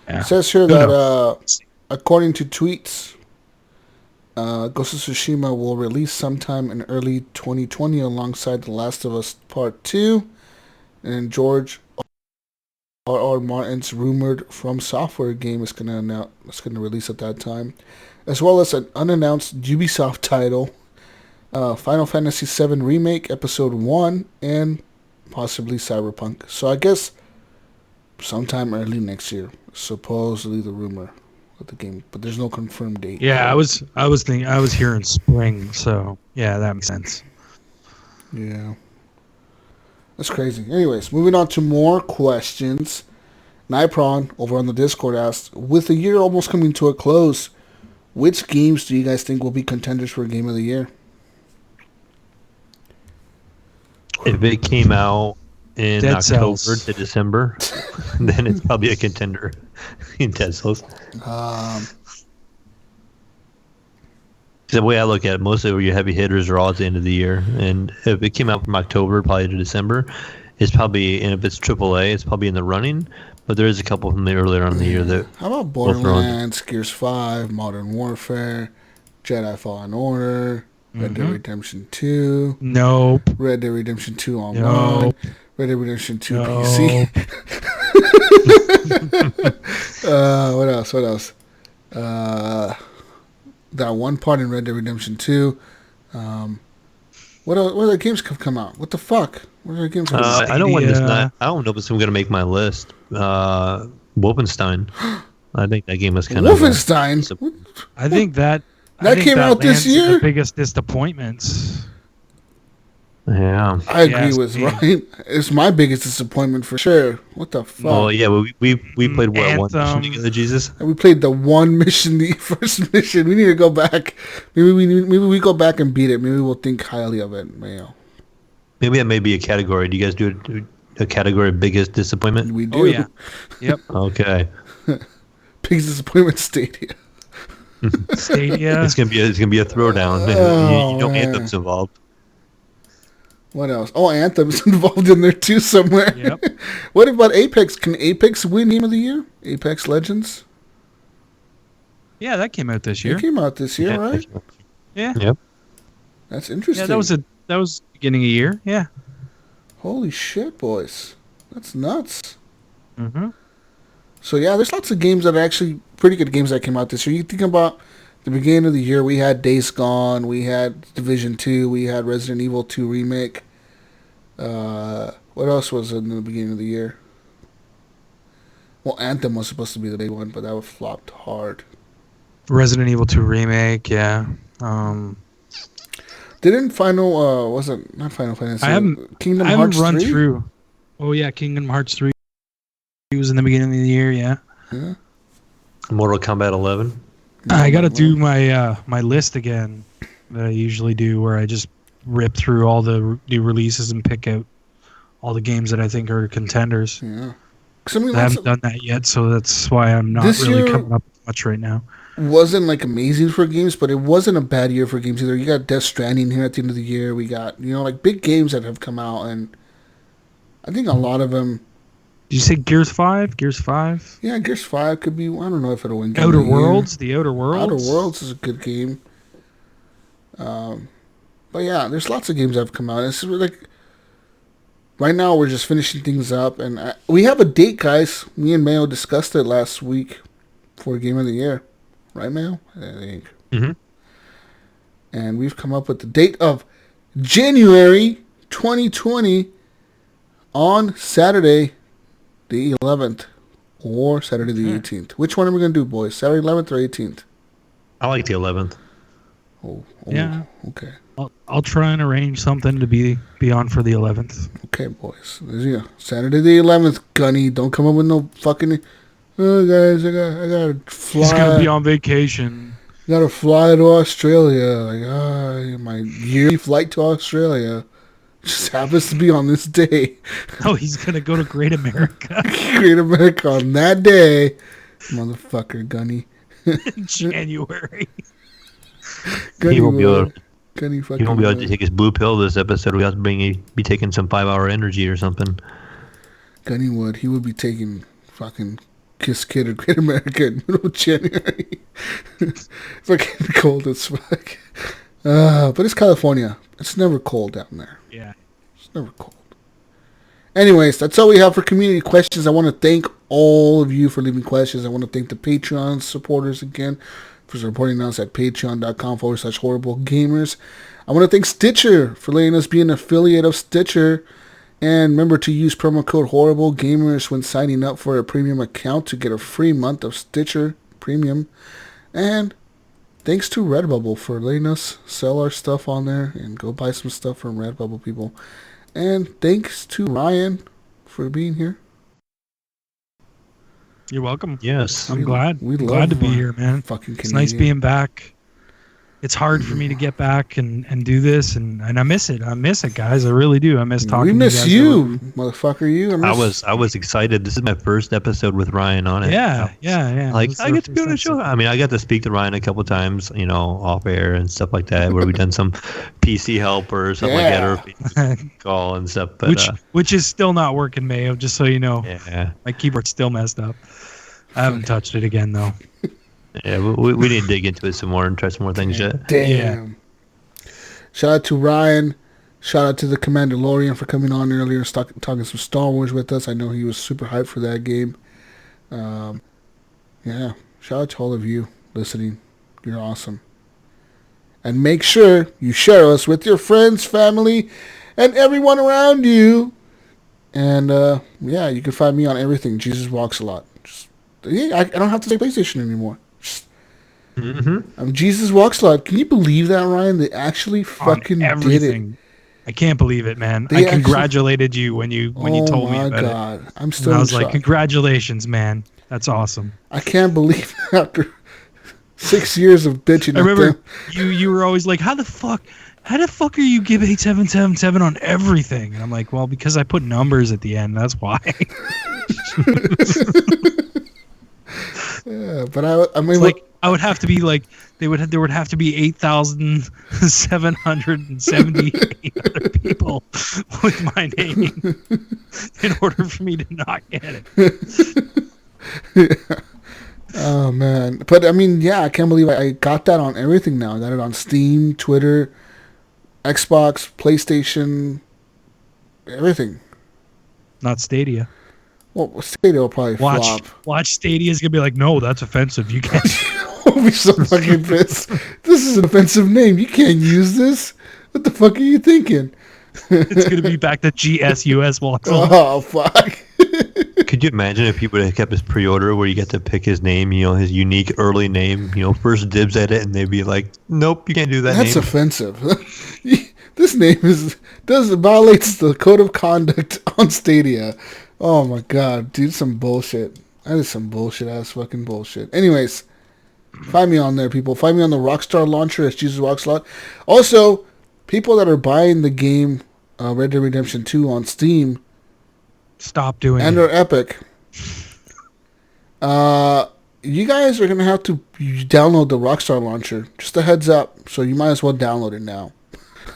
It says here that according to tweets, Ghost of Tsushima will release sometime in early 2020 alongside The Last of Us Part 2 and George R.R. Martin's rumored From Software game is going to release at that time, as well as an unannounced Ubisoft title, Final Fantasy VII Remake Episode 1, and possibly Cyberpunk. So I guess sometime early next year, supposedly the rumor of the game, but there's no confirmed date. Yeah, I was hearing spring, so yeah, that makes sense. Yeah. That's crazy. Anyways, moving on to more questions. Nipron over on the Discord asked, with the year almost coming to a close, which games do you guys think will be contenders for Game of the Year? If it came out in October to December, then it's probably a contender in Dead Cells. The way I look at it, most of your heavy hitters are all at the end of the year. And if it came out from October probably to December, it's probably, and if it's AAA, it's probably in the running. But there is a couple from the earlier on in the year that... How about Borderlands, Gears 5, Modern Warfare, Jedi Fallen Order, Red Dead Redemption 2? Nope. Red Dead Redemption 2 Online. Red Dead Redemption 2 PC. What else? That one part in Red Dead Redemption 2. What other games have come out? What the fuck? What other games have come out? I don't know if it's going to make my list. Wolfenstein. I think that game was kind of... Wolfenstein? I think that came out this year? The biggest disappointments. Yeah. I agree with Ryan. It's my biggest disappointment for sure. What the fuck? Oh, yeah, we played one mission together, Jesus? And we played the one mission, the first mission. We need to go back. Maybe we go back and beat it. Maybe we'll think highly of it, Mayo. Maybe that may be a category. Do you guys do a category of biggest disappointment? We do. Oh, yeah. Yep. Okay. Biggest disappointment, Stadia. Stadia. It's gonna be a throwdown. Anthem's involved. What else? Oh, Anthem's involved in there too somewhere. Yep. What about Apex? Can Apex win Game of the Year? Apex Legends? Yeah, that came out this year. It came out this year, right? Yeah. Yep. That's interesting. Yeah, that was beginning of year. Yeah. Holy shit, boys. That's nuts. Mm-hmm. So yeah, there's lots of games that are actually pretty good games that came out this year. You think about the beginning of the year, we had Days Gone, we had Division 2, we had Resident Evil 2 Remake. What else was in the beginning of the year? Well, Anthem was supposed to be the big one, but that was flopped hard. Resident Evil 2 Remake, yeah. Didn't not Final Fantasy? Kingdom Hearts 3? Run through. Oh yeah, Kingdom Hearts 3. It was in the beginning of the year, yeah. Yeah. Mortal Kombat 11. I got to do my list again that I usually do, where I just rip through all the new releases and pick out all the games that I think are contenders. Yeah. I haven't done that yet, so that's why I'm not really coming up with much right now. Wasn't like amazing for games, but it wasn't a bad year for games either. You got Death Stranding here at the end of the year. We got like big games that have come out, and I think a lot of them Did you say Gears 5? Gears 5? Yeah, Gears 5 could be. I don't know if it'll win. Outer Worlds. The Outer Worlds. Outer Worlds is a good game. But yeah, there's lots of games that have come out. It's like right now we're just finishing things up, and we have a date, guys. Me and Mayo discussed it last week for Game of the Year, right, Mayo? I think. Mm-hmm. And we've come up with the date of January 2020 on Saturday the 11th or Saturday the 18th. Which one are we going to do, boys? Saturday 11th or 18th? I like the 11th. Oh, yeah. Okay. I'll try and arrange something to be on for the 11th. Okay, boys. Yeah. Saturday the 11th, Gunny. Don't come up with no fucking... Oh, guys, I gotta fly. He's going to be on vacation. Gotta fly to Australia. Like, my yearly flight to Australia just happens to be on this day. Oh, he's going to go to Great America. Great America on that day. Motherfucker, Gunny. In January. Gunny He won't be able Gunny to take his blue pill this episode. We have to be taking some 5-hour energy or something. Gunny would. He would be taking fucking Kiss Kid or Great America in middle of January. It's like cold as fuck. But it's California. It's never cold down there. Yeah. It's never cold. Anyways, that's all we have for community questions. I want to thank all of you for leaving questions. I want to thank the Patreon supporters again for supporting us at patreon.com/horriblegamers. I want to thank Stitcher for letting us be an affiliate of Stitcher. And remember to use promo code HorribleGamers when signing up for a premium account to get a free month of Stitcher Premium. And thanks to Redbubble for letting us sell our stuff on there and go buy some stuff from Redbubble, people. And thanks to Ryan for being here. You're welcome. Yes. I'm glad. We glad to be here, man. Fucking It's nice being back. It's hard for me to get back and do this, and I miss it. I miss it, guys. I really do. I miss talking We miss to you guys. motherfucker. You. I was excited. This is my first episode with Ryan on it. Yeah. Like, I get to be on the show. I mean, I got to speak to Ryan a couple times, off air and stuff like that, where we done some PC help or something like that, or PC call and stuff. But, which is still not working, Mayo, just so you know. Yeah. My keyboard's still messed up. I haven't touched it again, though. Yeah, we need to dig into it some more and try some more things yet. Damn. Yeah. Shout out to Ryan. Shout out to the Commandolorian for coming on earlier and talking some Star Wars with us. I know he was super hyped for that game. Yeah. Shout out to all of you listening. You're awesome. And make sure you share us with your friends, family, and everyone around you. And, you can find me on everything. Jesus Walks a Lot. I don't have to say PlayStation anymore. Jesus Walks a Lot. Can you believe that, Ryan? They actually fucking did it. I can't believe it, man. I congratulated you when you told me about it. Oh my God. I'm still I was like, congratulations, man. That's awesome. I can't believe after 6 years of bitching. I remember you were always like, how the fuck are you give 8777 on everything? And I'm like, well, because I put numbers at the end. That's why. Yeah, but I mean, like I would have to be like there would have to be 8,778 other people with my name in order for me to not get it. Yeah. Oh man, but I mean, yeah, I can't believe I got that on everything now. I got it on Steam, Twitter, Xbox, PlayStation, everything. Not Stadia. Well, Stadia will probably flop. Watch Stadia's gonna be like, no, that's offensive. You can't. I'll be so fucking pissed. This is an offensive name. You can't use this. What the fuck are you thinking? It's gonna be back to GSUS walks. Oh fuck. Could you imagine if people had kept his pre-order where you get to pick his name, his unique early name, first dibs at it, and they'd be like, nope, you can't do that. That's name. offensive. This name violates the code of conduct on Stadia. Oh my god, dude, some bullshit. That is some bullshit ass fucking bullshit. Anyways, find me on there, people. Find me on the Rockstar launcher as Jesus Walks a Lot. Also, people that are buying the game Red Dead Redemption 2 on Steam, stop doing and it. or Epic. You guys are gonna have to download the Rockstar launcher. Just a heads up, so you might as well download it now.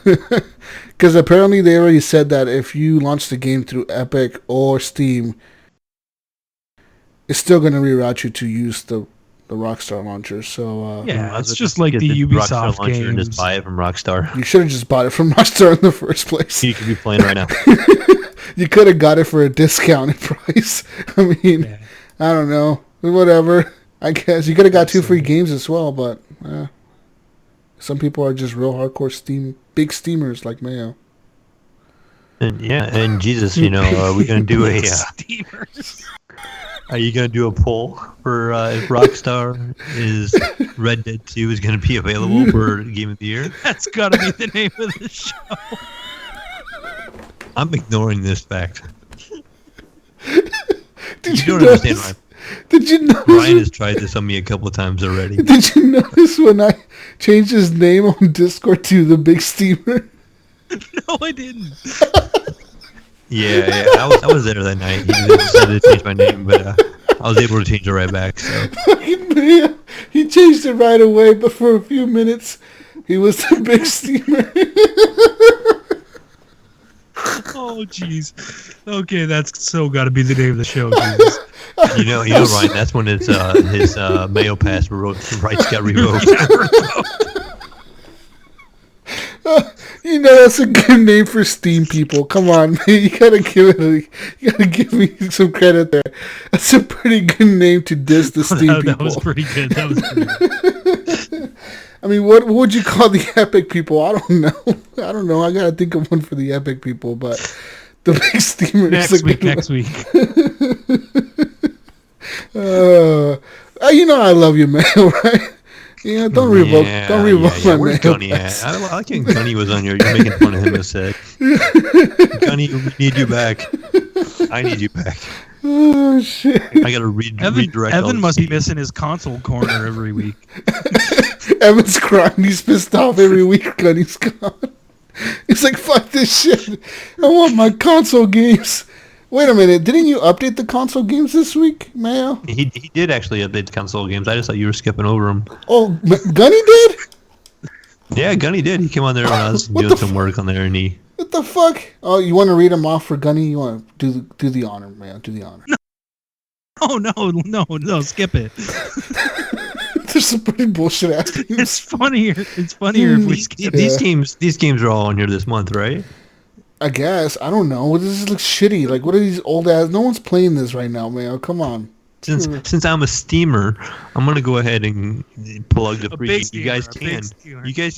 Because apparently they already said that if you launch the game through Epic or Steam, it's still going to reroute you to use the Rockstar launcher. So yeah, it's just like the Ubisoft launcher games. and just buy it from Rockstar. you should have just bought it from Rockstar in the first place. You could be playing right now. You could have got it for a discounted price. I mean, I don't know. Whatever. I guess you could have got 2 free games as well, but some people are just real hardcore big steamers like Mayo. And Jesus, are we gonna do a? Steamers. Are you gonna do a poll for if Rockstar is Red Dead 2 is gonna be available for Game of the Year? That's gotta be the name of the show. I'm ignoring this fact. Did you don't understand, Ryan. Did you notice? Ryan has tried this on me a couple of times already. Did you notice when I changed his name on Discord to The Big Steamer? No, I didn't. Yeah, I was there that night. He decided to change my name, but I was able to change it right back. So he changed it right away, but for a few minutes, he was The Big Steamer. Oh, jeez. Okay, that's so got to be the name of the show, Jesus. You know, Ryan. That's when his Mayo Pass rights got revoked. That's a good name for Steam people. Come on, man. You gotta give me some credit there. That's a pretty good name to diss the Steam people. That was pretty good. I mean, what would you call the Epic people? I don't know. I gotta think of one for the Epic people, but the Big Steamer next week. I love you, Mayo, right? Yeah, don't revoke my Where's Gunny at? I like when Gunny was on here. You're making fun of him instead. Gunny, we need you back. I need you back. Oh, shit. I gotta redirect. Evan must be missing his console corner every week. Evan's crying. He's pissed off every week. Gunny's gone. He's like, fuck this shit. I want my console games. Wait a minute. Didn't you update the console games this week, Mayo? He did actually update the console games. I just thought you were skipping over them. Oh, Gunny did? Yeah, Gunny did. He came on there when I was doing some work on there, and he... What the fuck? Oh, you want to read them off for Gunny? You want to do the honor, man. Do the honor. No, skip it. There's some pretty bullshit ass games. It's funnier if we skip These games are all on here this month, right? I guess. I don't know. This looks shitty. Like, what are these old ass... No one's playing this right now, man. Come on. Since I'm a steamer, I'm gonna go ahead and plug the free. You guys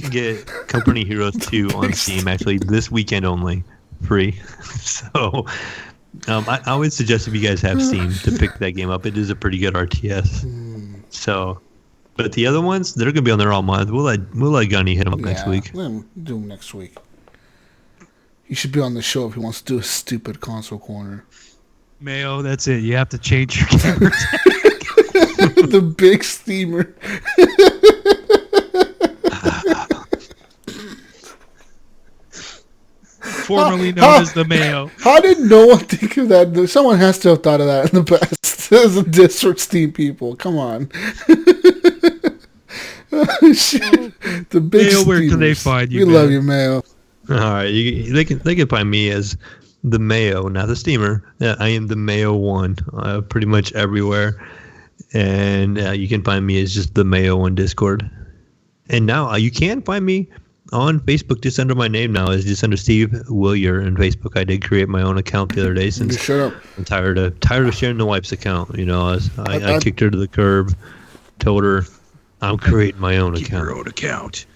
can get Company Heroes 2 on Steam actually this weekend only, free. So I would suggest if you guys have Steam to pick that game up. It is a pretty good RTS. So, but the other ones, they're gonna be on there all month. We'll let Gunny hit them up next week. Let him do them next week. He should be on the show if he wants to do a stupid console corner. Mayo, that's it. You have to change your gamer tag. The Big Steamer. Formerly known as the Mayo. How did no one think of that? Someone has to have thought of that in the past. As a diss for Steam people. Come on. Shit. The Big Mayo, where Steamers. can they find you? We love you, Mayo. All right, they can find me as the Mayo, not the Steamer. I am the Mayo 1, pretty much everywhere, and you can find me as just the Mayo on Discord. And now you can find me on Facebook just under my name now, is just under Steve Willier on Facebook. I did create my own account the other day since Shut up. I'm tired of sharing the wife's account. I kicked her to the curb, told her I'm creating my own account. Your own account.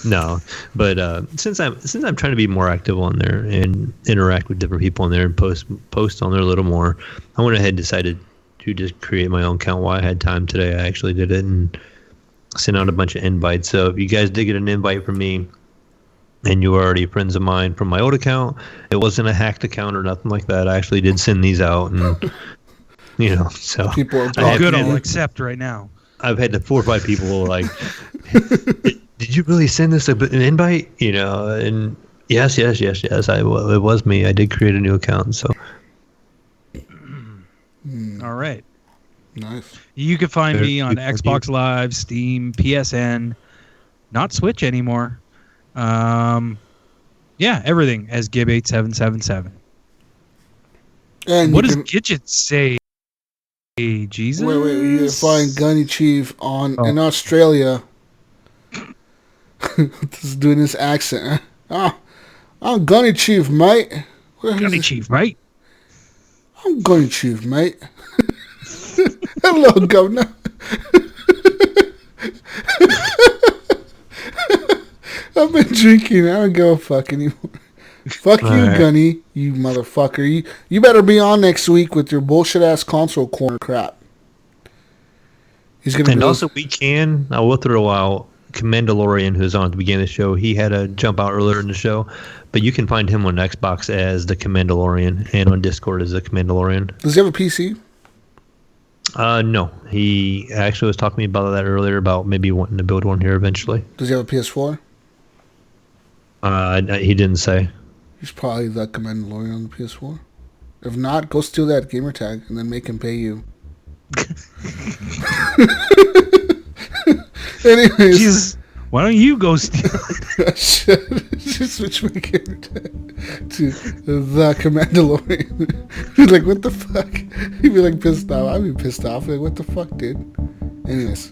No, but since I'm trying to be more active on there and interact with different people on there and post on there a little more, I went ahead and decided to just create my own account while I had time today. I actually did it and sent out a bunch of invites. So if you guys did get an invite from me and you were already friends of mine from my old account, it wasn't a hacked account or nothing like that. I actually did send these out, and so people are good. I'll accept right now. I've had 4 or 5 people like, did you really send this an invite? And yes. It was me. I did create a new account. So. All right. Nice. You can find me on Xbox Live, Steam, PSN, not Switch anymore. Everything as Gib8777. And what does Gidget say? Hey, Jesus. Wait, you can find Gunny Chief in Australia. Just doing this accent. I'm Gunny Chief, mate. Gunny Chief, right? I'm Gunny Chief, mate. Hello, Governor. I've been drinking. I don't give a fuck anymore. Fuck you, right. Gunny, you motherfucker. You better be on next week with your bullshit ass console corner crap. He's gonna. And also, I will throw out Commandolorian, who's on at the beginning of the show. He had to jump out earlier in the show, but you can find him on Xbox as the Commandolorian and on Discord as the Commandolorian. Does he have a PC? No. He actually was talking to me about that earlier, about maybe wanting to build one here eventually. Does he have a PS4? He didn't say. He's probably the Commandolorian on the PS4. If not, go steal that gamer tag and then make him pay you. Anyways. Jesus, why don't you go steal it? I should switch my gamer tag to the Commandolorian. He's like, what the fuck? He'd be like pissed off. I'd be pissed off. Like, what the fuck, dude? Anyways.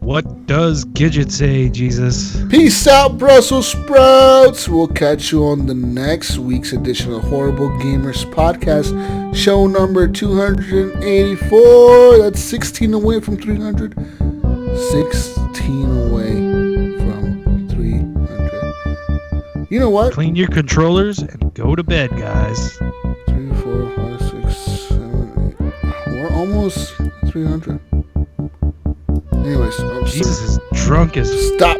What does Gidget say, Jesus? Peace out, Brussels sprouts. We'll catch you on the next week's edition of Horrible Gamers Podcast, show number 284. That's 16 away from 300. 16 away from 300. You know what? Clean your controllers and go to bed, guys. 3, 4, 5, 6, 7, 8. We're almost 300. Anyways, Jesus is drunk as... Stop.